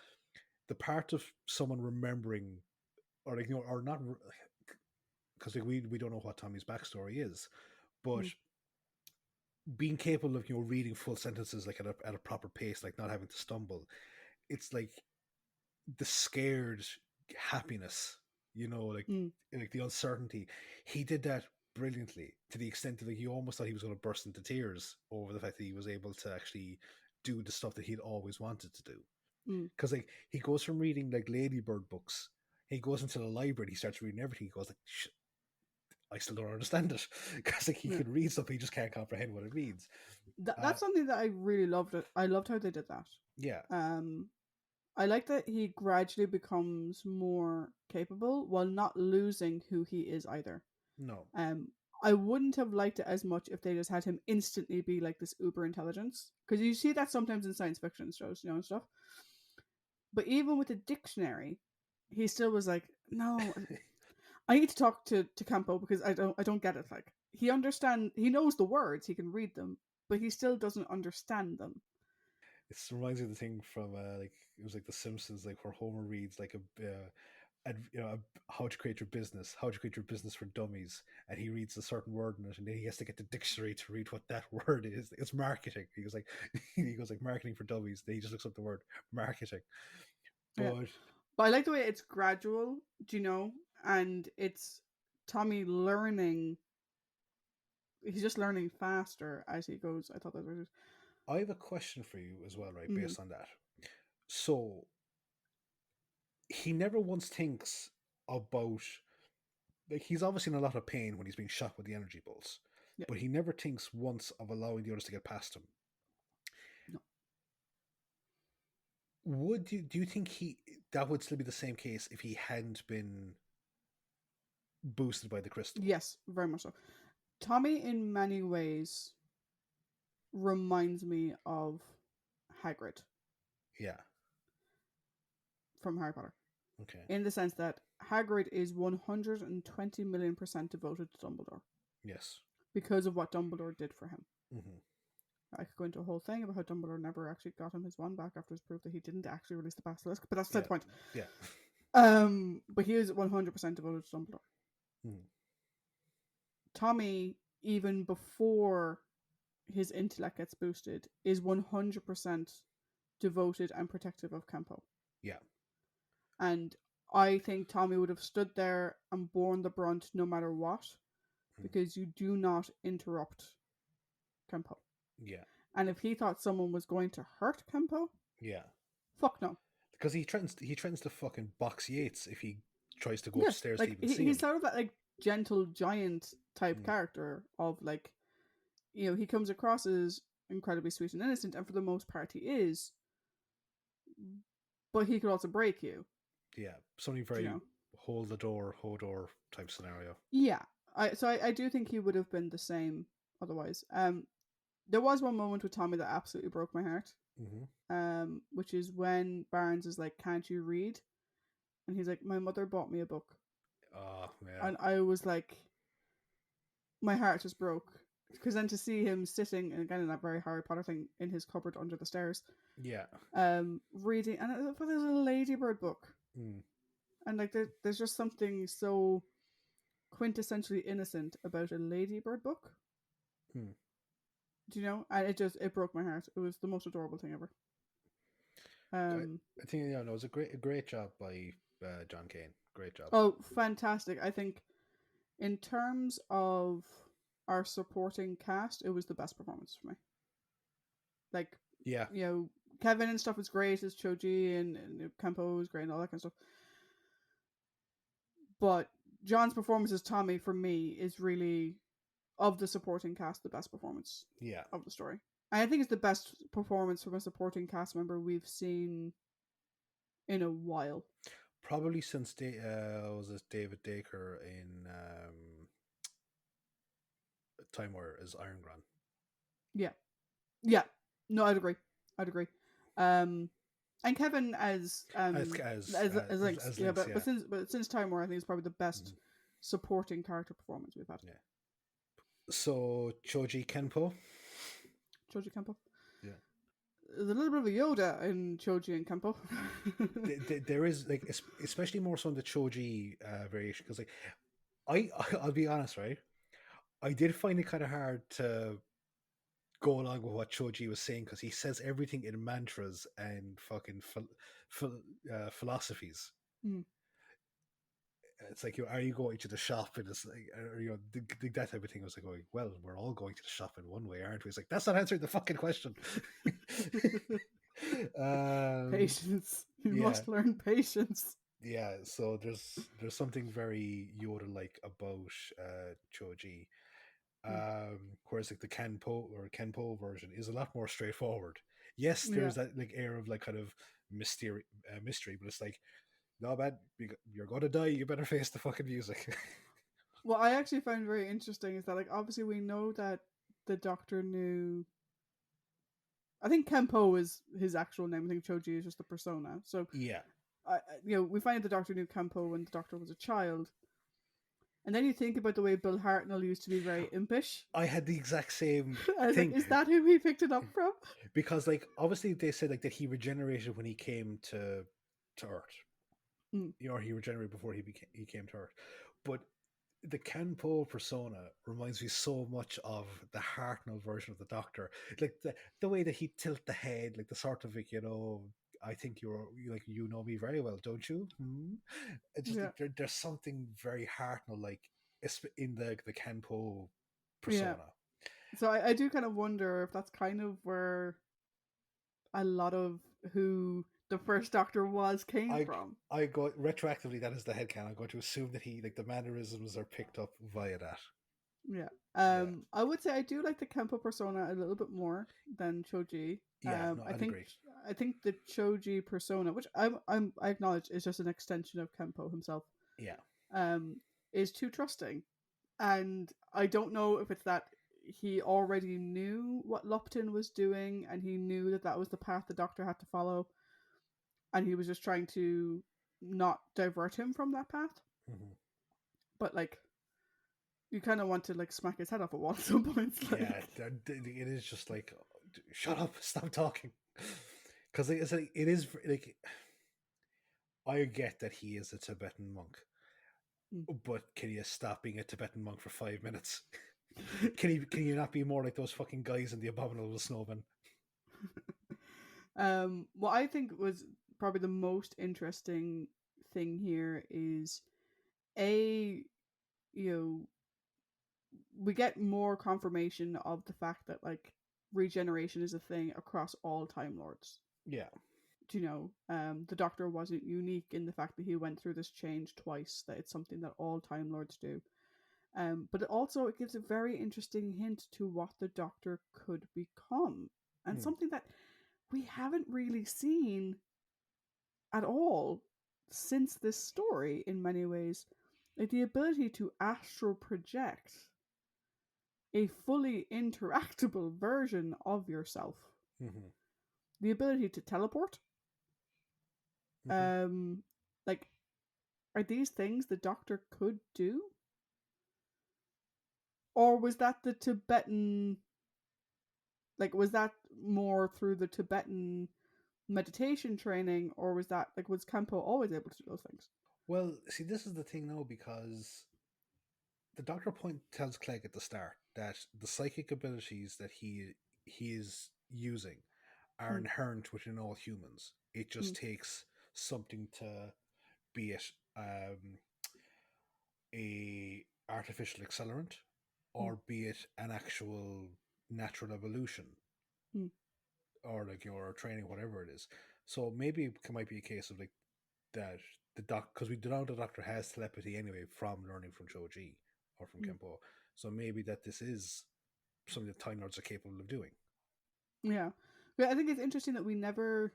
the part of someone remembering, or like, or not, because like, we don't know what Tommy's backstory is, but
Mm.
being capable of reading full sentences like at a proper pace, like not having to stumble, it's like the scared happiness,
Mm.
like the uncertainty. He did that brilliantly, to the extent that like you almost thought he was going to burst into tears over the fact that he was able to actually do the stuff that he'd always wanted to do.
Mm.
Because like he goes from reading like Ladybird books, he goes into the library, he starts reading everything. He goes like, I still don't understand it, because like he
Yeah.
can read stuff, he just can't comprehend what it means.
That's something that I really loved. I loved how they did that.
Yeah,
Um, I like that he gradually becomes more capable while not losing who he is either.
no,
Um, I wouldn't have liked it as much if they just had him instantly be like this uber intelligence, because you see that sometimes in science fiction shows, and stuff. But even with the dictionary, he still was like, "No, I need to talk to Campo because I don't get it." Like he knows the words, he can read them, but he still doesn't understand them.
it reminds me of the thing from like it was like The Simpsons, like where Homer reads like how to create your business, how to create your business for dummies, and he reads a certain word in it, and then he has to get the dictionary to read what that word is. It's marketing. He goes like he goes like marketing for dummies. Then he just looks up the word marketing.
Yeah,
But
but I like the way it's gradual, do you know, and it's Tommy learning. He's just learning faster as he goes. I thought that was.
I have a question for you as well, right?
Mm-hmm.
Based on that, so he never once thinks about, like, he's obviously in a lot of pain when he's being shot with the energy bolts,
Yeah.
but he never thinks once of allowing the others to get past him.
No.
Would you do you think he that would still be the same case if he hadn't been boosted by the crystal?
Yes, very much so. Tommy, in many ways, reminds me of Hagrid
Yeah.
from Harry Potter,
Okay.
in the sense that Hagrid is 120 million% devoted to Dumbledore
Yes.
because of what Dumbledore did for him.
Hmm.
I could go into a whole thing about how Dumbledore never actually got him his wand back after his proof that he didn't actually release the basilisk, but that's the
Yeah.
point.
Yeah.
But he is 100% devoted to Dumbledore.
Hmm.
Tommy, even before his intellect gets boosted, is 100% devoted and protective of Campo.
Yeah.
And I think Tommy would have stood there and borne the brunt no matter what,
Hmm.
because you do not interrupt Campo.
Yeah.
And if he thought someone was going to hurt Campo,
Yeah.
fuck no.
Because he threatens to fucking box Yates if he tries to go
Yeah,
upstairs to
like
even see
he's
him.
sort of that like gentle giant type
Hmm.
character of like, he comes across as incredibly sweet and innocent, and for the most part he is, but he could also break you.
Yeah. Something
You
very
know,
hold door type scenario.
yeah. I do think he would have been the same otherwise. There was one moment with Tommy that absolutely broke my heart.
Hmm.
Which is when Barnes is like, "Can't you read?" And he's like, "My mother bought me a book,"
Oh yeah.
and I was like, my heart just broke, because then to see him sitting, and again in that very Harry Potter thing, in his cupboard under the stairs,
Yeah.
reading, and I thought there's a Ladybird book,
Mm.
and like there's just something so quintessentially innocent about a Ladybird book.
Hmm.
Do you know? And it broke my heart. It was the most adorable thing ever.
I,
Um,
I think no, it was a great job by John Cain. Great job.
oh, fantastic! I think in terms of our supporting cast, it was the best performance for me. Like,
Yeah.
Kevin and stuff was great as Choji, and Campo was great and all that kind of stuff. But John's performance as Tommy, for me, is really, of the supporting cast, the best performance
Yeah.
of the story. And I think it's the best performance from a supporting cast member we've seen in a while.
Probably since was it David Dacre in Time Warrior as Iron Gran.
Yeah, yeah. No, I'd agree. I'd agree. Um, and Kevin as
As
yeah,
Lynx, yeah.
but since Time War, I think it's probably the best
Mhm.
supporting character performance we've had.
Yeah. So Choji Kenpo.
Choji Kempo.
Yeah.
There's a little bit of a Yoda in Choji and Kempo.
There is like especially more so in the Choji variation because like I'll be honest, right? I did find it kind of hard to go along with what Choji was saying because he says everything in mantras and fucking philosophies.
Mm.
It's like, are you going to the shop? And it's like, that type of thing. I was like, going, well, we're all going to the shop in one way, aren't we? It's like, that's not answering the fucking question.
Patience. You
Yeah,
must learn patience.
yeah. So there's something very Yoda like about Choji.
Mm.
Whereas like the Kenpo version is a lot more straightforward. Yes,
Yeah.
there's that like air of like kind of mystery, but it's like, no man, you're gonna die. You better face the fucking music.
What I actually found very interesting is that, like, obviously we know that the Doctor knew. I think Kempo is his actual name. I think Choji is just the persona. So,
Yeah,
we find the Doctor knew Kempo when the Doctor was a child, and then you think about the way Bill Hartnell used to be very impish.
I had the exact same
I was like,
thing
is that who he picked it up from?
because like obviously they said like that he regenerated when he came to Earth.
Mm.
He regenerated before he came to Earth, but the Kenpo persona reminds me so much of the Hartnell version of the Doctor, like the way that he tilt the head, like the sort of like I think you like you know me very well, don't you? Hmm? It's just
Yeah,
like there's something very Hartnell like in the Kenpo
yeah.
persona.
So I do kind of wonder if that's kind of where a lot of who the first Doctor was came
I
from.
I go retroactively. That is the headcanon. I'm going to assume that he like the mannerisms are picked up via that.
Yeah.
Yeah,
I would say I do like the Kempo persona a little bit more than Choji.
yeah. No,
I
I'd
think
agree.
I think the Choji persona, which I acknowledge is just an extension of Kempo himself,
Yeah.
um, is too trusting. And I don't know if it's that he already knew what Lupton was doing and he knew that that was the path the Doctor had to follow, and he was just trying to not divert him from that path.
Hmm.
But like, you kind of want to like smack his head off a wall at some points.
Yeah,
Like,
it is just like, shut up, stop talking, because it's like it is like I get that he is a Tibetan monk,
mm.
but can you stop being a Tibetan monk for 5 minutes? Can you not be more like those fucking guys in the Abominable Snowman?
What I think was probably the most interesting thing here is a you know we get more confirmation of the fact that like regeneration is a thing across all Time Lords.
Yeah.
The Doctor wasn't unique in the fact that he went through this change twice. That it's something that all Time Lords do. But it gives a very interesting hint to what the Doctor could become, and
Mm.
something that we haven't really seen at all since this story in many ways. Like the ability to astral project a fully interactable version of yourself,
Hmm.
the ability to teleport.
Hmm.
Um, like, are these things the Doctor could do? Or was that the Tibetan, like, was that more through the Tibetan meditation training, or was Campo always able to do those things?
Well, see, this is the thing now because the Doctor point tells Clegg at the start that the psychic abilities that he is using are
Mm,
inherent within all humans. It just
mm,
takes something to be it a artificial accelerant
mm,
or be it an actual natural evolution
mm,
or like your training, whatever it is. So maybe it might be a case of like that the doc because we know the Doctor has telepathy anyway from learning from Choji or from
mm.
Kempo. So maybe that this is something that Time Lords are capable of doing.
Yeah. But I think it's interesting that we never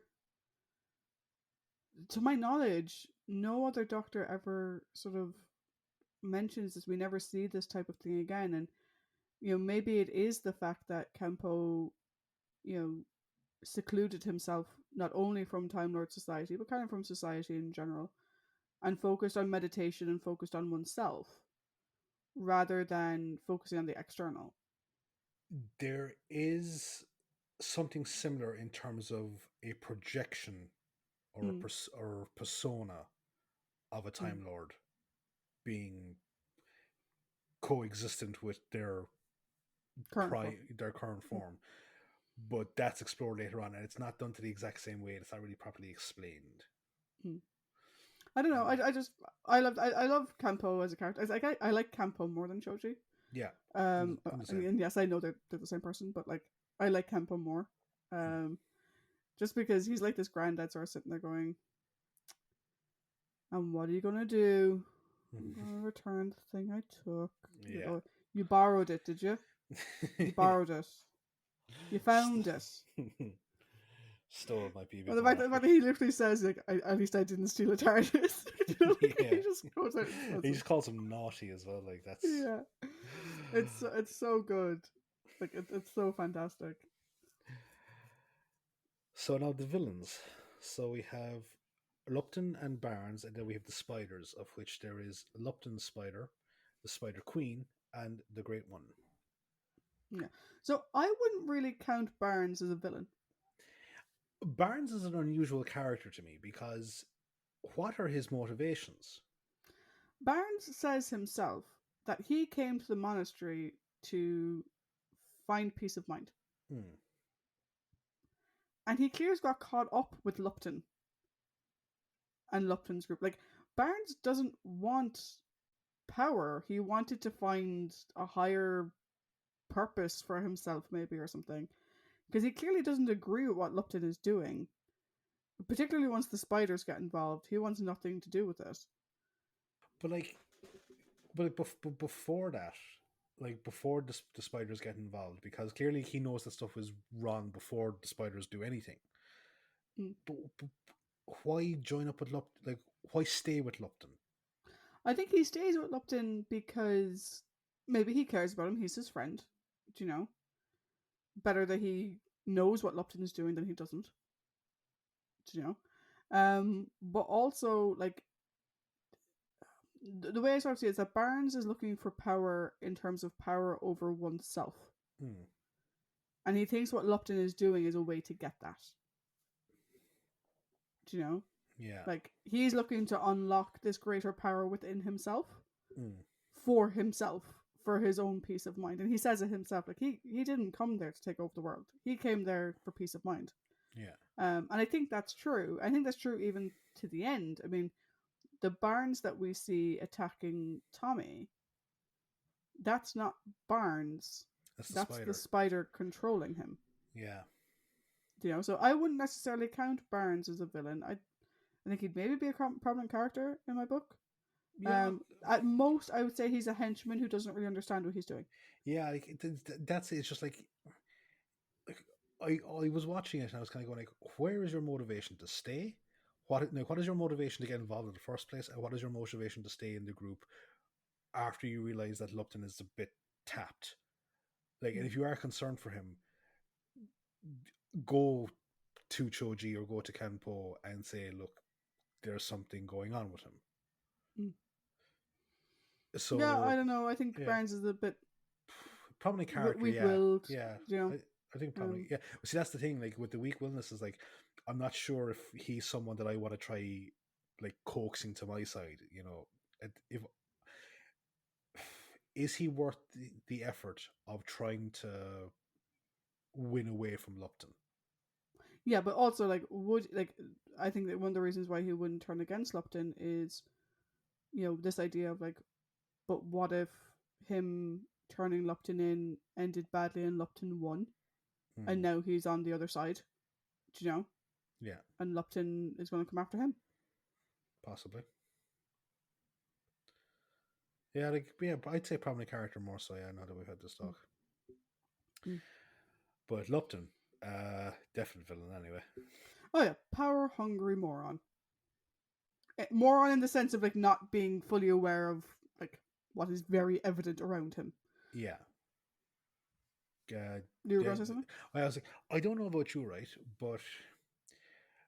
to my knowledge, no other Doctor ever sort of mentions this. We never see this type of thing again, and maybe it is the fact that Campo, you know, secluded himself not only from Time Lord society, but kind of from society in general, and focused on meditation and focused on oneself rather than focusing on the external.
There is something similar in terms of a projection or
Mm,
or persona of a
mm,
Time Lord being coexistent with
current form.
their current
Mm,
form. But that's explored later on, and it's not done to the exact same way. It's not really properly explained.
mm. I don't know.
And
I love Campo as a character. I like Campo more than Choji.
yeah, I'm the same.
And yes, I know they're the same person, but like I like Campo more. Um, just because he's like this granddad sort of sitting there going, "And what are you gonna do? I'm gonna return the thing I took." Like,
Yeah.
oh, you borrowed it, did you? You borrowed it. You found it.
Stole might be a
Well,
bit more
the fact
accurate.
that he literally says like, "At least I didn't steal a TARDIS." Like,
Yeah.
he just goes out and steals
He
it.
just calls him naughty as well. Like that's
Yeah, it's so good. Like it's so fantastic.
so now the villains. So we have Lupton and Barnes, and then we have the spiders, of which there is Lupton's spider, the Spider Queen, and the Great One.
Yeah. So I wouldn't really count Barnes as a villain.
Barnes is an unusual character to me because what are his motivations?
Barnes says himself that he came to the monastery to find peace of mind.
Hmm.
And he clearly got caught up with Lupton and Lupton's group. Like, Barnes doesn't want power. He wanted to find a higher purpose for himself, maybe, or something. Because he clearly doesn't agree with what Lupton is doing. Particularly once the spiders get involved. He wants nothing to do with it.
But like, but before that, like before the spiders get involved, because clearly he knows that stuff is wrong before the spiders do anything.
Mm.
But why join up with Lupton? Like, why stay with Lupton?
I think he stays with Lupton because maybe he cares about him. He's his friend. Do you know? Better that he knows what Lupton is doing than he doesn't. Do you know? But also, like, the way I sort of see it is that Barnes is looking for power in terms of power over oneself.
Hmm.
And he thinks what Lupton is doing is a way to get that. Do you know?
Yeah.
Like, he's looking to unlock this greater power within himself
Hmm.
for himself, for his own peace of mind. And he says it himself, like he didn't come there to take over the world. He came there for peace of mind.
Yeah.
And I think that's true. I think that's true even to the end. I mean, the Barnes that we see attacking Tommy, that's not Barnes.
That's the
That's the
spider.
spider controlling him.
Yeah.
So I wouldn't necessarily count Barnes as a villain. I think he'd maybe be a prominent character in my book.
Yeah.
At most, I would say he's a henchman who doesn't really understand what he's doing.
Yeah. Like, that's it. It's just like I was watching it and I was kind of going like, where is your motivation to stay? What is your motivation to get involved in the first place, and what is your motivation to stay in the group after you realize that Lupton is a bit tapped? Like, and
Mm.
if you are concerned for him, go to Choji or go to Kanpo and say, look, there's something going on with him.
Mm. Yeah, I
So,
don't know. I think
yeah,
Barnes is a bit
probably character, yeah,
weak-willed.
yeah.
You know,
I think probably,
um,
yeah. See, that's the thing. Like with the weak willness is like, I'm not sure if he's someone that I want to try, like coaxing to my side. You know, if is he worth the effort of trying to win away from Lupton?
yeah, but also like would like I think that one of the reasons why he wouldn't turn against Lupton is this idea of like, but what if him turning Lupton in ended badly and Lupton won, and
Hmm.
now he's on the other side. Do you know?
Yeah,
And Lupton is going to come after him.
possibly. Yeah, like yeah, but I'd say probably character more so. Yeah, now that we've had this talk,
Mm.
but Lupton, definite villain anyway.
Oh yeah, power hungry moron. More on in the sense of like not being fully aware of like what is very evident around him.
Yeah.
You were
Yeah,
going to say something?
I was like, I don't know about you, right? But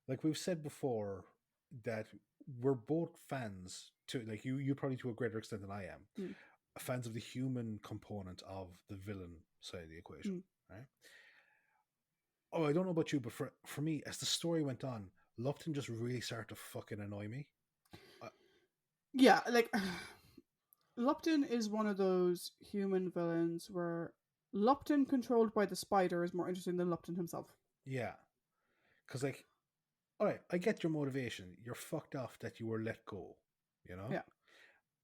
like we've said before, that we're both fans to like you probably to a greater extent than I am,
Mm.
fans of the human component of the villain side of the equation,
Mm.
right? Oh, I don't know about you, but for me, as the story went on, Lupton just really started to fucking annoy me. Uh,
Yeah, like Lupton is one of those human villains where Lupton controlled by the spider is more interesting than Lupton himself.
yeah, because like, all right, I get your motivation. You're fucked off that you were let go, you know.
Yeah.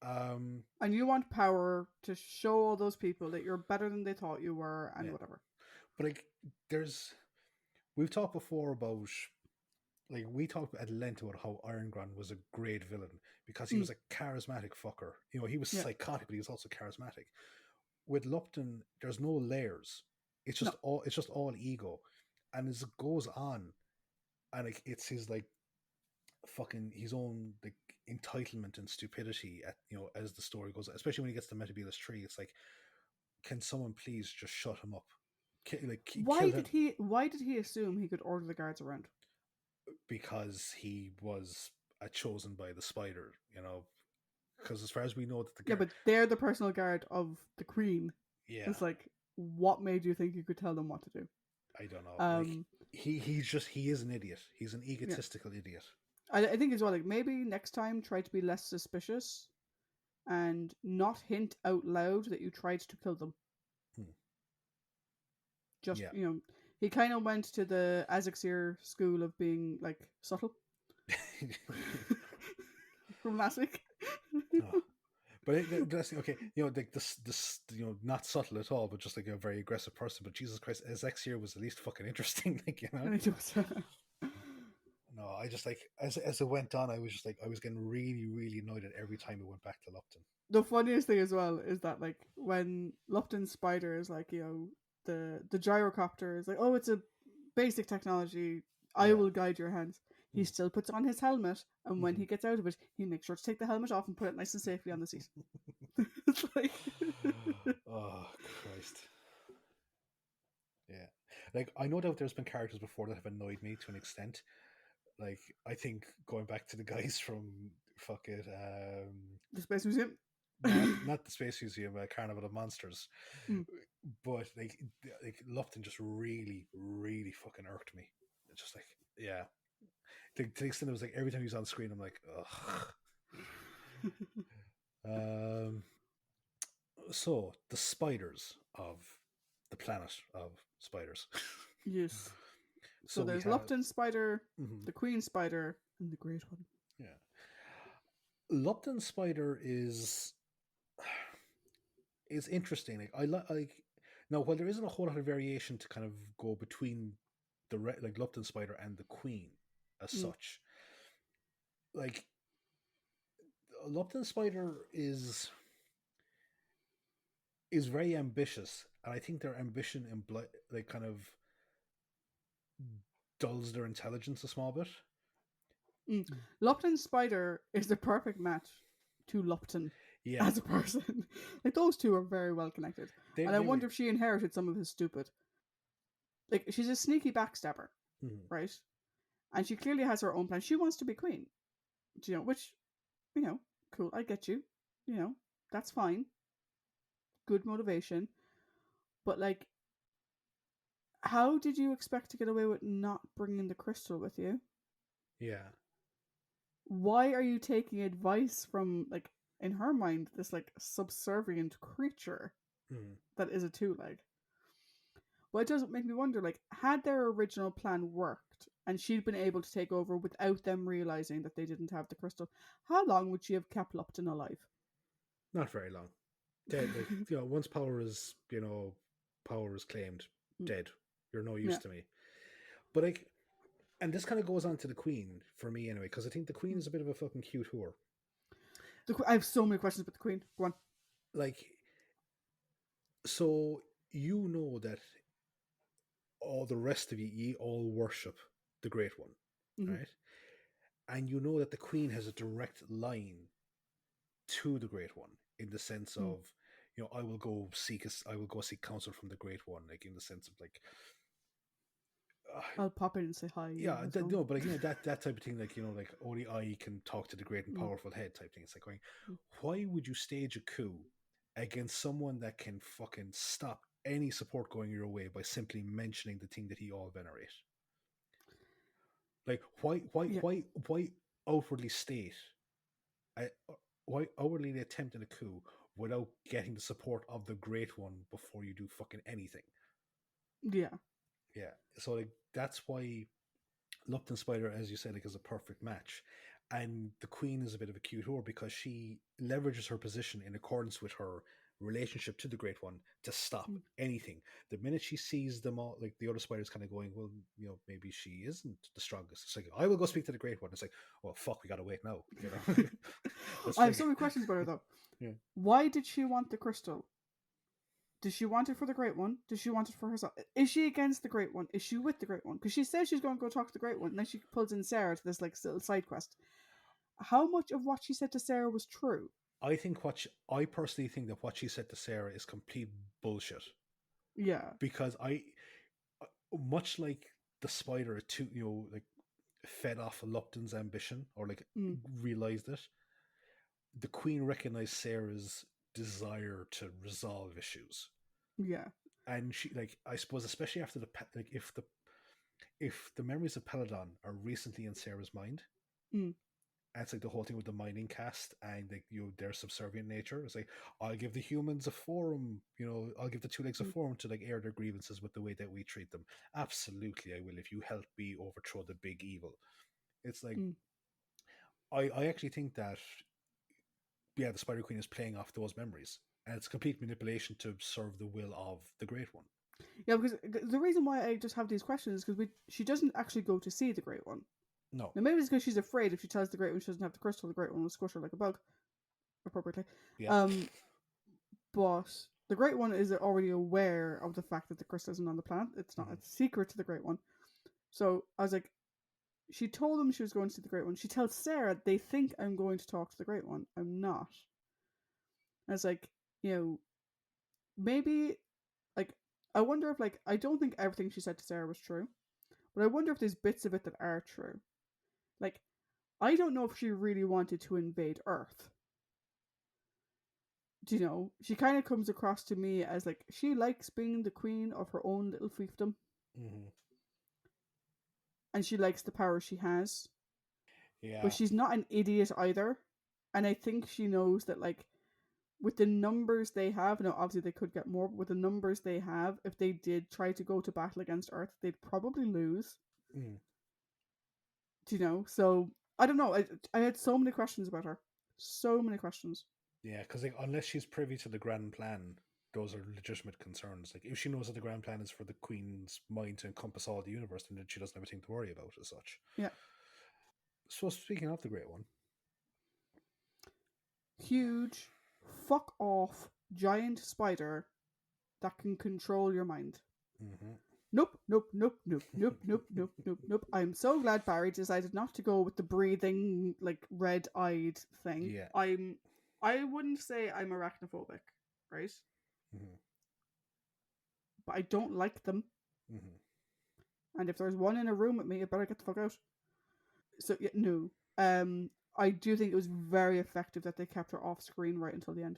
Um,
And you want power to show all those people that you're better than they thought you were and
yeah,
whatever.
but like, there's we've talked before about like we talked at length about how Iron Grant was a great villain because he
Mm.
was a charismatic fucker. You know, he was
Yeah.
psychotic, but he was also charismatic. With Lupton, there's no layers.
No.
It's just all ego. And as it goes on, and like it's his like fucking his own like entitlement and stupidity at as the story goes, especially when he gets to Metebelis tree, it's like, can someone please just shut him up? Kill him
Why did he assume he could order the guards around?
because he was chosen by the spider, because as far as we know that the
Yeah,
guard,
but they're the personal guard of the queen.
yeah,
It's like, what made you think you could tell them what to do?
I don't know, like
Um,
he is an idiot. He's an
yeah.
egotistical idiot.
I think as well, like maybe next time try to be less suspicious and not hint out loud that you tried to kill them.
Hmm.
Just,
Yeah.
he kind of went to the Azixir school of being like subtle from last week.
Oh. But that's okay. Like this, not subtle at all, but just like a very aggressive person. But Jesus Christ, as X here was at least fucking interesting.
And it was,
No, I just like as it went on, I was just like I was getting really, really annoyed at every time it went back to Lupton.
the funniest thing as well is that like when Lupton's spider is like, the gyrocopter is like, oh, it's a basic technology. I
Yeah.
will guide your hands. He still puts on his helmet, and when he gets out of it, he makes sure to take the helmet off and put it nice and safely on the seat. It's like,
Oh Christ. Yeah. Like I know that there's been characters before that have annoyed me to an extent. Like I think going back to the guys from fuck it,
the Space Museum.
not the Space Museum, Carnival of Monsters,
Mm.
but like Lupton just really, really fucking irked me. It's just like, yeah, to the extent it was like every time he was on screen, I'm like, ugh. So the spiders of the planet of spiders.
Yes. So
So we
there's
have
Lupton spider,
mhm,
the Queen spider, and the Great One.
yeah, Lupton spider is interesting. Like I like now while there isn't a whole lot of variation to kind of go between like Lupton spider and the queen as
Mm.
such. Like Lupton spider is very ambitious, and I think their ambition like kind of dulls their intelligence a small bit.
Mm. Lupton spider is the perfect match to Lupton
Yeah,
as a person. Like those two are very well connected. And I
they
wonder
were.
if she inherited some of his stupid. Like she's a sneaky backstabber,
Mhm.
right? And she clearly has her own plan. She wants to be queen. Which, cool, I get you. That's fine. Good motivation. But like, how did you expect to get away with not bringing the crystal with you?
Yeah,
Why are you taking advice from, like, in her mind, this like subservient creature
mhm.
that is a two-leg? Well, it does make me wonder, like, had their original plan worked and she'd been able to take over without them realizing that they didn't have the crystal, how long would she have kept Lupton alive?
Not very long. Dead. Like once power is claimed, dead. You're no use
Yeah.
to me. But like, and this kind of goes on to the queen for me anyway, because I think the queen is a bit of a fucking cute whore.
I have so many questions about the Queen. Go on.
Like, so that all the rest of you all worship the Great One,
Mm-hmm.
right? and you know that the queen has a direct line to the Great One in the sense
Mm.
of, I will go seek counsel from the Great One, like in the sense of like, uh,
I'll pop in and say hi. Yeah,
yeah,
how's it going?
no, but like, that type of thing, like like only I can talk to the great and
Mm.
powerful head type thing. It's like going,
Mm.
why would you stage a coup against someone that can fucking stop any support going your way by simply mentioning the thing that he all venerate? Like,
Yeah,
why outwardly state, uh, why outwardly attempt in a coup without getting the support of the Great One before you do fucking anything?
yeah,
Yeah, so like that's why Lupton Spider, as you said, like is a perfect match. And the Queen is a bit of a cute whore because she leverages her position in accordance with her relationship to the Great One to stop
mm.
anything. The minute she sees them all, like the other spiders kind of going, well, maybe she isn't the strongest. It's like, I will go speak to the Great One. It's like, well, fuck, we gotta wait now. That's
I have
like,
so many questions about her though.
yeah.
Why did she want the crystal? Does she want it for the Great One? Does she want it for herself? Is she against the Great One? Is she with the Great One? Because she says she's going to go talk to the Great One, and then she pulls in Sarah to this like little side quest. How much of what she said to Sarah was true?
I personally think that what she said to Sarah is complete bullshit
Yeah.
because much like the spider, too, like fed off Lupton's ambition or like
Mm.
realized it. The Queen recognized Sarah's desire to resolve issues,
Yeah.
and she, like, I suppose, especially after like if the memories of Peladon are recently in Sarah's mind.
Mm.
And it's like the whole thing with the mining cast and like their subservient nature. It's like, I'll give the humans a forum, I'll give the two legs a
Mm.
forum to like air their grievances with the way that we treat them. Absolutely, I will if you help me overthrow the big evil. It's like,
Mm.
I actually think that, yeah, the Spider Queen is playing off those memories, and it's complete manipulation to serve the will of the Great One.
Yeah, because the reason why I just have these questions is because she doesn't actually go to see the Great One.
No.
Now, maybe it's because she's afraid if she tells the Great One she doesn't have the crystal, the Great One will squish her like a bug, appropriately.
Yeah.
Um, but the Great One is already aware of the fact that the crystal isn't on the planet. It's not a secret to the Great One. So I was like, she told him she was going to see the Great One. She tells Sarah, they think I'm going to talk to the Great One. I'm not. I was like, maybe, like, I wonder if, like, I don't think everything she said to Sarah was true, but I wonder if there's bits of it that are true. Like, I don't know if she really wanted to invade Earth. Do you know? She kind of comes across to me as, like, she likes being the queen of her own little fiefdom,
Mm-hmm.
and she likes the power she has. But
Yeah.
she's not an idiot either. And I think she knows that, like, with the numbers they have, now obviously they could get more, but with the numbers they have, if they did try to go to battle against Earth, they'd probably lose.
Mm.
Do you know? So I don't know. I had so many questions about her, so many questions.
Yeah, because like, unless she's privy to the grand plan, those are legitimate concerns. Like, if she knows that the grand plan is for the Queen's mind to encompass all the universe, then she doesn't have anything to worry about as such.
Yeah,
So, speaking of the Great One,
huge, fuck off, giant spider that can control your mind.
mm-hmm.
Nope, nope, nope, nope, nope, nope, nope, nope, nope. I'm so glad Barry decided not to go with the breathing, like red-eyed thing.
Yeah,
I wouldn't say I'm arachnophobic, right?
mm-hmm.
But I don't like them.
Mm-hmm.
And if there's one in a room with me, I better get the fuck out. So yeah, no. I do think it was very effective that they kept her off screen right until the end.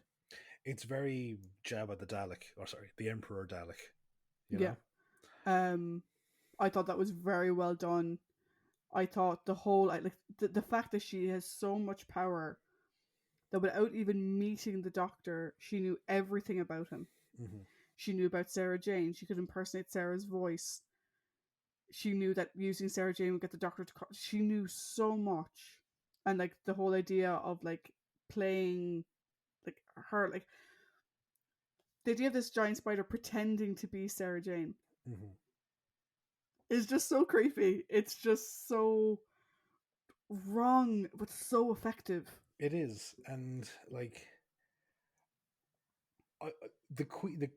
It's very Jabba the Dalek, or sorry, the Emperor Dalek. You
Yeah.
know.
I thought that was very well done. I thought the whole like the fact that she has so much power that without even meeting the doctor, she knew everything about him.
Mm-hmm.
She knew about Sarah Jane. She could impersonate Sarah's voice. She knew that using Sarah Jane would get the doctor to call. She knew so much. And like the whole idea of like playing like her, like the idea of this giant spider pretending to be Sarah Jane
Mm-hmm.
is just so creepy. It's just so wrong, but so effective.
It is, and like the Queen,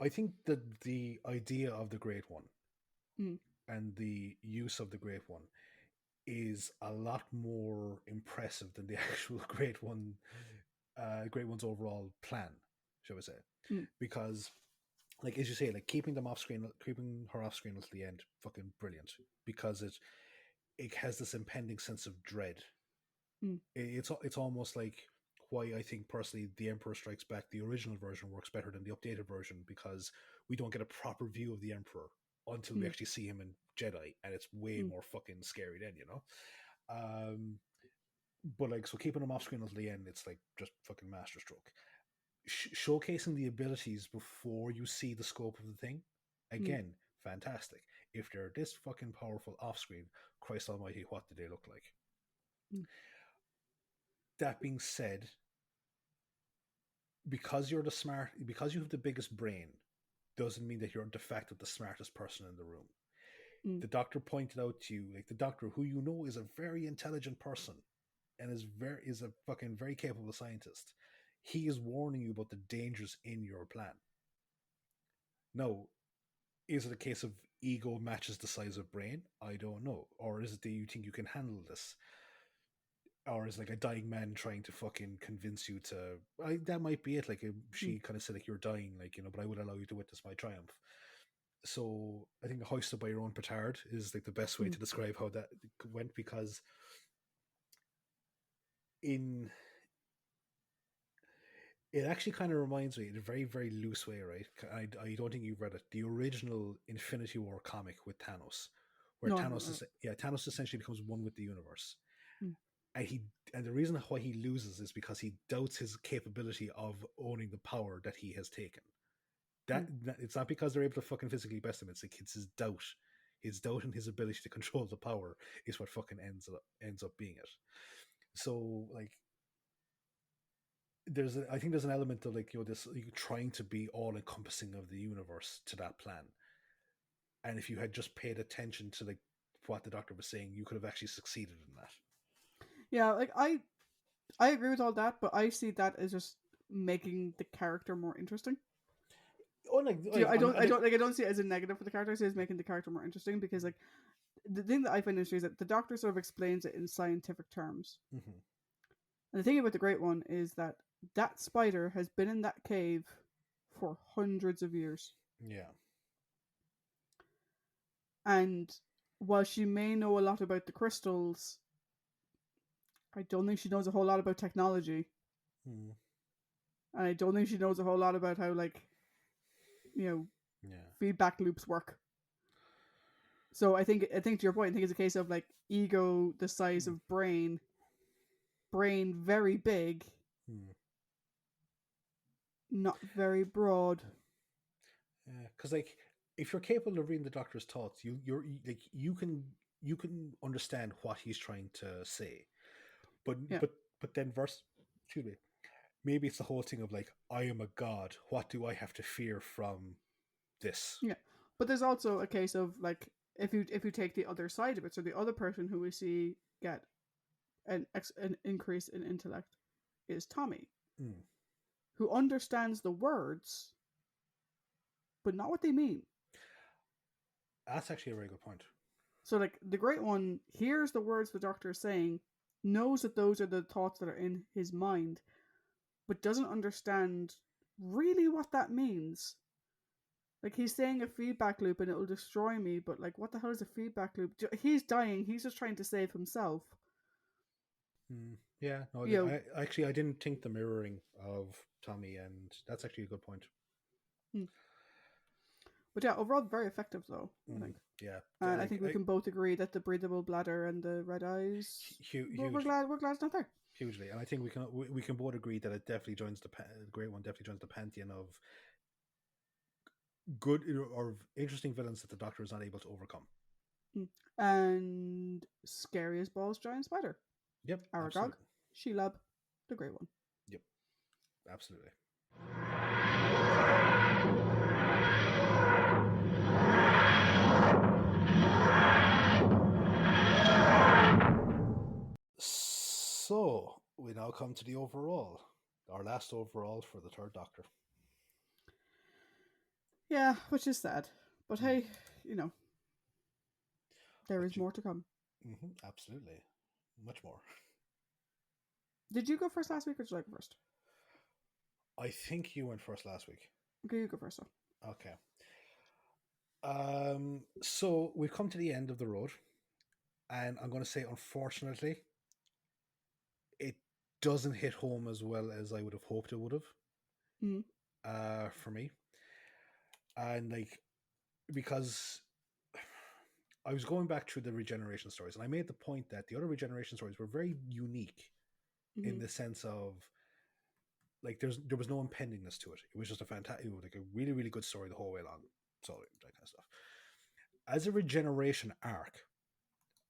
I think that the idea of the Great One
Mm.
and the use of the Great One is a lot more impressive than the actual Great One's overall plan, shall we say?
Mm.
Because, like as you say, like keeping her off screen until the end, fucking brilliant. Because it has this impending sense of dread.
Mm.
It's almost like why I think personally the Emperor Strikes Back, the original version, works better than the updated version, because we don't get a proper view of the Emperor until we actually see him in Jedi, and it's way more fucking scary then, you know. But like, so keeping him off screen until the end, it's like just fucking masterstroke. Showcasing the abilities before you see the scope of the thing, again, fantastic. If they're this fucking powerful off screen, Christ Almighty, what do they look like? That being said, because you have the biggest brain, doesn't mean that you're de facto the smartest person in the room. The doctor pointed out to you, like the doctor, who you know is a very intelligent person and is a fucking very capable scientist. He is warning you about the dangers in your plan. Now, is it a case of ego matches the size of brain? I don't know. Or is it that you think you can handle this? Or is like a dying man trying to fucking convince you to? That might be it. Like she kind of said, like, you're dying, like, you know, but I would allow you to witness my triumph. So I think hoisted by your own petard is like the best way to describe how that went, because it actually kind of reminds me in a very, very loose way, right? I don't think you've read it. The original Infinity War comic with Thanos, where Thanos essentially becomes one with the universe. And the reason why he loses is because he doubts his capability of owning the power that he has taken. That it's not because they're able to fucking physically best him. It's like it's his doubt. His doubt in his ability to control the power is what fucking ends up being it. So like, I think there's an element of like, you know, this trying to be all encompassing of the universe to that plan. And if you had just paid attention to like what the doctor was saying, you could have actually succeeded in that.
Yeah, like I agree with all that, but I see that as just making the character more interesting. I don't see it as a negative for the character. I see it as making the character more interesting, because like the thing that I find interesting is that the doctor sort of explains it in scientific terms. And the thing about the Great One is that spider has been in that cave for hundreds of years.
Yeah.
And while she may know a lot about the crystals, I don't think she knows a whole lot about technology. And I don't think she knows a whole lot about how, like, you know, feedback loops work. So I think to your point, I think it's a case of like ego the size of brain very big, not very broad.
Yeah, because like, if you're capable of reading the doctor's thoughts, you can understand what he's trying to say, but then excuse me, maybe it's the whole thing of like, I am a god. What do I have to fear from this?
Yeah, but there's also a case of like, if you take the other side of it, so the other person who we see get an increase in intellect is Tommy, who understands the words, but not what they mean.
That's actually a very good point.
So like, the Great One hears the words the doctor is saying, knows that those are the thoughts that are in his mind, but doesn't understand really what that means. Like, he's saying a feedback loop and it'll destroy me, but like, what the hell is a feedback loop? He's dying. He's just trying to save himself.
Yeah, no, I didn't think the mirroring of Tommy, and that's actually a good point.
But yeah, overall very effective though, I think.
Yeah,
and I think we can both agree that the breathable bladder and the red eyes, we're glad it's not there.
Hugely, and I think we can both agree that it definitely joins the Great One definitely joins the pantheon of good or interesting villains that the Doctor is not able to overcome.
And scary as balls, giant spider.
Yep.
Aragog, Shelob, the Great One.
Yep. Absolutely. So we now come to the overall, our last overall for the Third Doctor.
Yeah, which is sad, but hey, you know, there is more to come.
Absolutely. Much more.
Did you go first last week or did I go first?
I think you went first last week.
Okay, you go first. So.
Okay. So we've come to the end of the road, and I'm going to say, unfortunately, it doesn't hit home as well as I would have hoped it would have.
Mm.
For me, and like because I was going back through the regeneration stories, and I made the point that the other regeneration stories were very unique in
Mm-hmm.
the sense of like there was no impendingness to it. It was just a fantastic, like a really really good story the whole way along. So that kind of stuff. As a regeneration arc,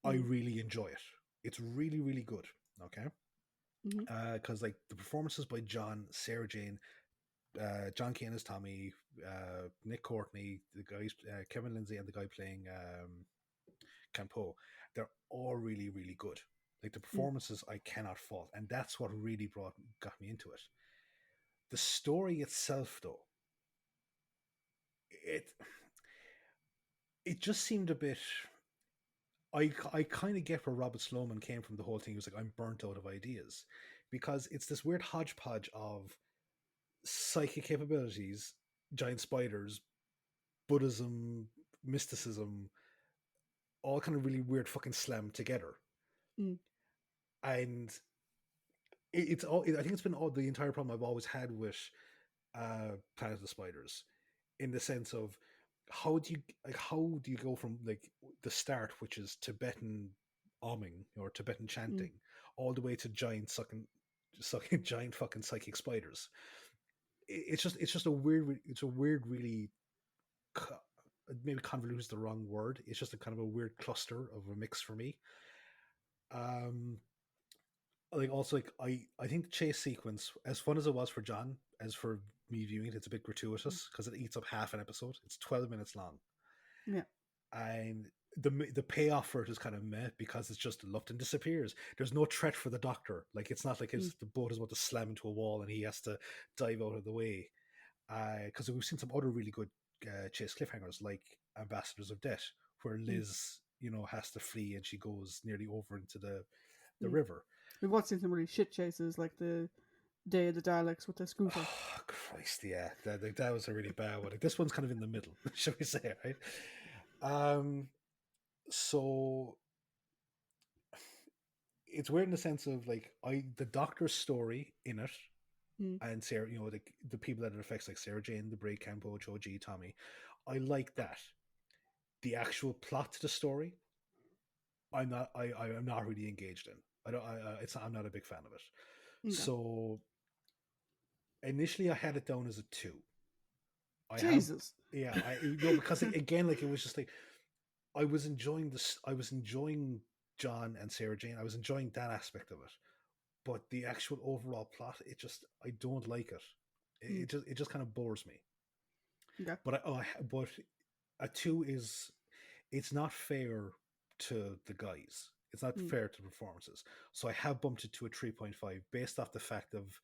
I
Mm.
really enjoy it. It's really really good. Okay,
Mm-hmm.
because like the performances by John, Sarah Jane, John Kane as Tommy, Nick Courtney, the guys, Kevin Lindsay, and the guy playing Campo, they're all really, really good. Like the
Mm.
performances, I cannot fault, and that's what really got me into it. The story itself, though, it it just seemed a bit. I kind of get where Robert Sloman came from the whole thing. He was like, I'm burnt out of ideas, because it's this weird hodgepodge of psychic capabilities, giant spiders, Buddhism, mysticism, all kind of really weird fucking slammed together.
Mm.
And it's all. I think it's been all the entire problem I've always had with Planet of the Spiders, in the sense of how do you go from like the start, which is Tibetan oming or Tibetan
Mm.
chanting, all the way to sucking giant fucking psychic spiders. It's just a weird. It's a weird, really maybe convoluted is the wrong word. It's just a kind of a weird cluster of a mix for me. Um, like also like I think the chase sequence, as fun as it was for John, as for me viewing it, it's a bit
Mm.
gratuitous because it eats up half an episode. It's 12 minutes long,
Yeah.
and the payoff for it is kind of meh because it's just Lupton disappears. There's no threat for the Doctor. Like it's not like
Mm.
the boat is about to slam into a wall and he has to dive out of the way. Because we've seen some other really good chase cliffhangers like Ambassadors of Death, where
Mm.
Liz, has to flee and she goes nearly over into the
Mm.
river.
We've watched some really shit chases, like the Day of the Daleks with the scooter.
Oh Christ, yeah, that was a really bad one. Like, this one's kind of in the middle, shall we say, right? So it's weird in the sense of like the Doctor's story in it,
Mm.
and Sarah, the people that it affects, like Sarah Jane, the Bray, Campo, Choji, Tommy. I like that. The actual plot to the story, I'm not really engaged in. I don't. I'm not a big fan of it.
Okay.
So initially, I had it down as a 2. I have,
Jesus.
yeah. Because again, like it was just like I was enjoying this. I was enjoying John and Sarah Jane. I was enjoying that aspect of it. But the actual overall plot, I don't like it.
Mm.
It just kind of bores me.
Okay.
But a 2 is, it's not fair to the guys. It's not
Mm.
fair to the performances. So I have bumped it to a 3.5 based off the fact of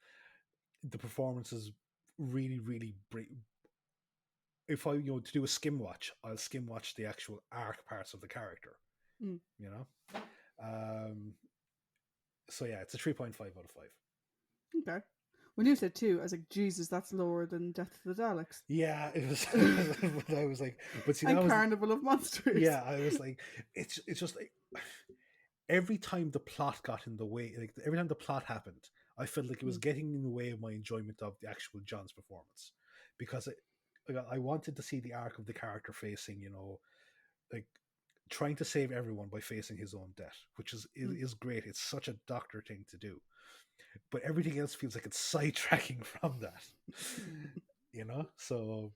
the performances really, really. If I to do a skim watch, I'll skim watch the actual arc parts of the character.
Mm.
You know. So yeah, it's a 3.5 out of 5.
Okay. When you said 2, I was like, Jesus, that's lower than Death of the Daleks.
Yeah, it was. But I was like, but see,
And
that was
Carnival of Monsters.
yeah. I was like, it's just like every time the plot got in the way, like every time the plot happened, I felt like it was
Mm.
getting in the way of my enjoyment of the actual John's performance, because I wanted to see the arc of the character facing, like trying to save everyone by facing his own death, which
Mm.
is great. It's such a Doctor thing to do, but everything else feels like it's sidetracking from that. So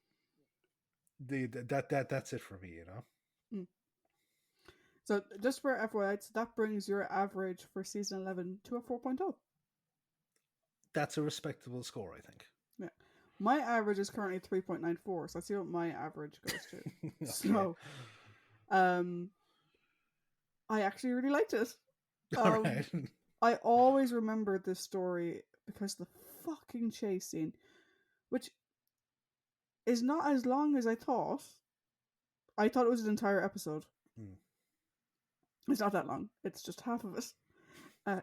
that's it for me.
Mm. So, just for FYI, so that brings your average for season 11 to a 4.0.
That's a respectable score, I think.
Yeah. My average is currently 3.94, so let's see what my average goes to.
Okay.
So, I actually really liked it.
All right.
I always remembered this story because the fucking chase scene, which is not as long as I thought. I thought it was an entire episode.
Mm.
It's not that long. It's just half of it.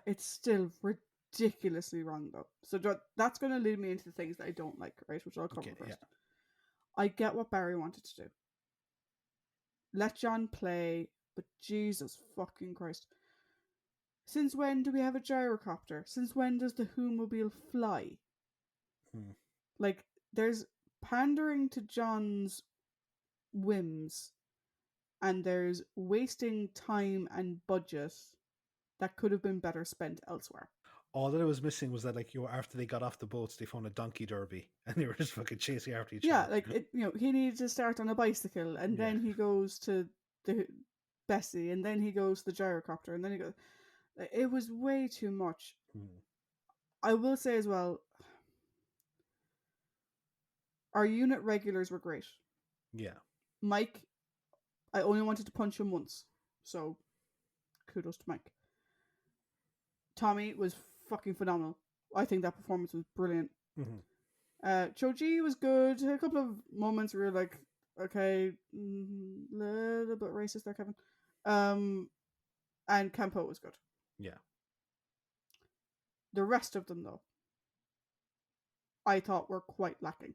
It's still ridiculously wrong though. So that's going to lead me into the things that I don't like, right? Which I'll cover first.
Yeah.
I get what Barry wanted to do. Let John play, but Jesus fucking Christ. Since when do we have a gyrocopter? Since when does the Whomobile fly? Like, there's pandering to John's whims, and there's wasting time and budget that could have been better spent elsewhere.
All that I was missing was that, like, after they got off the boats, they found a donkey derby, and they were just fucking chasing after each other.
Yeah, like, he needs to start on a bicycle, and then he goes to the Bessie, and then he goes to the gyrocopter, and then he goes. It was way too much. I will say as well, our unit regulars were great.
Yeah.
Mike, I only wanted to punch him once, so kudos to Mike. Tommy was fucking phenomenal. I think that performance was brilliant. Choji was good. A couple of moments where you're like, okay, little bit racist there, Kevin. And Campo was good.
Yeah.
The rest of them, though, I thought were quite lacking.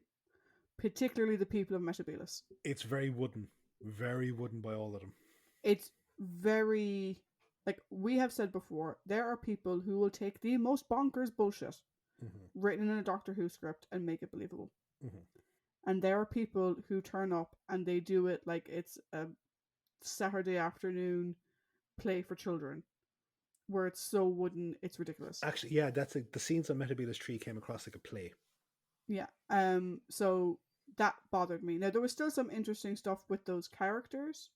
Particularly the people of Metebelis.
It's very wooden by all of them.
It's very, like we have said before, there are people who will take the most bonkers bullshit written in a Doctor Who script and make it believable. And there are people who turn up and they do it like it's a Saturday afternoon play for children, where it's so wooden, it's ridiculous.
Actually, yeah, that's like the scenes on Metebelis 3 came across like a play.
Yeah. So that bothered me. Now there was still some interesting stuff with those characters.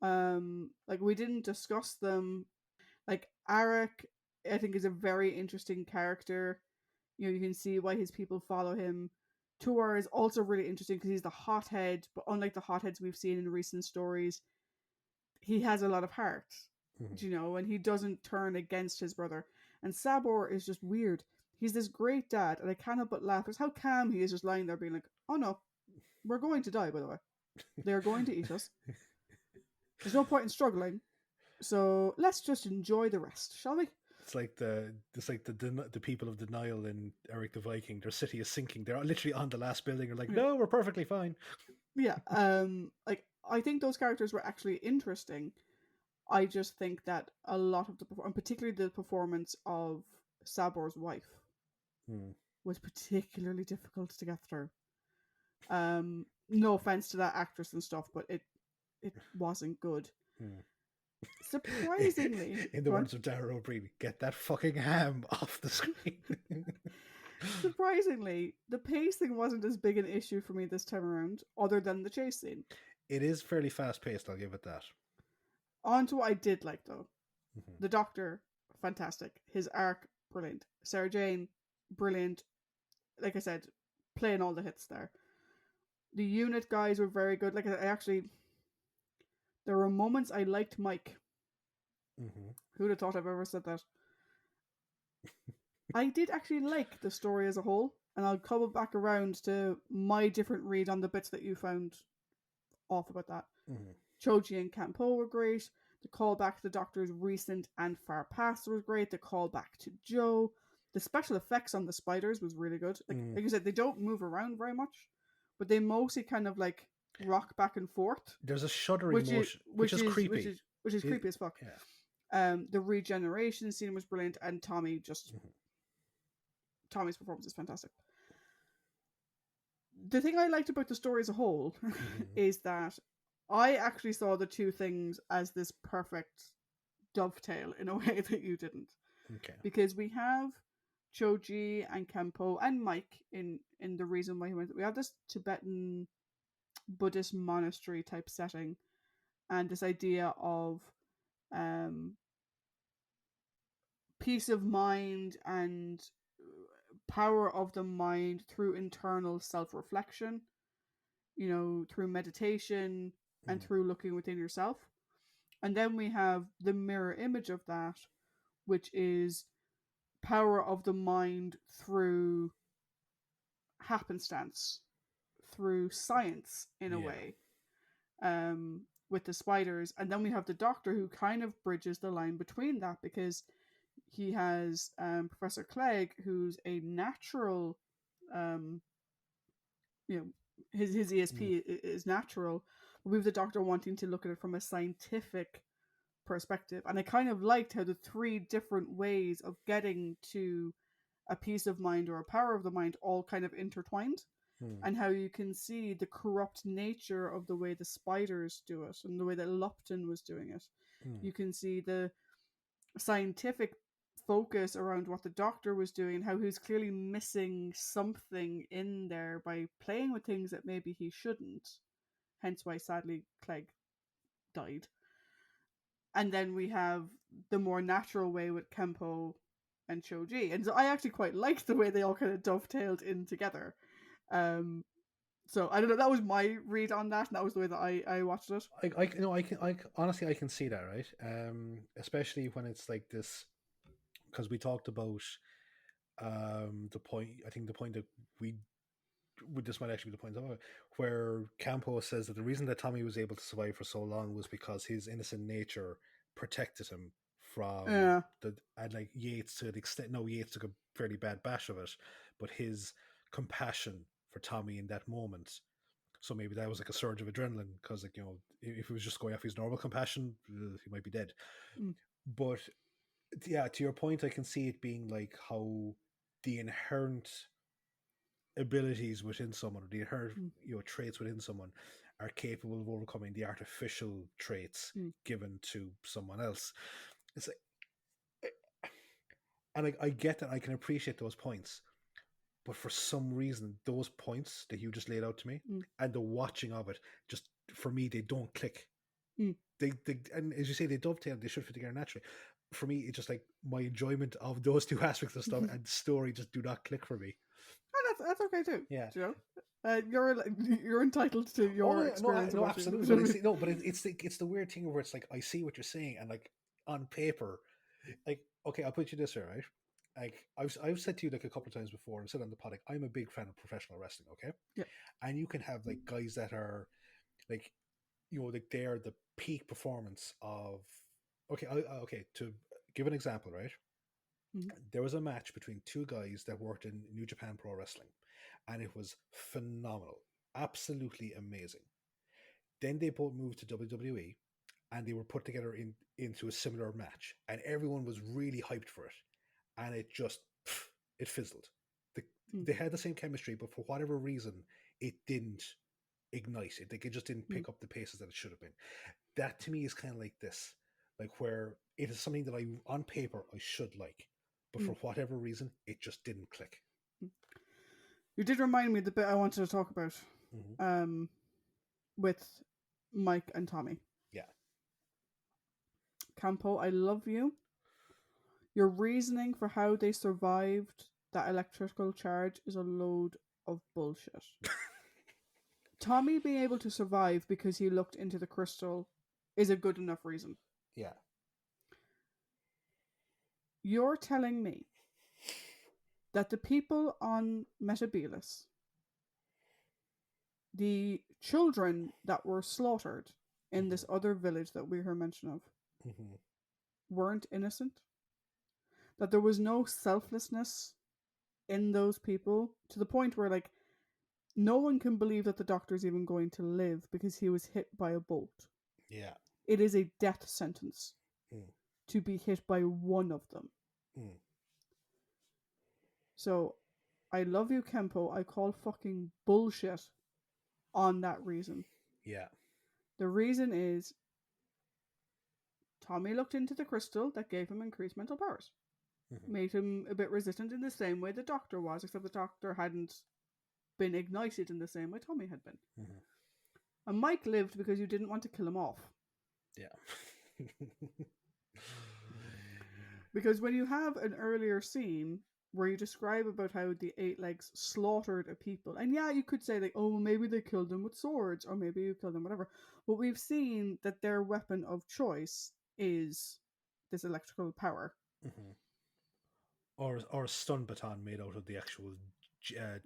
Like we didn't discuss them. Like Arak, I think, is a very interesting character. You can see why his people follow him. Tuar is also really interesting because he's the hothead, but unlike the hotheads we've seen in recent stories, he has a lot of heart. And he doesn't turn against his brother. And Sabor is just weird. He's this great dad, and I cannot but laugh. It's how calm he is, just lying there being like, oh no, we're going to die, by the way. They're going to eat us. There's no point in struggling. So let's just enjoy the rest, shall we?
It's like the people of denial in Eric the Viking. Their city is sinking. They're literally on the last building. They're like, no, we're perfectly fine.
Yeah. Like I think those characters were actually interesting. I just think that a lot of and particularly the performance of Sabor's wife, was particularly difficult to get through. No offense to that actress and stuff, but it wasn't good. Surprisingly,
in the words of Dara O'Brien, get that fucking ham off the screen.
Surprisingly, the pacing wasn't as big an issue for me this time around, other than the chase scene.
It is fairly fast paced, I'll give it that.
On to what I did like though. The Doctor, fantastic. His arc, brilliant. Sarah Jane, brilliant. Like I said, playing all the hits there. The unit guys were very good. Like there were moments I liked Mike. Who'd have thought I've ever said that? I did actually like the story as a whole, and I'll come back around to my different read on the bits that you found off about that. Choji and Campo were great. The callback to the Doctor's recent and far past was great. The callback to Joe. The special effects on the spiders was really good. Like you said, they don't move around very much, but they mostly kind of like rock back and forth.
There's a shuddering motion, which is creepy.
Which is creepy as fuck.
Yeah.
The regeneration scene was brilliant, and Tommy's performance is fantastic. The thing I liked about the story as a whole is that I actually saw the two things as this perfect dovetail in a way that you didn't.
Okay.
Because we have Choji and Campo and Mike in the reason why he went. We have this Tibetan Buddhist monastery type setting, and this idea of peace of mind and power of the mind through internal self-reflection, through meditation and through looking within yourself. And then we have the mirror image of that, which is power of the mind through happenstance, through science in a way. with the spiders, and then we have the Doctor who kind of bridges the line between that, because he has Professor Clegg, who's a natural, um, you know, his ESP is natural, but we have the Doctor wanting to look at it from a scientific perspective. And I kind of liked how the three different ways of getting to a peace of mind or a power of the mind all kind of intertwined, and how you can see the corrupt nature of the way the spiders do it and the way that Lupton was doing it. You can see the scientific focus around what the Doctor was doing and how he was clearly missing something in there by playing with things that maybe he shouldn't. Hence why, sadly, Clegg died. And then we have the more natural way with Kempo and Choji. And so I actually quite liked the way they all kind of dovetailed in together. So I don't know, that was my read on that, and that was the way that I watched it.
I honestly, I can see that, right? Especially when it's like this, because we talked about the point. I think the point that this might actually be the point of it, where Campo says that the reason that Tommy was able to survive for so long was because his innocent nature protected him from and like Yates, to the extent, no, Yates took a fairly bad bash of it, but his compassion for Tommy in that moment. So maybe that was like a surge of adrenaline, because, like, if he was just going off his normal compassion, he might be dead. But yeah, to your point, I can see it being like how the inherent abilities within someone, or the inherent traits within someone, are capable of overcoming the artificial traits given to someone else. It's like, and I get that, I can appreciate those points, but for some reason, those points that you just laid out to me and the watching of it, just for me, they don't click. They and as you say, they dovetail. They should fit together naturally. For me, it's just like my enjoyment of those two aspects of stuff and story just do not click for me.
And that's okay too.
Yeah,
you know, you're entitled to your experience.
No, absolutely. But it's the weird thing where it's like, I see what you're saying, and like on paper, like, okay, I'll put you this way, right? Like I've said to you like a couple of times before, I've said on the pod, like, I'm a big fan of professional wrestling, okay?
Yeah.
And you can have like guys that are like, like they're the peak performance of. Okay, okay. To give an example, right? There was a match between two guys that worked in New Japan Pro Wrestling, and it was phenomenal, absolutely amazing. Then they both moved to WWE, and they were put together into a similar match, and everyone was really hyped for it, and it just it fizzled. They had the same chemistry, but for whatever reason, it didn't ignite. It just didn't pick up the paces that it should have been. That to me is kind of like this, like where it is something that on paper I should like, but for whatever reason, it just didn't click.
You did remind me of the bit I wanted to talk about, with Mike and Tommy.
Yeah.
Campo, I love you. Your reasoning for how they survived that electrical charge is a load of bullshit. Tommy being able to survive because he looked into the crystal is a good enough reason.
Yeah.
You're telling me that the people on Metebelis, the children that were slaughtered in this other village that we heard mention of, weren't innocent? That there was no selflessness in those people, to the point where, like, no one can believe that the Doctor's even going to live because he was hit by a bolt.
Yeah.
It is a death sentence to be hit by one of them. So, I love you, Kempo. I call fucking bullshit on that reason.
Yeah.
The reason is Tommy looked into the crystal that gave him increased mental powers. Made him a bit resistant in the same way the Doctor was, except the Doctor hadn't been ignited in the same way Tommy had been. And Mike lived because you didn't want to kill him off.
Yeah.
Because when you have an earlier scene where you describe about how the Eight Legs slaughtered a people, and yeah, you could say like, oh, maybe they killed them with swords, or maybe you killed them whatever, but we've seen that their weapon of choice is this electrical power.
Or a stun baton made out of the actual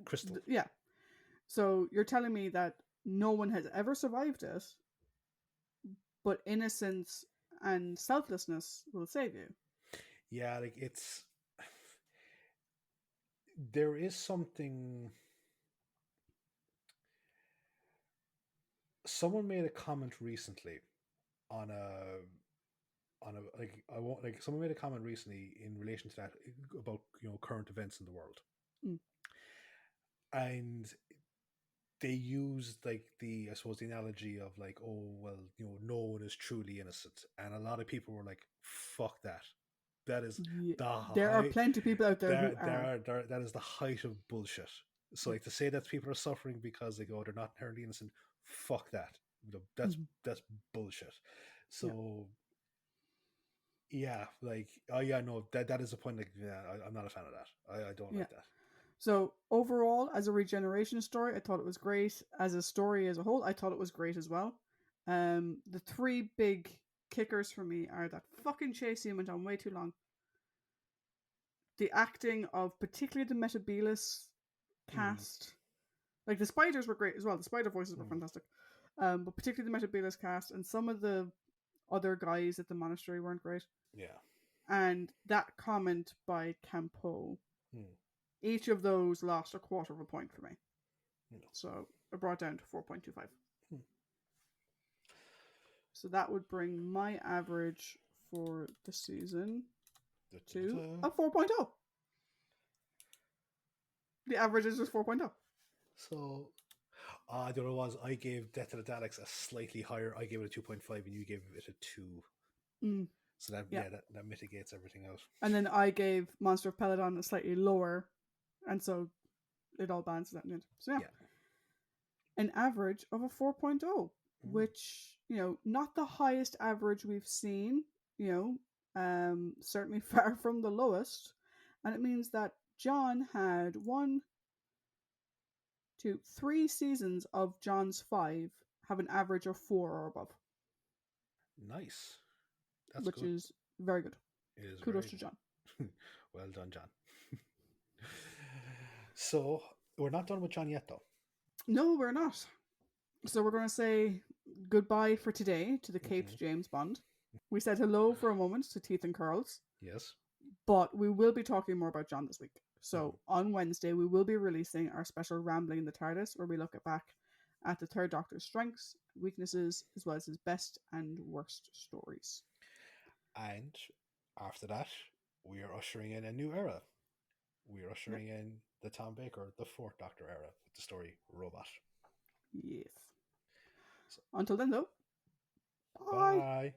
crystal.
Yeah. So you're telling me that no one has ever survived it but innocence and selflessness will save you.
Yeah, like there is something. Someone made a comment recently on a like I want like someone made a comment recently in relation to that about current events in the world,
Mm.
and they used like the I suppose the analogy of like, oh well, no one is truly innocent, and a lot of people were like, fuck that. That is
Yeah.
the
There are
height.
plenty of people out there who are.
That is the height of bullshit. So like to say that people are suffering because they go they're not inherently innocent, fuck that. That's
Mhm.
that's bullshit.
Yeah.
So yeah, like oh yeah, no, that is a point. Like yeah, I'm not a fan of that. I don't
Yeah.
like that.
So overall, as a regeneration story, I thought it was great. As a story as a whole, I thought it was great as well. The three big kickers for me are that fucking chase scene went on way too long. The acting of particularly the Metebelis
Mm,
cast, like the spiders were great as well. The spider voices were
mm,
fantastic, but particularly the Metebelis cast and some of the other guys at the monastery weren't great.
yeah.
And that comment by Campo,
Mm,
each of those lost a quarter of a point for me.
no.
So it brought down to 4.25.
Mm.
So that would bring my average for the season
Da, da,
to
da.
a 4.0. The average is just 4.0.
So the other was I gave Death of the Daleks a slightly higher. I gave it a 2.5, and you gave it a 2.
Mm,
So that
yeah.
that mitigates everything out.
And then I gave Monster of Peladon a slightly lower, and so it all balances out in the end. So yeah,
Yeah.
an average of a 4.0,
Mm.
which, not the highest average we've seen, certainly far from the lowest. And it means that John had 3 seasons of John's 5 have an average of 4 or above,
Nice. That's
which
good.
is very good.
It is
Kudos
very
to John.
good. Well done, John. So we're not done with John yet, though.
No, we're not. So we're going to say goodbye for today to the
Mm-hmm.
Caped James Bond. We said hello for a moment to Teeth and Curls,
Yes.
but we will be talking more about John this week.
Mm-hmm.
So on Wednesday, we will be releasing our special Rambling in the TARDIS, where we look back at the Third Doctor's strengths, weaknesses, as well as his best and worst stories.
And after that, we are ushering in a new era. We are
Yep.
ushering in the Tom Baker, the Fourth Doctor era, with the story Robot.
Yes.
So,
Until then, though, bye.
bye.